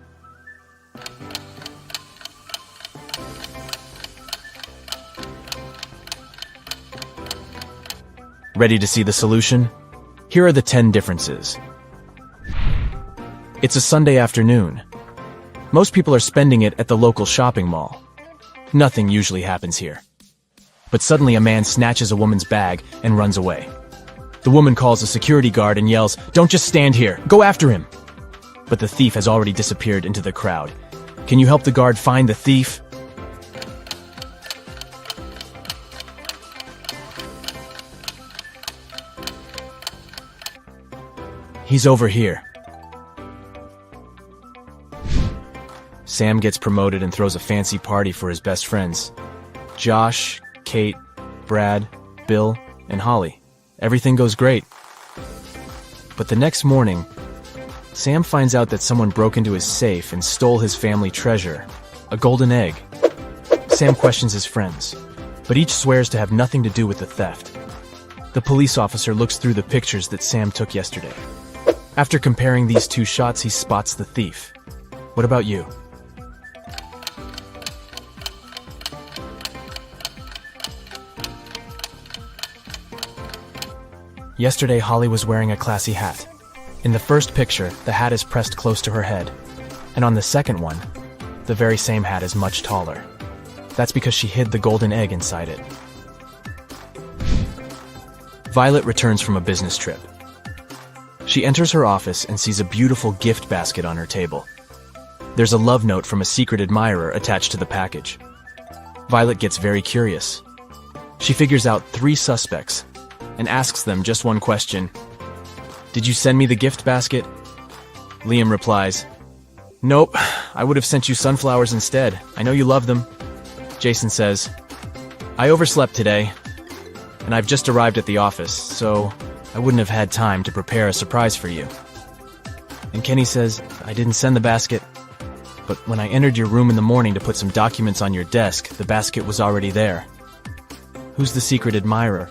Ready to see the solution? Here are the 10 differences. It's a Sunday afternoon. Most people are spending it at the local shopping mall. Nothing usually happens here. But suddenly a man snatches a woman's bag and runs away. The woman calls a security guard and yells, "Don't just stand here, go after him!" But the thief has already disappeared into the crowd. Can you help the guard find the thief? He's over here. Sam gets promoted and throws a fancy party for his best friends. Josh, Kate, Brad, Bill, and Holly. Everything goes great. But the next morning, Sam finds out that someone broke into his safe and stole his family treasure, a golden egg. Sam questions his friends, but each swears to have nothing to do with the theft. The police officer looks through the pictures that Sam took yesterday. After comparing these 2 shots, he spots the thief. What about you? Yesterday, Holly was wearing a classy hat. In the first picture, the hat is pressed close to her head. And on the second one, the very same hat is much taller. That's because she hid the golden egg inside it. Violet returns from a business trip. She enters her office and sees a beautiful gift basket on her table. There's a love note from a secret admirer attached to the package. Violet gets very curious. She figures out 3 suspects and asks them just one question. "Did you send me the gift basket?" Liam replies, "Nope, I would have sent you sunflowers instead. I know you love them." Jason says, "I overslept today, and I've just arrived at the office, so I wouldn't have had time to prepare a surprise for you." And Kenny says, "I didn't send the basket, but when I entered your room in the morning to put some documents on your desk, the basket was already there." Who's the secret admirer?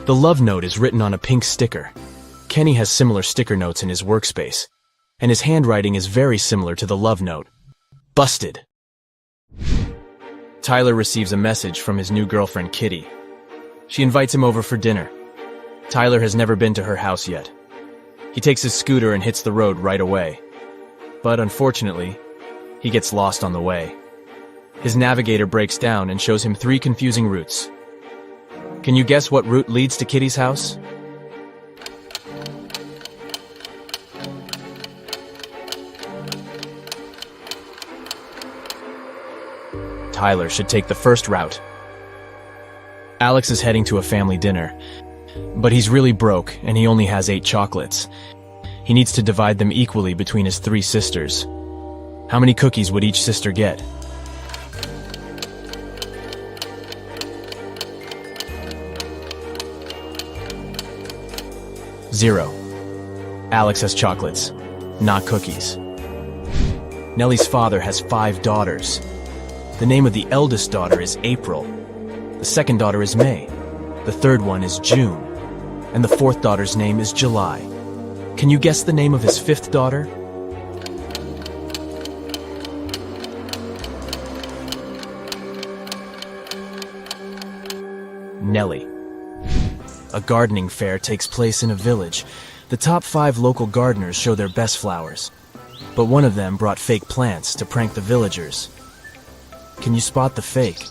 The love note is written on a pink sticker. Kenny has similar sticker notes in his workspace, and his handwriting is very similar to the love note. Busted! Tyler receives a message from his new girlfriend, Kitty. She invites him over for dinner. Tyler has never been to her house yet. He takes his scooter and hits the road right away. But unfortunately, he gets lost on the way. His navigator breaks down and shows him 3 confusing routes. Can you guess what route leads to Kitty's house? Tyler should take the first route. Alex is heading to a family dinner, but he's really broke and he only has 8 chocolates. He needs to divide them equally between his 3 sisters. How many cookies would each sister get? Zero. Alex has chocolates, not cookies. Nellie's father has 5 daughters. The name of the eldest daughter is April. The second daughter is May. The third one is June. And the 4th daughter's name is July. Can you guess the name of his 5th daughter? Nellie. a gardening fair takes place in a village. The top 5 local gardeners show their best flowers. But one of them brought fake plants to prank the villagers. Can you spot the fake?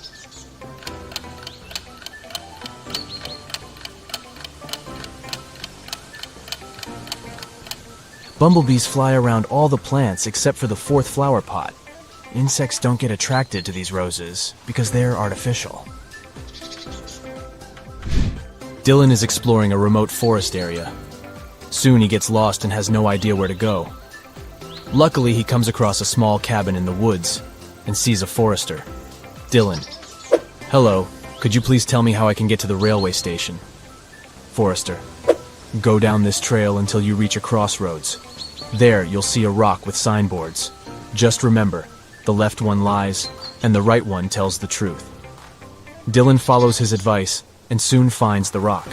Bumblebees fly around all the plants except for the 4th flower pot. Insects don't get attracted to these roses because they're artificial. Dylan is exploring a remote forest area. Soon he gets lost and has no idea where to go. Luckily, he comes across a small cabin in the woods and sees a forester. Dylan. Hello, could you please tell me how I can get to the railway station? Forester. Go down this trail until you reach a crossroads. There, you'll see a rock with signboards. Just remember, the left one lies, and the right one tells the truth. Dylan follows his advice and soon finds the rock.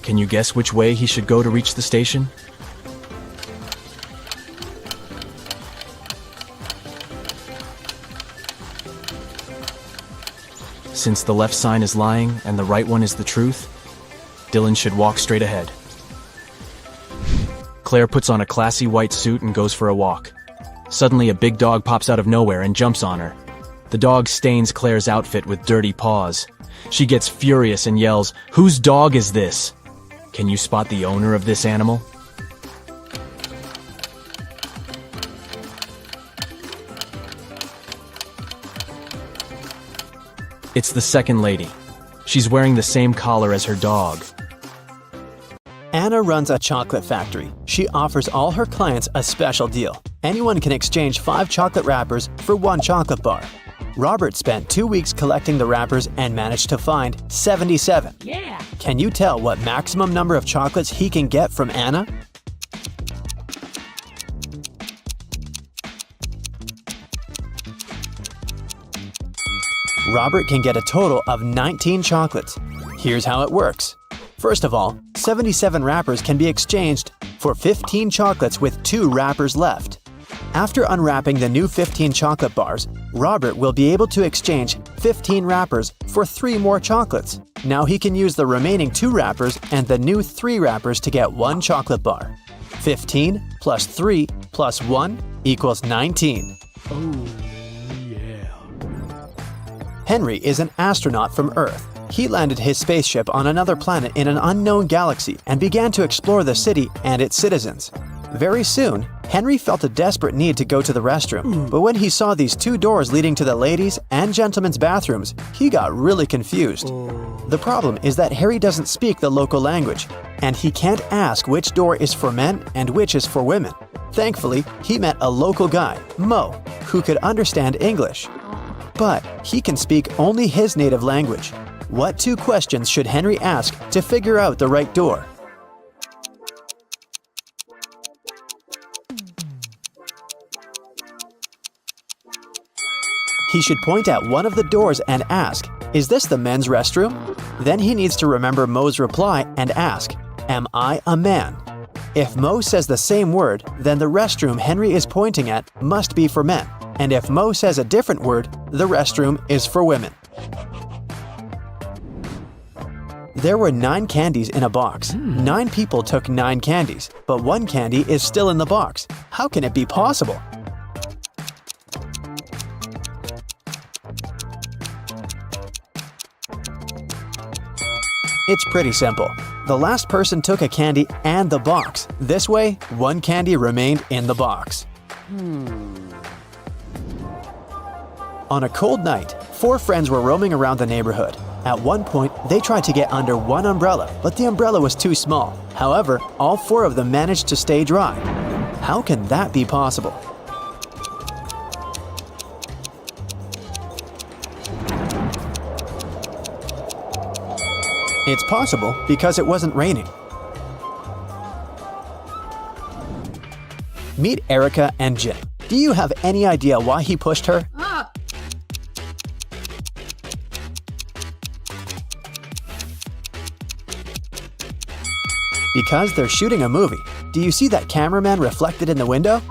Can you guess which way he should go to reach the station? Since the left sign is lying and the right one is the truth, Dylan should walk straight ahead. Claire puts on a classy white suit and goes for a walk. Suddenly, a big dog pops out of nowhere and jumps on her. The dog stains Claire's outfit with dirty paws. She gets furious and yells, "Whose dog is this?" Can you spot the owner of this animal? It's the second lady. She's wearing the same collar as her dog. Anna runs a chocolate factory. She offers all her clients a special deal. Anyone can exchange 5 chocolate wrappers for 1 chocolate bar. Robert spent 2 weeks collecting the wrappers and managed to find 77. Yeah. Can you tell what maximum number of chocolates he can get from Anna? Robert can get a total of 19 chocolates. Here's how it works. First of all, 77 wrappers can be exchanged for 15 chocolates with 2 wrappers left. After unwrapping the new 15 chocolate bars, Robert will be able to exchange 15 wrappers for 3 more chocolates. Now he can use the remaining 2 wrappers and the new 3 wrappers to get 1 chocolate bar. 15 plus 3 plus 1 equals 19. Henry is an astronaut from Earth. He landed his spaceship on another planet in an unknown galaxy and began to explore the city and its citizens. Very soon, Henry felt a desperate need to go to the restroom, but when he saw these 2 doors leading to the ladies' and gentlemen's bathrooms, he got really confused. The problem is that Harry doesn't speak the local language, and he can't ask which door is for men and which is for women. Thankfully, he met a local guy, Mo, who could understand English. But he can speak only his native language. What 2 questions should Henry ask to figure out the right door? He should point at one of the doors and ask, "Is this the men's restroom?" Then he needs to remember Mo's reply and ask, "Am I a man?" If Mo says the same word, then the restroom Henry is pointing at must be for men. And if Mo says a different word, the restroom is for women. There were 9 candies in a box. 9 people took 9 candies, but 1 candy is still in the box. How can it be possible? It's pretty simple. The last person took a candy and the box. This way, 1 candy remained in the box. On a cold night, 4 friends were roaming around the neighborhood. At one point, they tried to get under one umbrella, but the umbrella was too small. However, all 4 of them managed to stay dry. How can that be possible? It's possible because it wasn't raining. Meet Erica and Jim. Do you have any idea why he pushed her? Because they're shooting a movie. Do you see that cameraman reflected in the window?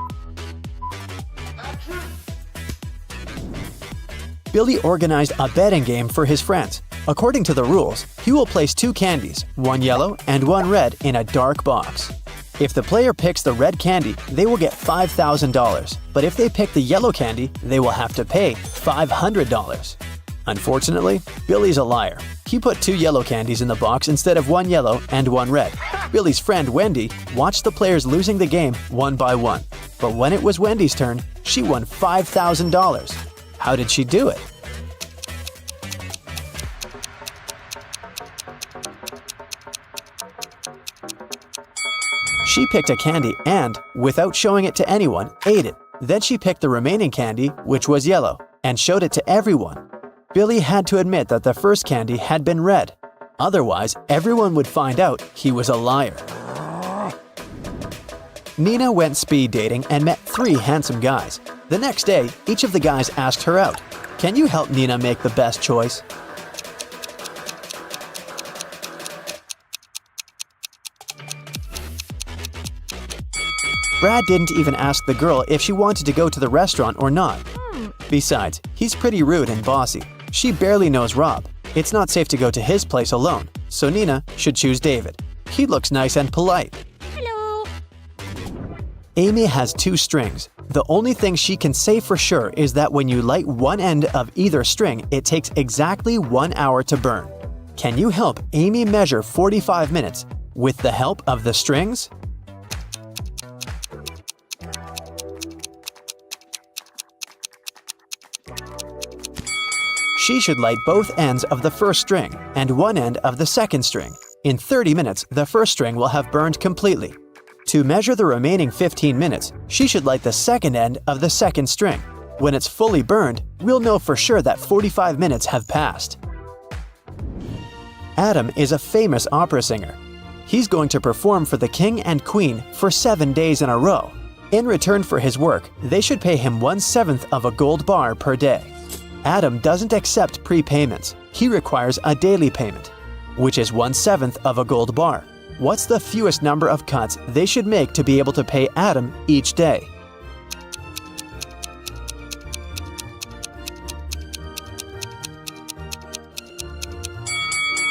Billy organized a betting game for his friends. According to the rules, he will place 2 candies, one yellow and one red, in a dark box. If the player picks the red candy, they will get $5,000, but if they pick the yellow candy, they will have to pay $500. Unfortunately, Billy's a liar. He put 2 yellow candies in the box instead of one yellow and one red. Billy's friend Wendy watched the players losing the game one by one. But when it was Wendy's turn, she won $5,000. How did she do it? She picked a candy and, without showing it to anyone, ate it. Then she picked the remaining candy, which was yellow, and showed it to everyone. Billy had to admit that the first candy had been red. Otherwise, everyone would find out he was a liar. Nina went speed dating and met 3 handsome guys. The next day, each of the guys asked her out. Can you help Nina make the best choice? Brad didn't even ask the girl if she wanted to go to the restaurant or not. Besides, he's pretty rude and bossy. She barely knows Rob. It's not safe to go to his place alone, so Nina should choose David. He looks nice and polite. Hello. Amy has 2 strings. The only thing she can say for sure is that when you light one end of either string, it takes exactly 1 hour to burn. Can you help Amy measure 45 minutes with the help of the strings? She should light both ends of the first string and one end of the second string. In 30 minutes, the first string will have burned completely. To measure the remaining 15 minutes, she should light the second end of the second string. When it's fully burned, we'll know for sure that 45 minutes have passed. Adam is a famous opera singer. He's going to perform for the king and queen for 7 days in a row. In return for his work, they should pay him 1/7 of a gold bar per day. Adam doesn't accept prepayments. He requires a daily payment, which is 1/7 of a gold bar. What's the fewest number of cuts they should make to be able to pay Adam each day?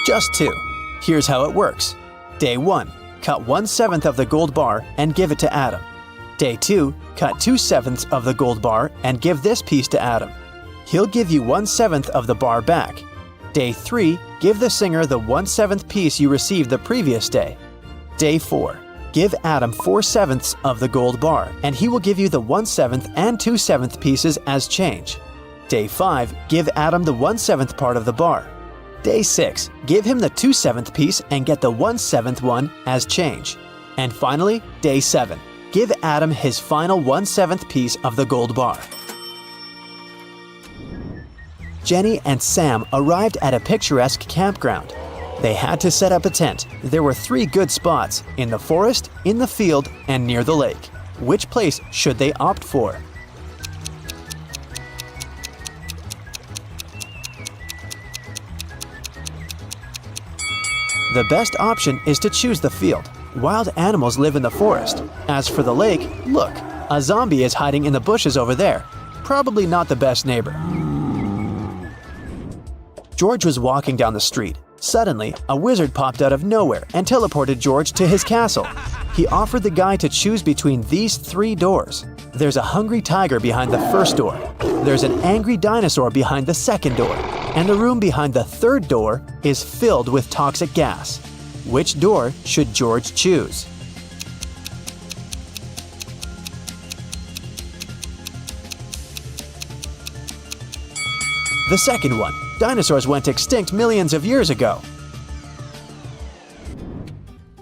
Just 2. Here's how it works. Day 1, cut 1/7 of the gold bar and give it to Adam. Day 2, cut 2/7 of the gold bar and give this piece to Adam. He'll give you 1/7 of the bar back. Day 3, give the singer the 1/7 piece you received the previous day. Day 4, give Adam 4/7 of the gold bar, and he will give you the 1/7 and 2/7 pieces as change. Day 5, give Adam the 1/7 part of the bar. Day 6, give him the 2/7 piece and get the 1/7 one as change. And finally, Day 7, give Adam his final 1/7 piece of the gold bar. Jenny and Sam arrived at a picturesque campground. They had to set up a tent. There were 3 good spots: in the forest, in the field, and near the lake. Which place should they opt for? The best option is to choose the field. Wild animals live in the forest. As for the lake, look, a zombie is hiding in the bushes over there. Probably not the best neighbor. George was walking down the street. Suddenly, a wizard popped out of nowhere and teleported George to his castle. He offered the guy to choose between these 3 doors. There's a hungry tiger behind the first door. There's an angry dinosaur behind the second door. And the room behind the third door is filled with toxic gas. Which door should George choose? The second one. Dinosaurs went extinct millions of years ago.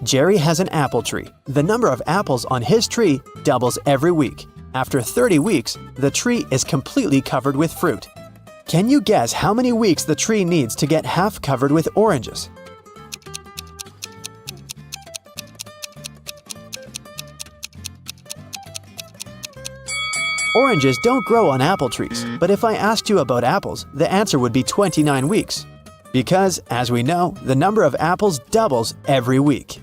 Jerry has an apple tree. The number of apples on his tree doubles every week. After 30 weeks, the tree is completely covered with fruit. Can you guess how many weeks the tree needs to get half covered with oranges? Oranges don't grow on apple trees, but if I asked you about apples, the answer would be 29 weeks. Because, as we know, the number of apples doubles every week.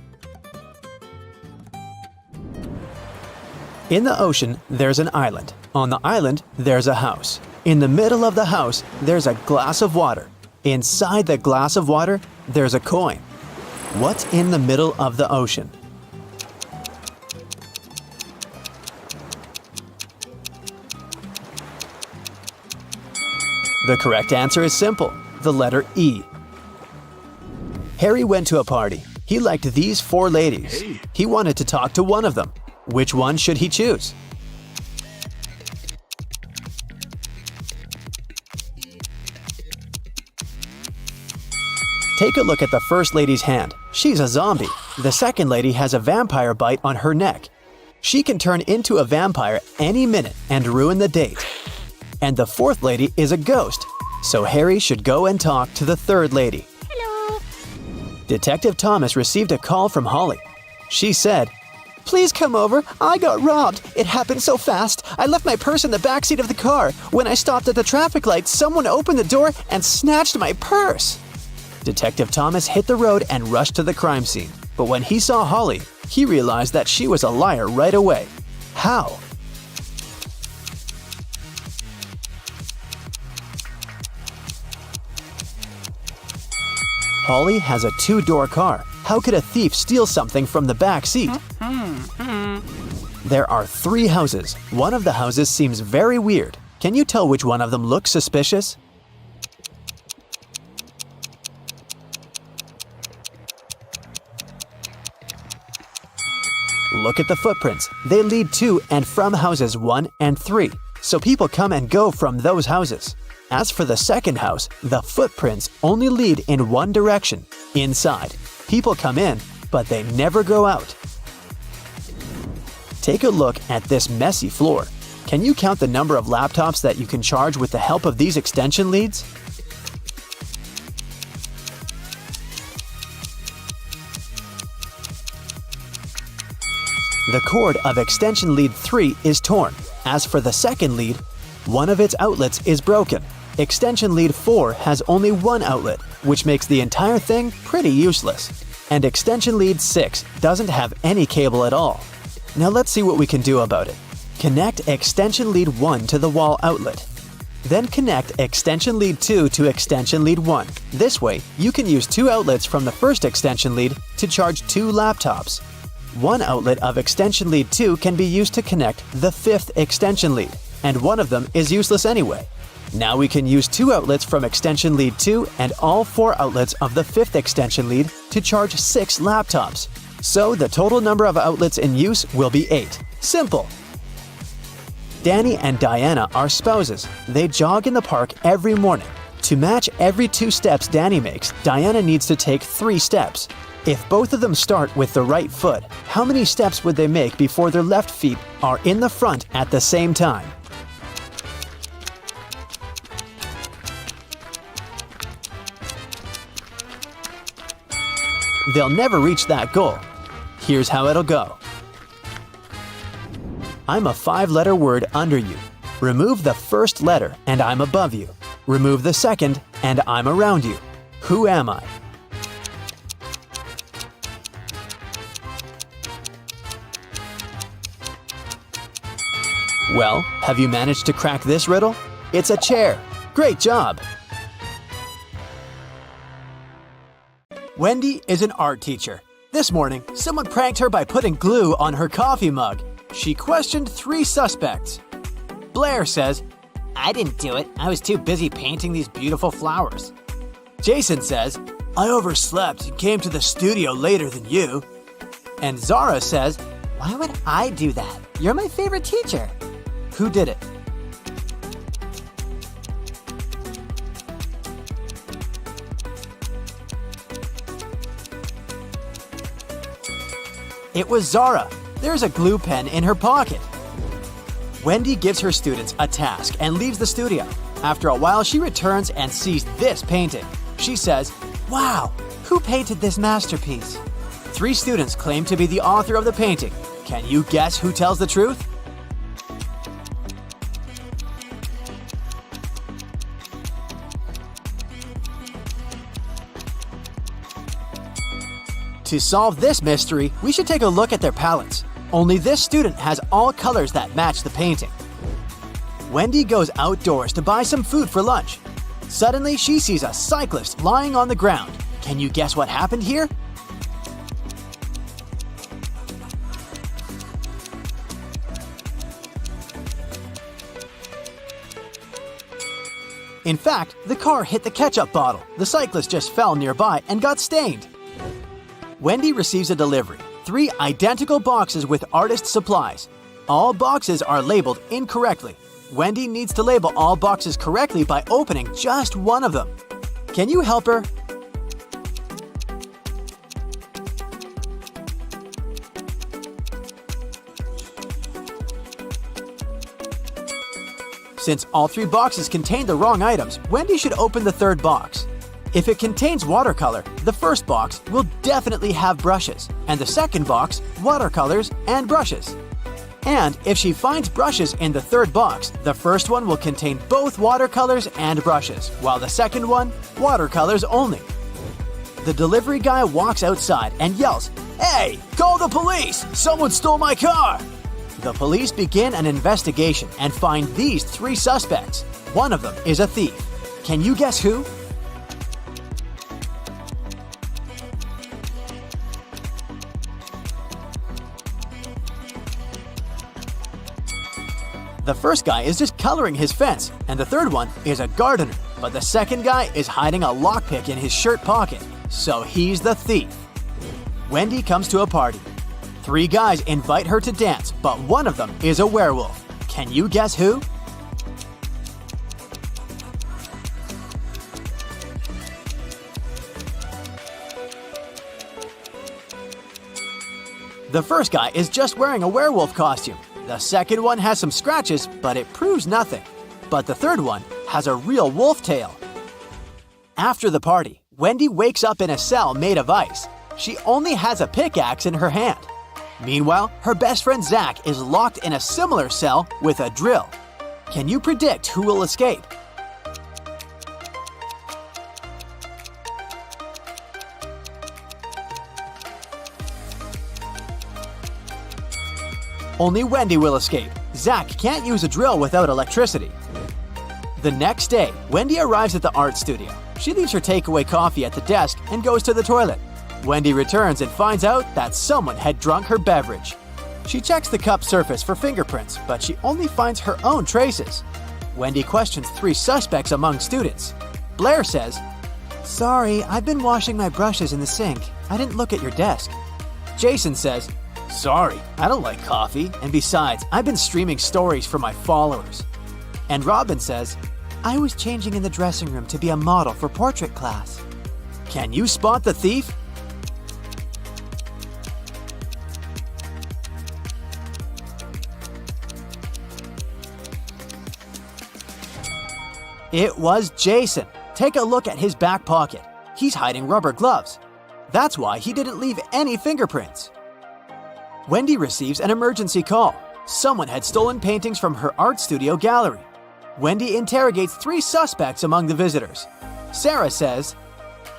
In the ocean, there's an island. On the island, there's a house. In the middle of the house, there's a glass of water. Inside the glass of water, there's a coin. What's in the middle of the ocean? The correct answer is simple, the letter E. Harry went to a party. He liked these 4 ladies. He wanted to talk to one of them. Which one should he choose? Take a look at the first lady's hand. She's a zombie. The second lady has a vampire bite on her neck. She can turn into a vampire any minute and ruin the date. And the fourth lady is a ghost, so Harry should go and talk to the third lady. Hello. Detective Thomas received a call from Holly. She said, "Please come over. I got robbed. It happened so fast. I left my purse in the backseat of the car. When I stopped at the traffic light, someone opened the door and snatched my purse." Detective Thomas hit the road and rushed to the crime scene. But when he saw Holly, he realized that she was a liar right away. How? Holly has a 2-door car. How could a thief steal something from the back seat? There are 3 houses. One of the houses seems very weird. Can you tell which one of them looks suspicious? Look at the footprints. They lead to and from houses 1 and 3, so people come and go from those houses. As for the second house, the footprints only lead in one direction, inside. People come in, but they never go out. Take a look at this messy floor. Can you count the number of laptops that you can charge with the help of these extension leads? The cord of extension lead 3 is torn. As for the second lead, one of its outlets is broken. Extension lead 4 has only one outlet, which makes the entire thing pretty useless. And extension lead 6 doesn't have any cable at all. Now let's see what we can do about it. Connect extension lead 1 to the wall outlet. Then connect extension lead 2 to extension lead 1. This way, you can use 2 outlets from the first extension lead to charge 2 laptops. One outlet of extension lead 2 can be used to connect the 5th extension lead, and one of them is useless anyway. Now we can use 2 outlets from extension lead 2 and all 4 outlets of the 5th extension lead to charge 6 laptops. So the total number of outlets in use will be 8. Simple! Danny and Diana are spouses. They jog in the park every morning. To match every 2 steps Danny makes, Diana needs to take 3 steps. If both of them start with the right foot, how many steps would they make before their left feet are in the front at the same time? They'll never reach that goal. Here's how it'll go. I'm a 5-letter word under you. Remove the first letter and I'm above you. Remove the second and I'm around you. Who am I? Well, have you managed to crack this riddle? It's a chair. Great job! Wendy is an art teacher. This morning, someone pranked her by putting glue on her coffee mug. She questioned 3 suspects. Blair says, I didn't do it. I was too busy painting these beautiful flowers. Jason says, I overslept and came to the studio later than you. And Zara says, Why would I do that? You're my favorite teacher. who did it? It was Zara. There's a glue pen in her pocket. Wendy gives her students a task and leaves the studio. After a while, she returns and sees this painting. She says, Wow, who painted this masterpiece? 3 students claim to be the author of the painting. Can you guess who tells the truth? To solve this mystery, we should take a look at their palettes. Only this student has all colors that match the painting. Wendy goes outdoors to buy some food for lunch. Suddenly, she sees a cyclist lying on the ground. Can you guess what happened here? In fact, the car hit the ketchup bottle. The cyclist just fell nearby and got stained. Wendy receives a delivery. 3 identical boxes with artist supplies. All boxes are labeled incorrectly. Wendy needs to label all boxes correctly by opening just one of them. Can you help her? Since all 3 boxes contain the wrong items, Wendy should open the 3rd box. If it contains watercolor, the first box will definitely have brushes, and the second box, watercolors and brushes. And if she finds brushes in the 3rd box, the first one will contain both watercolors and brushes, while the second one, watercolors only. The delivery guy walks outside and yells, "Hey, call the police! Someone stole my car!" The police begin an investigation and find these 3 suspects. One of them is a thief. Can you guess who? The first guy is just coloring his fence, and the third one is a gardener. But the second guy is hiding a lockpick in his shirt pocket, so he's the thief. Wendy comes to a party. 3 guys invite her to dance, but one of them is a werewolf. Can you guess who? The first guy is just wearing a werewolf costume. The second one has some scratches, but it proves nothing. But the third one has a real wolf tail. After the party, Wendy wakes up in a cell made of ice. She only has a pickaxe in her hand. Meanwhile, her best friend Zach is locked in a similar cell with a drill. Can you predict who will escape? Only Wendy will escape. Zach can't use a drill without electricity. The next day, Wendy arrives at the art studio. She leaves her takeaway coffee at the desk and goes to the toilet. Wendy returns and finds out that someone had drunk her beverage. She checks the cup surface for fingerprints, but she only finds her own traces. Wendy questions 3 suspects among students. Blair says, "Sorry, I've been washing my brushes in the sink. I didn't look at your desk." Jason says, "Sorry, I don't like coffee, and besides, I've been streaming stories for my followers." And Robin says, "I was changing in the dressing room to be a model for portrait class." Can you spot the thief? It was Jason. Take a look at his back pocket. He's hiding rubber gloves. That's why he didn't leave any fingerprints. Wendy receives an emergency call. Someone had stolen paintings from her art studio gallery. Wendy interrogates 3 suspects among the visitors. Sarah says,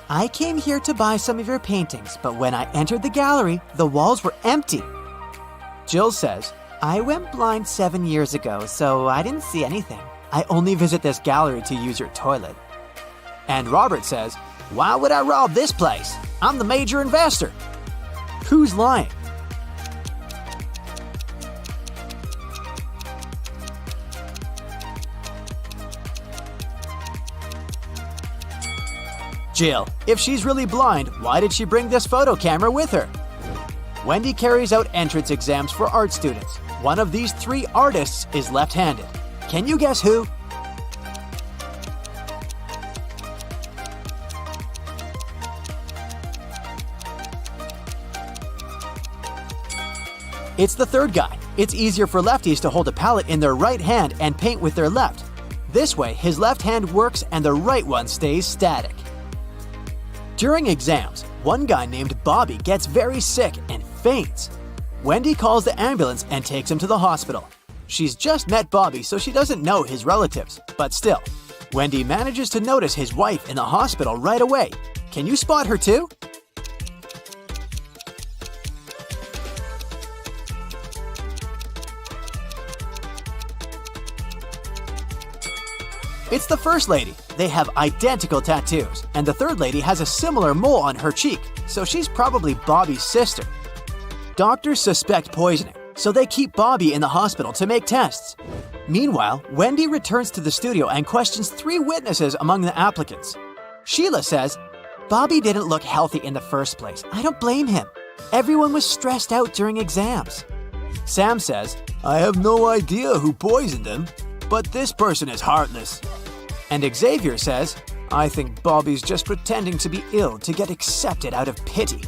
"I came here to buy some of your paintings, but when I entered the gallery, the walls were empty." Jill says, "I went blind 7 years ago, so I didn't see anything. I only visit this gallery to use your toilet." And Robert says, "Why would I rob this place? I'm the major investor." Who's lying? Jill. If she's really blind, why did she bring this photo camera with her? Wendy carries out entrance exams for art students. One of these 3 artists is left-handed. Can you guess who? It's the third guy. It's easier for lefties to hold a palette in their right hand and paint with their left. This way, his left hand works and the right one stays static. During exams, one guy named Bobby gets very sick and faints. Wendy calls the ambulance and takes him to the hospital. She's just met Bobby, so she doesn't know his relatives, but still. Wendy manages to notice his wife in the hospital right away. Can you spot her too? It's the first lady. They have identical tattoos, and the third lady has a similar mole on her cheek, so she's probably Bobby's sister. Doctors suspect poisoning, so they keep Bobby in the hospital to make tests. Meanwhile, Wendy returns to the studio and questions 3 witnesses among the applicants. Sheila says, "Bobby didn't look healthy in the first place. I don't blame him. Everyone was stressed out during exams." Sam says, "I have no idea who poisoned him, but this person is heartless." And Xavier says, "I think Bobby's just pretending to be ill to get accepted out of pity."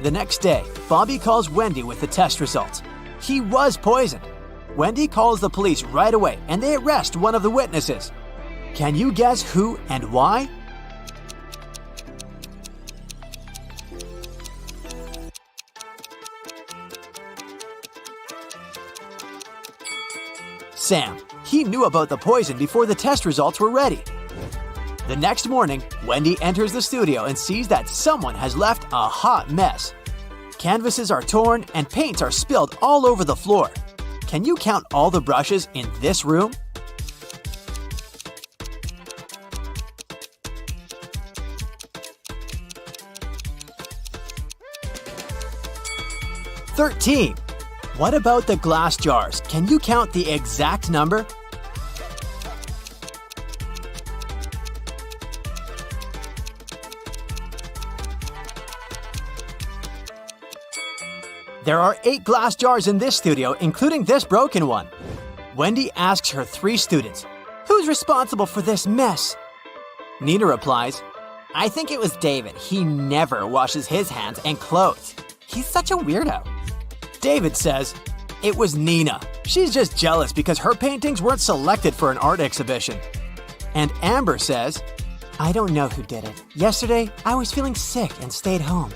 The next day, Bobby calls Wendy with the test results. He was poisoned. Wendy calls the police right away and they arrest one of the witnesses. Can you guess who and why? Sam. He knew about the poison before the test results were ready. The next morning, Wendy enters the studio and sees that someone has left a hot mess. Canvases are torn and paints are spilled all over the floor. Can you count all the brushes in this room? "13. What about the glass jars? Can you count the exact number? There are 8 glass jars in this studio, including this broken one. Wendy asks her 3 students, "Who's responsible for this mess?" Nina replies, "I think it was David. He never washes his hands and clothes. He's such a weirdo." David says, "It was Nina. She's just jealous because her paintings weren't selected for an art exhibition." And Amber says, "I don't know who did it. Yesterday, I was feeling sick and stayed home.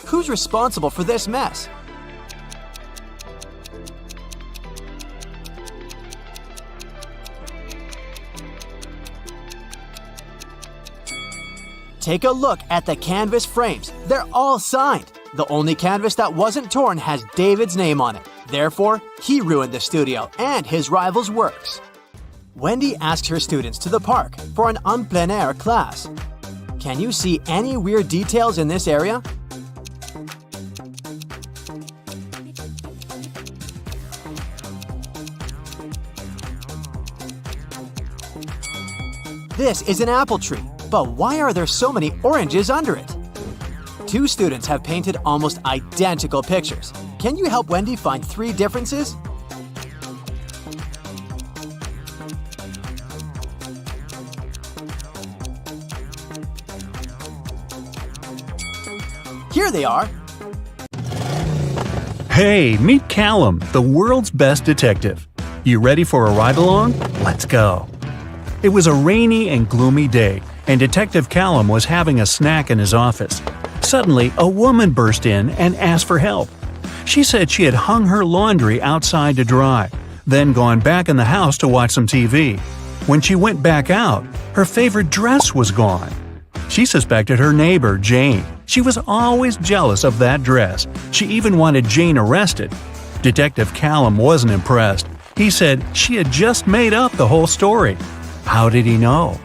Who's responsible for this mess?" Take a look at the canvas frames. They're all signed. The only canvas that wasn't torn has David's name on it. Therefore, he ruined the studio and his rival's works. Wendy asked her students to the park for an en plein air class. Can you see any weird details in this area? This is an apple tree, but why are there so many oranges under it? 2 students have painted almost identical pictures. Can you help Wendy find 3 differences? Here they are. Hey, meet Callum, the world's best detective. You ready for a ride-along? Let's go. It was a rainy and gloomy day, and Detective Callum was having a snack in his office. Suddenly, a woman burst in and asked for help. She said she had hung her laundry outside to dry, then gone back in the house to watch some TV. When she went back out, her favorite dress was gone. She suspected her neighbor, Jane. She was always jealous of that dress. She even wanted Jane arrested. Detective Callum wasn't impressed. He said she had just made up the whole story. How did he know?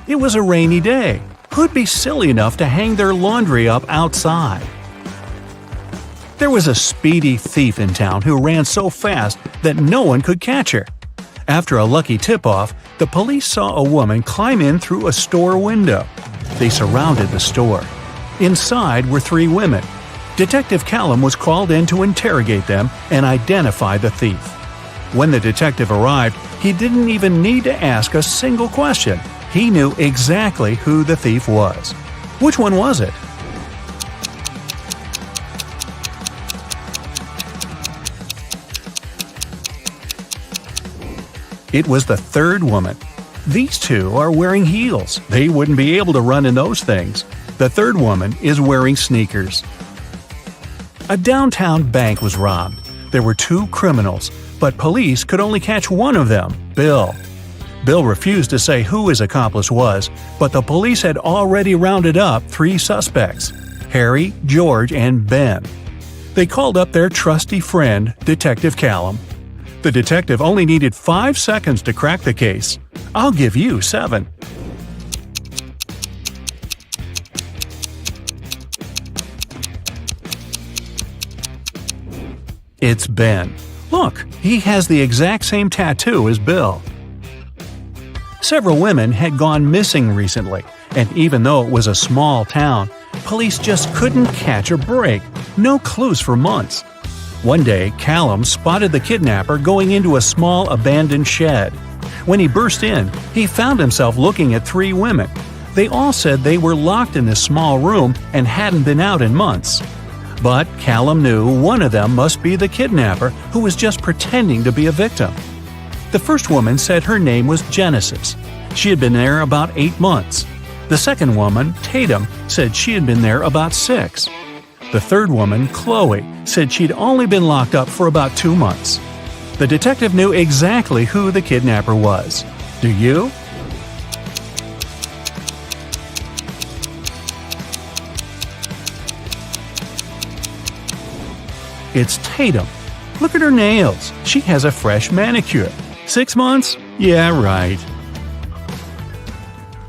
It was a rainy day. Who'd be silly enough to hang their laundry up outside? There was a speedy thief in town who ran so fast that no one could catch her. After a lucky tip-off, the police saw a woman climb in through a store window. They surrounded the store. Inside were 3 women. Detective Callum was called in to interrogate them and identify the thief. When the detective arrived, he didn't even need to ask a single question. He knew exactly who the thief was. Which one was it? It was the third woman. These 2 are wearing heels. They wouldn't be able to run in those things. The third woman is wearing sneakers. A downtown bank was robbed. There were 2 criminals, but police could only catch one of them, Bill. Bill refused to say who his accomplice was, but the police had already rounded up 3 suspects. Harry, George, and Ben. They called up their trusty friend, Detective Callum. The detective only needed 5 seconds to crack the case. I'll give you 7. It's Ben. Look, he has the exact same tattoo as Bill. Several women had gone missing recently, and even though it was a small town, police just couldn't catch a break. No clues for months. One day, Callum spotted the kidnapper going into a small abandoned shed. When he burst in, he found himself looking at 3 women. They all said they were locked in this small room and hadn't been out in months. But Callum knew one of them must be the kidnapper who was just pretending to be a victim. The first woman said her name was Genesis. She had been there about 8 months. The second woman, Tatum, said she had been there about 6. The third woman, Chloe, said she'd only been locked up for about 2 months. The detective knew exactly who the kidnapper was. Do you? It's Tatum. Look at her nails. She has a fresh manicure. 6 months? Yeah, right.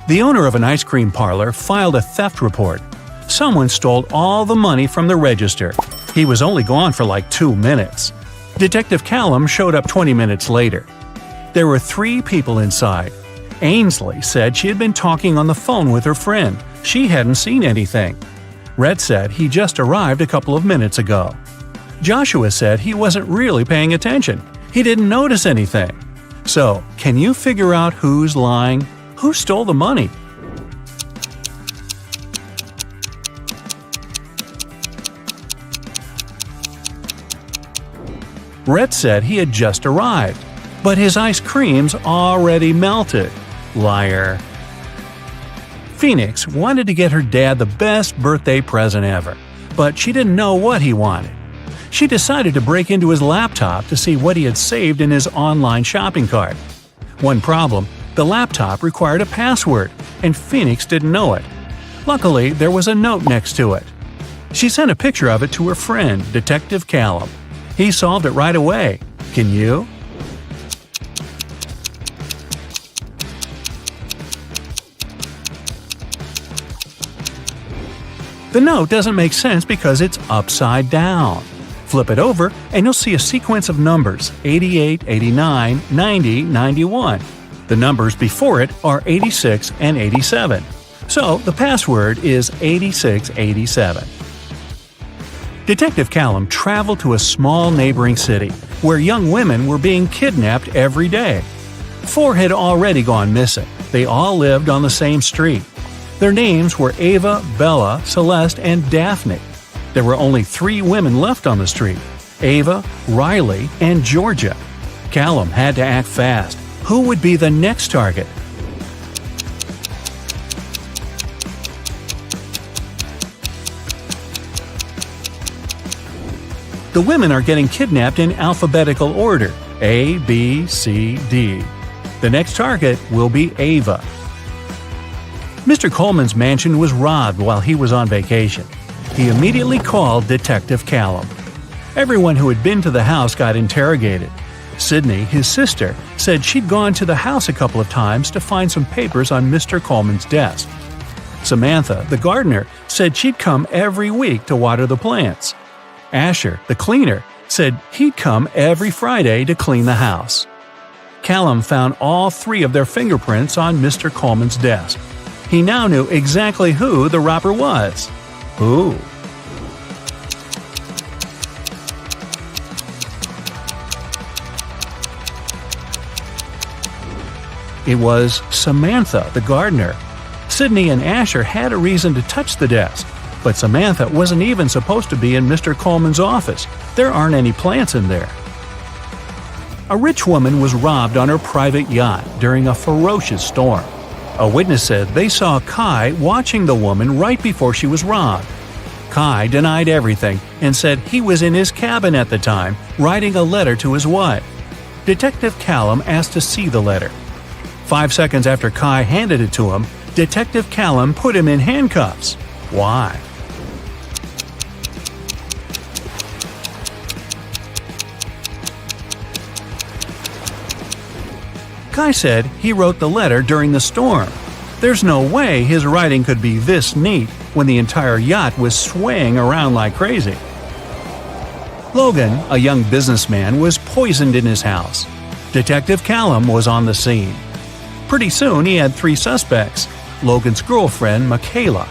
The owner of an ice cream parlor filed a theft report. Someone stole all the money from the register. He was only gone for like 2 minutes. Detective Callum showed up 20 minutes later. There were 3 people inside. Ainsley said she had been talking on the phone with her friend. She hadn't seen anything. Rhett said he just arrived a couple of minutes ago. Joshua said he wasn't really paying attention. He didn't notice anything. So, can you figure out who's lying? Who stole the money? Rhett said he had just arrived, but his ice cream's already melted. Liar. Phoenix wanted to get her dad the best birthday present ever, but she didn't know what he wanted. She decided to break into his laptop to see what he had saved in his online shopping cart. One problem, the laptop required a password, and Phoenix didn't know it. Luckily, there was a note next to it. She sent a picture of it to her friend, Detective Callum. He solved it right away. Can you? The note doesn't make sense because it's upside down. Flip it over and you'll see a sequence of numbers 88, 89, 90, 91. The numbers before it are 86 and 87. So the password is 8687. Detective Callum traveled to a small neighboring city where young women were being kidnapped every day. 4 had already gone missing. They all lived on the same street. Their names were Ava, Bella, Celeste, and Daphne. There were only 3 women left on the street: Ava, Riley, and Georgia. Callum had to act fast. Who would be the next target? The women are getting kidnapped in alphabetical order: A, B, C, D. The next target will be Ava. Mr. Coleman's mansion was robbed while he was on vacation. He immediately called Detective Callum. Everyone who had been to the house got interrogated. Sydney, his sister, said she'd gone to the house a couple of times to find some papers on Mr. Coleman's desk. Samantha, the gardener, said she'd come every week to water the plants. Asher, the cleaner, said he'd come every Friday to clean the house. Callum found all 3 of their fingerprints on Mr. Coleman's desk. He now knew exactly who the robber was. Who? It was Samantha, the gardener. Sydney and Asher had a reason to touch the desk, but Samantha wasn't even supposed to be in Mr. Coleman's office. There aren't any plants in there. A rich woman was robbed on her private yacht during a ferocious storm. A witness said they saw Kai watching the woman right before she was robbed. Kai denied everything and said he was in his cabin at the time, writing a letter to his wife. Detective Callum asked to see the letter. 5 seconds after Kai handed it to him, Detective Callum put him in handcuffs. Why? guy said he wrote the letter during the storm. There's no way his writing could be this neat when the entire yacht was swaying around like crazy. Logan, a young businessman, was poisoned in his house. Detective Callum was on the scene. Pretty soon he had 3 suspects. Logan's girlfriend, Michaela.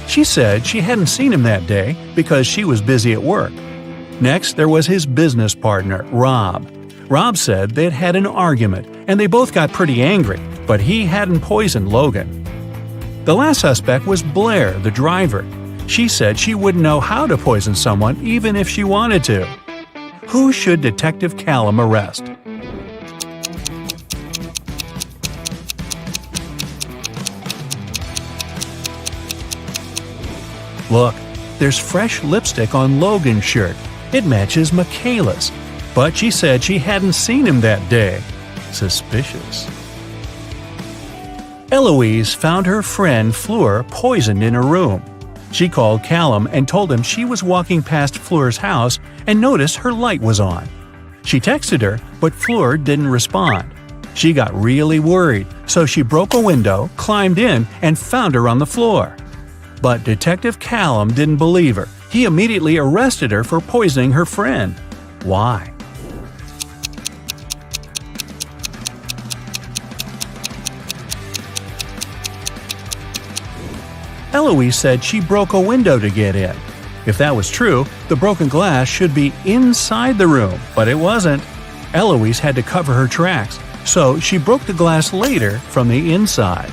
She said she hadn't seen him that day because she was busy at work. Next, there was his business partner, Rob. Rob said they'd had an argument and they both got pretty angry, but he hadn't poisoned Logan. The last suspect was Blair, the driver. She said she wouldn't know how to poison someone even if she wanted to. Who should Detective Callum arrest? Look, there's fresh lipstick on Logan's shirt. It matches Michaela's. But she said she hadn't seen him that day. Suspicious. Eloise found her friend Fleur poisoned in her room. She called Callum and told him she was walking past Fleur's house and noticed her light was on. She texted her, but Fleur didn't respond. She got really worried, so she broke a window, climbed in, and found her on the floor. But Detective Callum didn't believe her. He immediately arrested her for poisoning her friend. Why? Eloise said she broke a window to get in. If that was true, the broken glass should be inside the room, but it wasn't. Eloise had to cover her tracks, so she broke the glass later from the inside.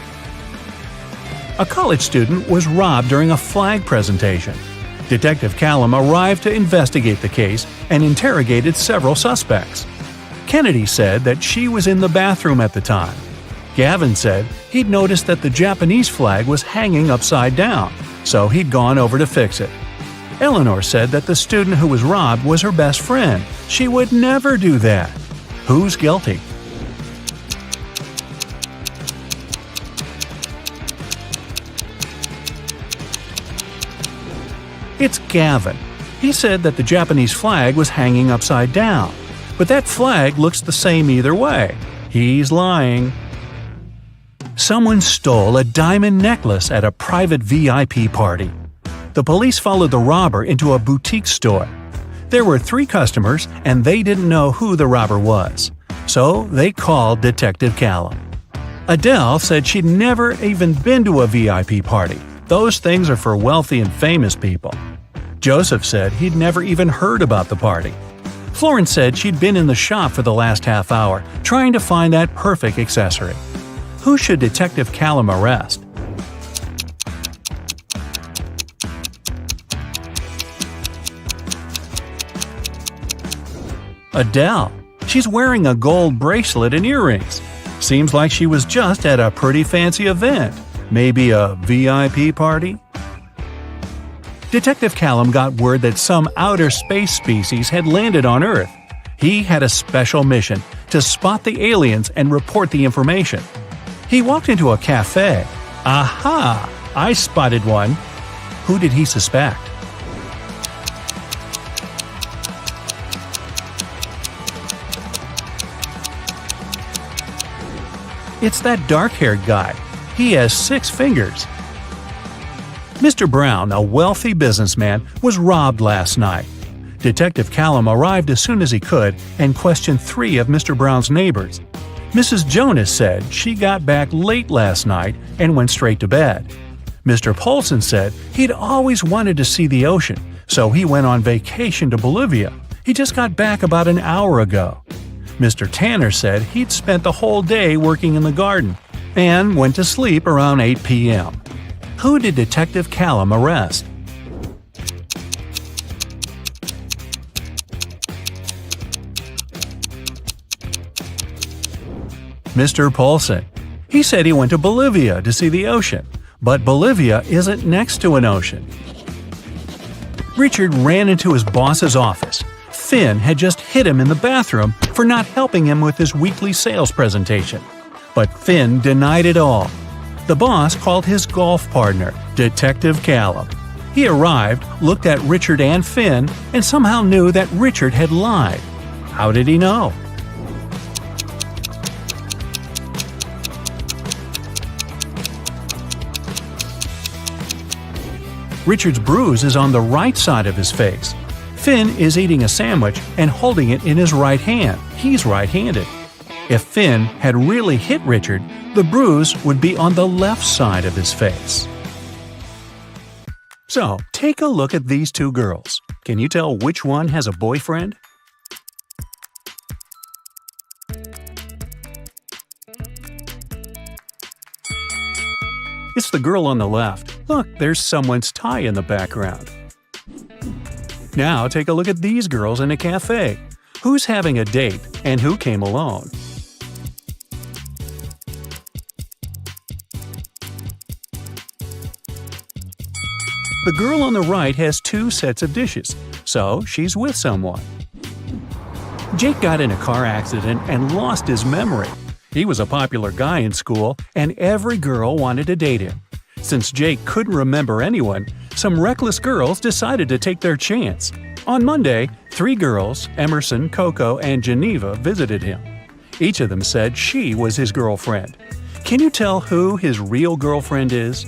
A college student was robbed during a flag presentation. Detective Callum arrived to investigate the case and interrogated several suspects. Kennedy said that she was in the bathroom at the time. Gavin said he'd noticed that the Japanese flag was hanging upside down, so he'd gone over to fix it. Eleanor said that the student who was robbed was her best friend. She would never do that. Who's guilty? It's Gavin. He said that the Japanese flag was hanging upside down, but that flag looks the same either way. He's lying. Someone stole a diamond necklace at a private VIP party. The police followed the robber into a boutique store. There were 3 customers, and they didn't know who the robber was. So they called Detective Callum. Adele said she'd never even been to a VIP party. Those things are for wealthy and famous people. Joseph said he'd never even heard about the party. Florence said she'd been in the shop for the last half hour, trying to find that perfect accessory. Who should Detective Callum arrest? Adele. She's wearing a gold bracelet and earrings. Seems like she was just at a pretty fancy event. Maybe a VIP party? Detective Callum got word that some outer space species had landed on Earth. He had a special mission to spot the aliens and report the information. He walked into a cafe. Aha! I spotted one. Who did he suspect? It's that dark-haired guy. He has 6 fingers. Mr. Brown, a wealthy businessman, was robbed last night. Detective Callum arrived as soon as he could and questioned 3 of Mr. Brown's neighbors. Mrs. Jonas said she got back late last night and went straight to bed. Mr. Paulson said he'd always wanted to see the ocean, so he went on vacation to Bolivia. He just got back about an hour ago. Mr. Tanner said he'd spent the whole day working in the garden and went to sleep around 8 p.m. Who did Detective Callum arrest? Mr. Paulson. He said he went to Bolivia to see the ocean, but Bolivia isn't next to an ocean. Richard ran into his boss's office. Finn had just hit him in the bathroom for not helping him with his weekly sales presentation. But Finn denied it all. The boss called his golf partner, Detective Callum. He arrived, looked at Richard and Finn, and somehow knew that Richard had lied. How did he know? Richard's bruise is on the right side of his face. Finn is eating a sandwich and holding it in his right hand. He's right-handed. If Finn had really hit Richard, the bruise would be on the left side of his face. So, take a look at these two girls. Can you tell which one has a boyfriend? It's the girl on the left. Look, there's someone's tie in the background. Now take a look at these girls in a cafe. Who's having a date and who came alone? The girl on the right has two sets of dishes, so she's with someone. Jake got in a car accident and lost his memory. He was a popular guy in school, and every girl wanted to date him. Since Jake couldn't remember anyone, some reckless girls decided to take their chance. On Monday, 3 girls, Emerson, Coco, and Geneva, visited him. Each of them said she was his girlfriend. Can you tell who his real girlfriend is?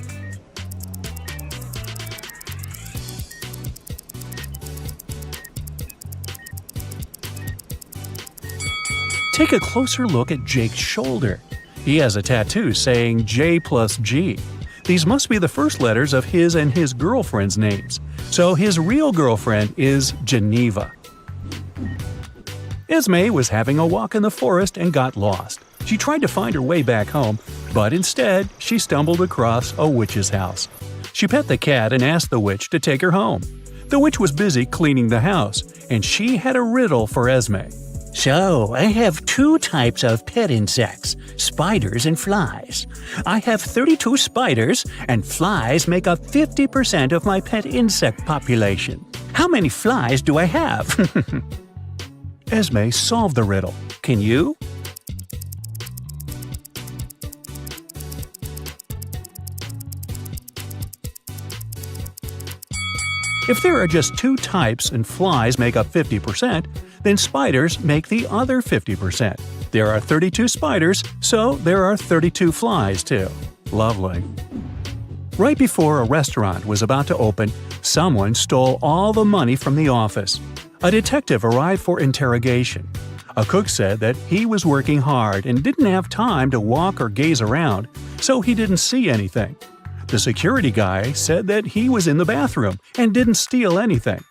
Take a closer look at Jake's shoulder. He has a tattoo saying J plus G. These must be the first letters of his and his girlfriend's names. So his real girlfriend is Geneva. Esme was having a walk in the forest and got lost. She tried to find her way back home, but instead she stumbled across a witch's house. She pet the cat and asked the witch to take her home. The witch was busy cleaning the house, and she had a riddle for Esme. So, I have 2 types of pet insects, spiders and flies. I have 32 spiders, and flies make up 50% of my pet insect population. How many flies do I have? Esme solved the riddle. Can you? If there are just 2 types and flies make up 50%, then spiders make the other 50%. There are 32 spiders, so there are 32 flies too. Lovely. Right before a restaurant was about to open, someone stole all the money from the office. A detective arrived for interrogation. A cook said that he was working hard and didn't have time to walk or gaze around, so he didn't see anything. The security guy said that he was in the bathroom and didn't steal anything.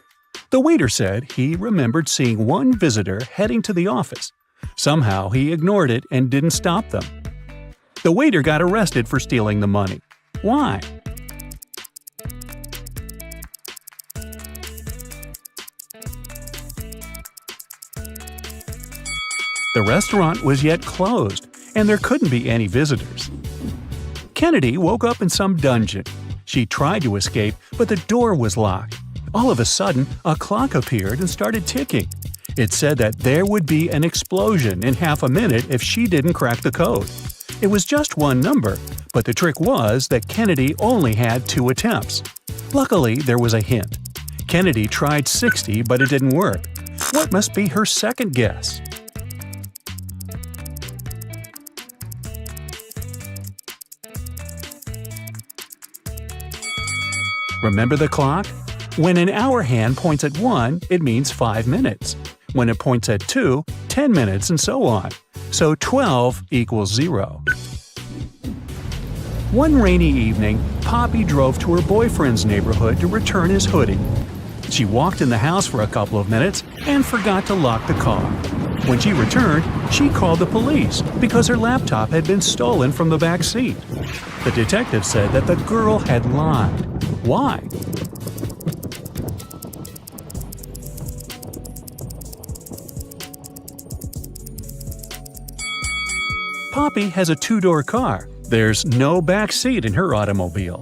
The waiter said he remembered seeing one visitor heading to the office. Somehow he ignored it and didn't stop them. The waiter got arrested for stealing the money. Why? The restaurant was yet closed, and there couldn't be any visitors. Kennedy woke up in some dungeon. She tried to escape, but the door was locked. All of a sudden, a clock appeared and started ticking. It said that there would be an explosion in half a minute if she didn't crack the code. It was just one number, but the trick was that Kennedy only had 2 attempts. Luckily, there was a hint. Kennedy tried 60, but it didn't work. What must be her second guess? Remember the clock? When an hour hand points at 1, it means 5 minutes. When it points at 2, 10 minutes, and so on. So 12 equals 0. One rainy evening, Poppy drove to her boyfriend's neighborhood to return his hoodie. She walked in the house for a couple of minutes and forgot to lock the car. When she returned, she called the police because her laptop had been stolen from the back seat. The detective said that the girl had lied. Why? Poppy has a 2-door car. There's no back seat in her automobile.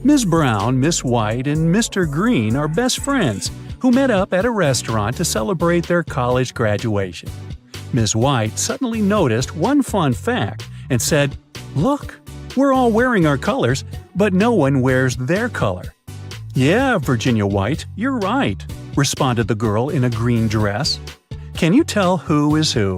Ms. Brown, Miss White, and Mr. Green are best friends who met up at a restaurant to celebrate their college graduation. Ms. White suddenly noticed one fun fact and said, "Look, we're all wearing our colors, but no one wears their color." "Yeah, Virginia White, you're right," responded the girl in a green dress. Can you tell who is who?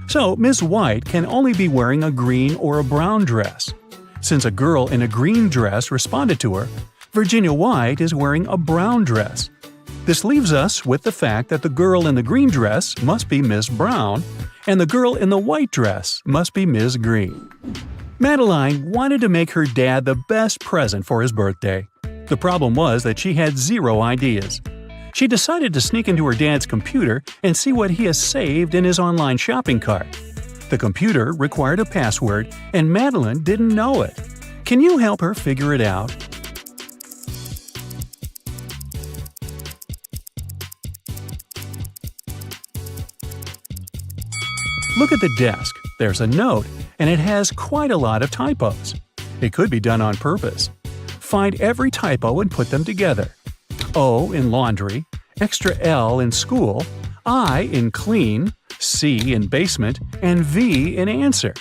So Miss White can only be wearing a green or a brown dress. Since a girl in a green dress responded to her, Virginia White is wearing a brown dress. This leaves us with the fact that the girl in the green dress must be Miss Brown, and the girl in the white dress must be Miss Green. Madeline wanted to make her dad the best present for his birthday. The problem was that she had zero ideas. She decided to sneak into her dad's computer and see what he has saved in his online shopping cart. The computer required a password, and Madeline didn't know it. Can you help her figure it out? Look at the desk. There's a note, and it has quite a lot of typos. It could be done on purpose. Find every typo and put them together. O in laundry, extra L in school, I in clean, C in basement, and V in answer.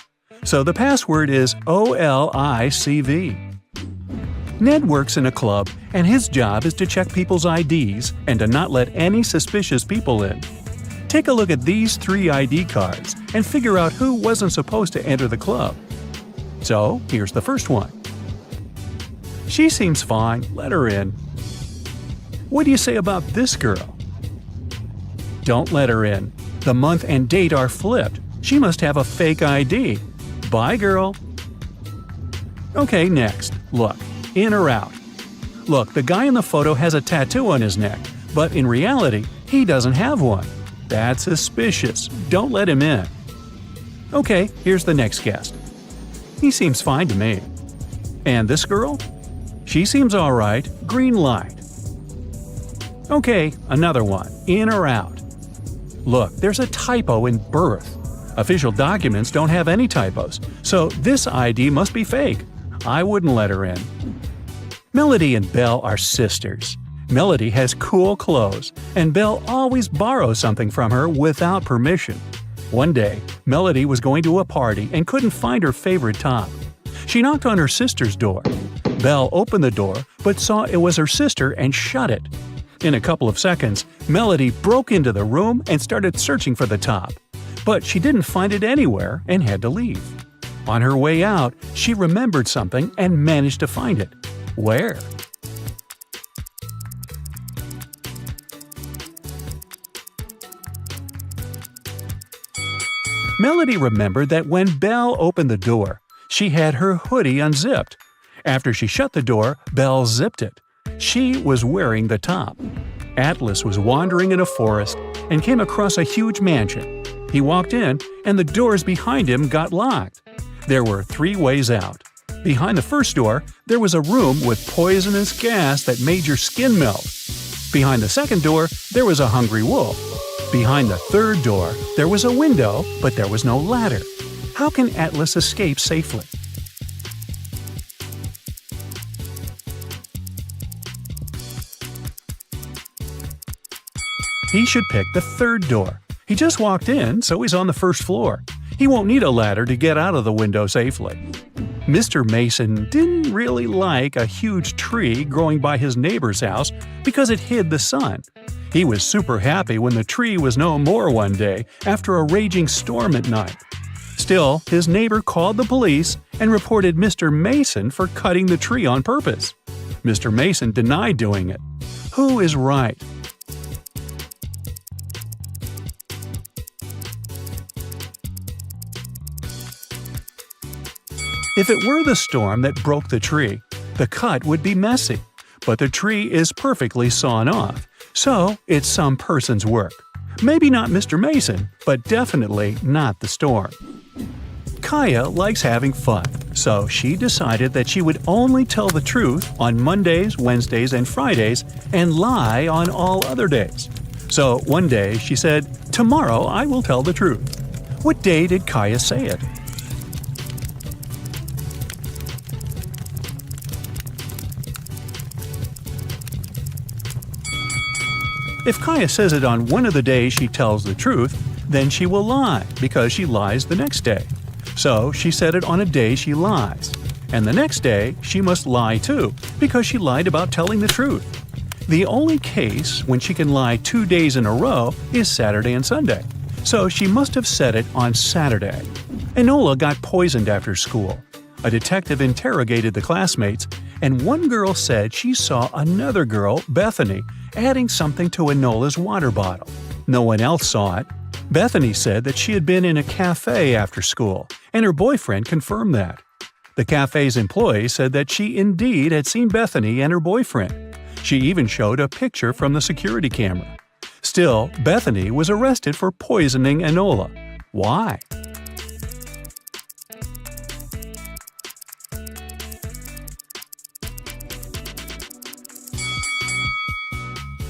So the password is OLICV. Ned works in a club, and his job is to check people's IDs and to not let any suspicious people in. Take a look at these 3 ID cards and figure out who wasn't supposed to enter the club. So, here's the first one. She seems fine, let her in. What do you say about this girl? Don't let her in. The month and date are flipped. She must have a fake ID. Bye, girl. Okay, next. Look, in or out? Look, the guy in the photo has a tattoo on his neck, but in reality, he doesn't have one. That's suspicious. Don't let him in. Okay, here's the next guest. He seems fine to me. And this girl? She seems alright. Green light. Okay, another one. In or out? Look, there's a typo in birth. Official documents don't have any typos, so this ID must be fake. I wouldn't let her in. Melody and Belle are sisters. Melody has cool clothes, and Belle always borrows something from her without permission. One day, Melody was going to a party and couldn't find her favorite top. She knocked on her sister's door. Belle opened the door, but saw it was her sister and shut it. In a couple of seconds, Melody broke into the room and started searching for the top. But she didn't find it anywhere and had to leave. On her way out, she remembered something and managed to find it. Where? Melody remembered that when Belle opened the door, she had her hoodie unzipped. After she shut the door, Belle zipped it. She was wearing the top. Atlas was wandering in a forest and came across a huge mansion. He walked in, and the doors behind him got locked. There were 3 ways out. Behind the first door, there was a room with poisonous gas that made your skin melt. Behind the second door, there was a hungry wolf. Behind the third door, there was a window, but there was no ladder. How can Atlas escape safely? He should pick the third door. He just walked in, so he's on the first floor. He won't need a ladder to get out of the window safely. Mr. Mason didn't really like a huge tree growing by his neighbor's house because it hid the sun. He was super happy when the tree was no more one day after a raging storm at night. Still, his neighbor called the police and reported Mr. Mason for cutting the tree on purpose. Mr. Mason denied doing it. Who is right? If it were the storm that broke the tree, the cut would be messy, but the tree is perfectly sawn off, so it's some person's work. Maybe not Mr. Mason, but definitely not the storm. Kaya likes having fun, so she decided that she would only tell the truth on Mondays, Wednesdays, and Fridays and lie on all other days. So one day she said, "Tomorrow I will tell the truth." What day did Kaya say it? If Kaya says it on one of the days she tells the truth, then she will lie because she lies the next day. So she said it on a day she lies. And the next day, she must lie too because she lied about telling the truth. The only case when she can lie 2 days in a row is Saturday and Sunday. so she must have said it on Saturday. Enola got poisoned after school. A detective interrogated the classmates, and one girl said she saw another girl, Bethany, adding something to Enola's water bottle. No one else saw it. Bethany said that she had been in a cafe after school, and her boyfriend confirmed that. The cafe's employee said that she indeed had seen Bethany and her boyfriend. She even showed a picture from the security camera. Still, Bethany was arrested for poisoning Enola. Why?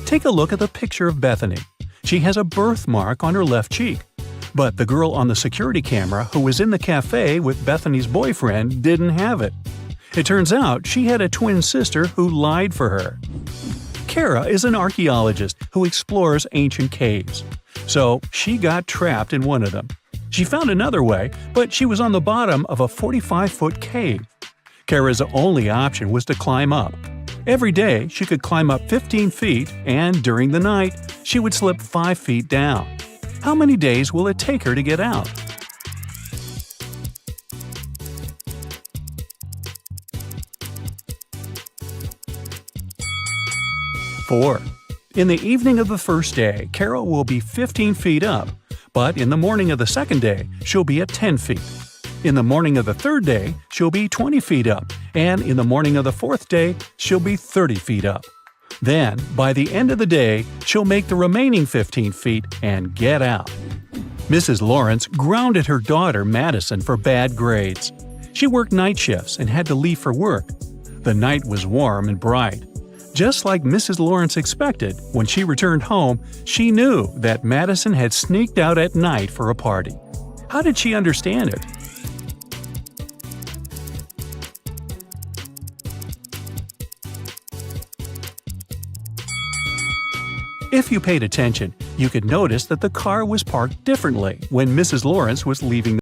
Take a look at the picture of Bethany. She has a birthmark on her left cheek. But the girl on the security camera who was in the cafe with Bethany's boyfriend didn't have it. It turns out she had a twin sister who lied for her. Kara is an archaeologist who explores ancient caves. So she got trapped in one of them. She found another way, but she was on the bottom of a 45-foot cave. Kara's only option was to climb up. Every day, she could climb up 15 feet, and during the night, she would slip 5 feet down. How many days will it take her to get out? Four. In the evening of the first day, Kara will be 15 feet up, but in the morning of the second day, she'll be at 10 feet. In the morning of the third day, she'll be 20 feet up, and in the morning of the fourth day, she'll be 30 feet up. Then, by the end of the day, she'll make the remaining 15 feet and get out. Mrs. Lawrence grounded her daughter Madison for bad grades. She worked night shifts and had to leave for work. The night was warm and bright. Just like Mrs. Lawrence expected, when she returned home, she knew that Madison had sneaked out at night for a party. How did she understand it? If you paid attention, you could notice that the car was parked differently when Mrs. Lawrence was leaving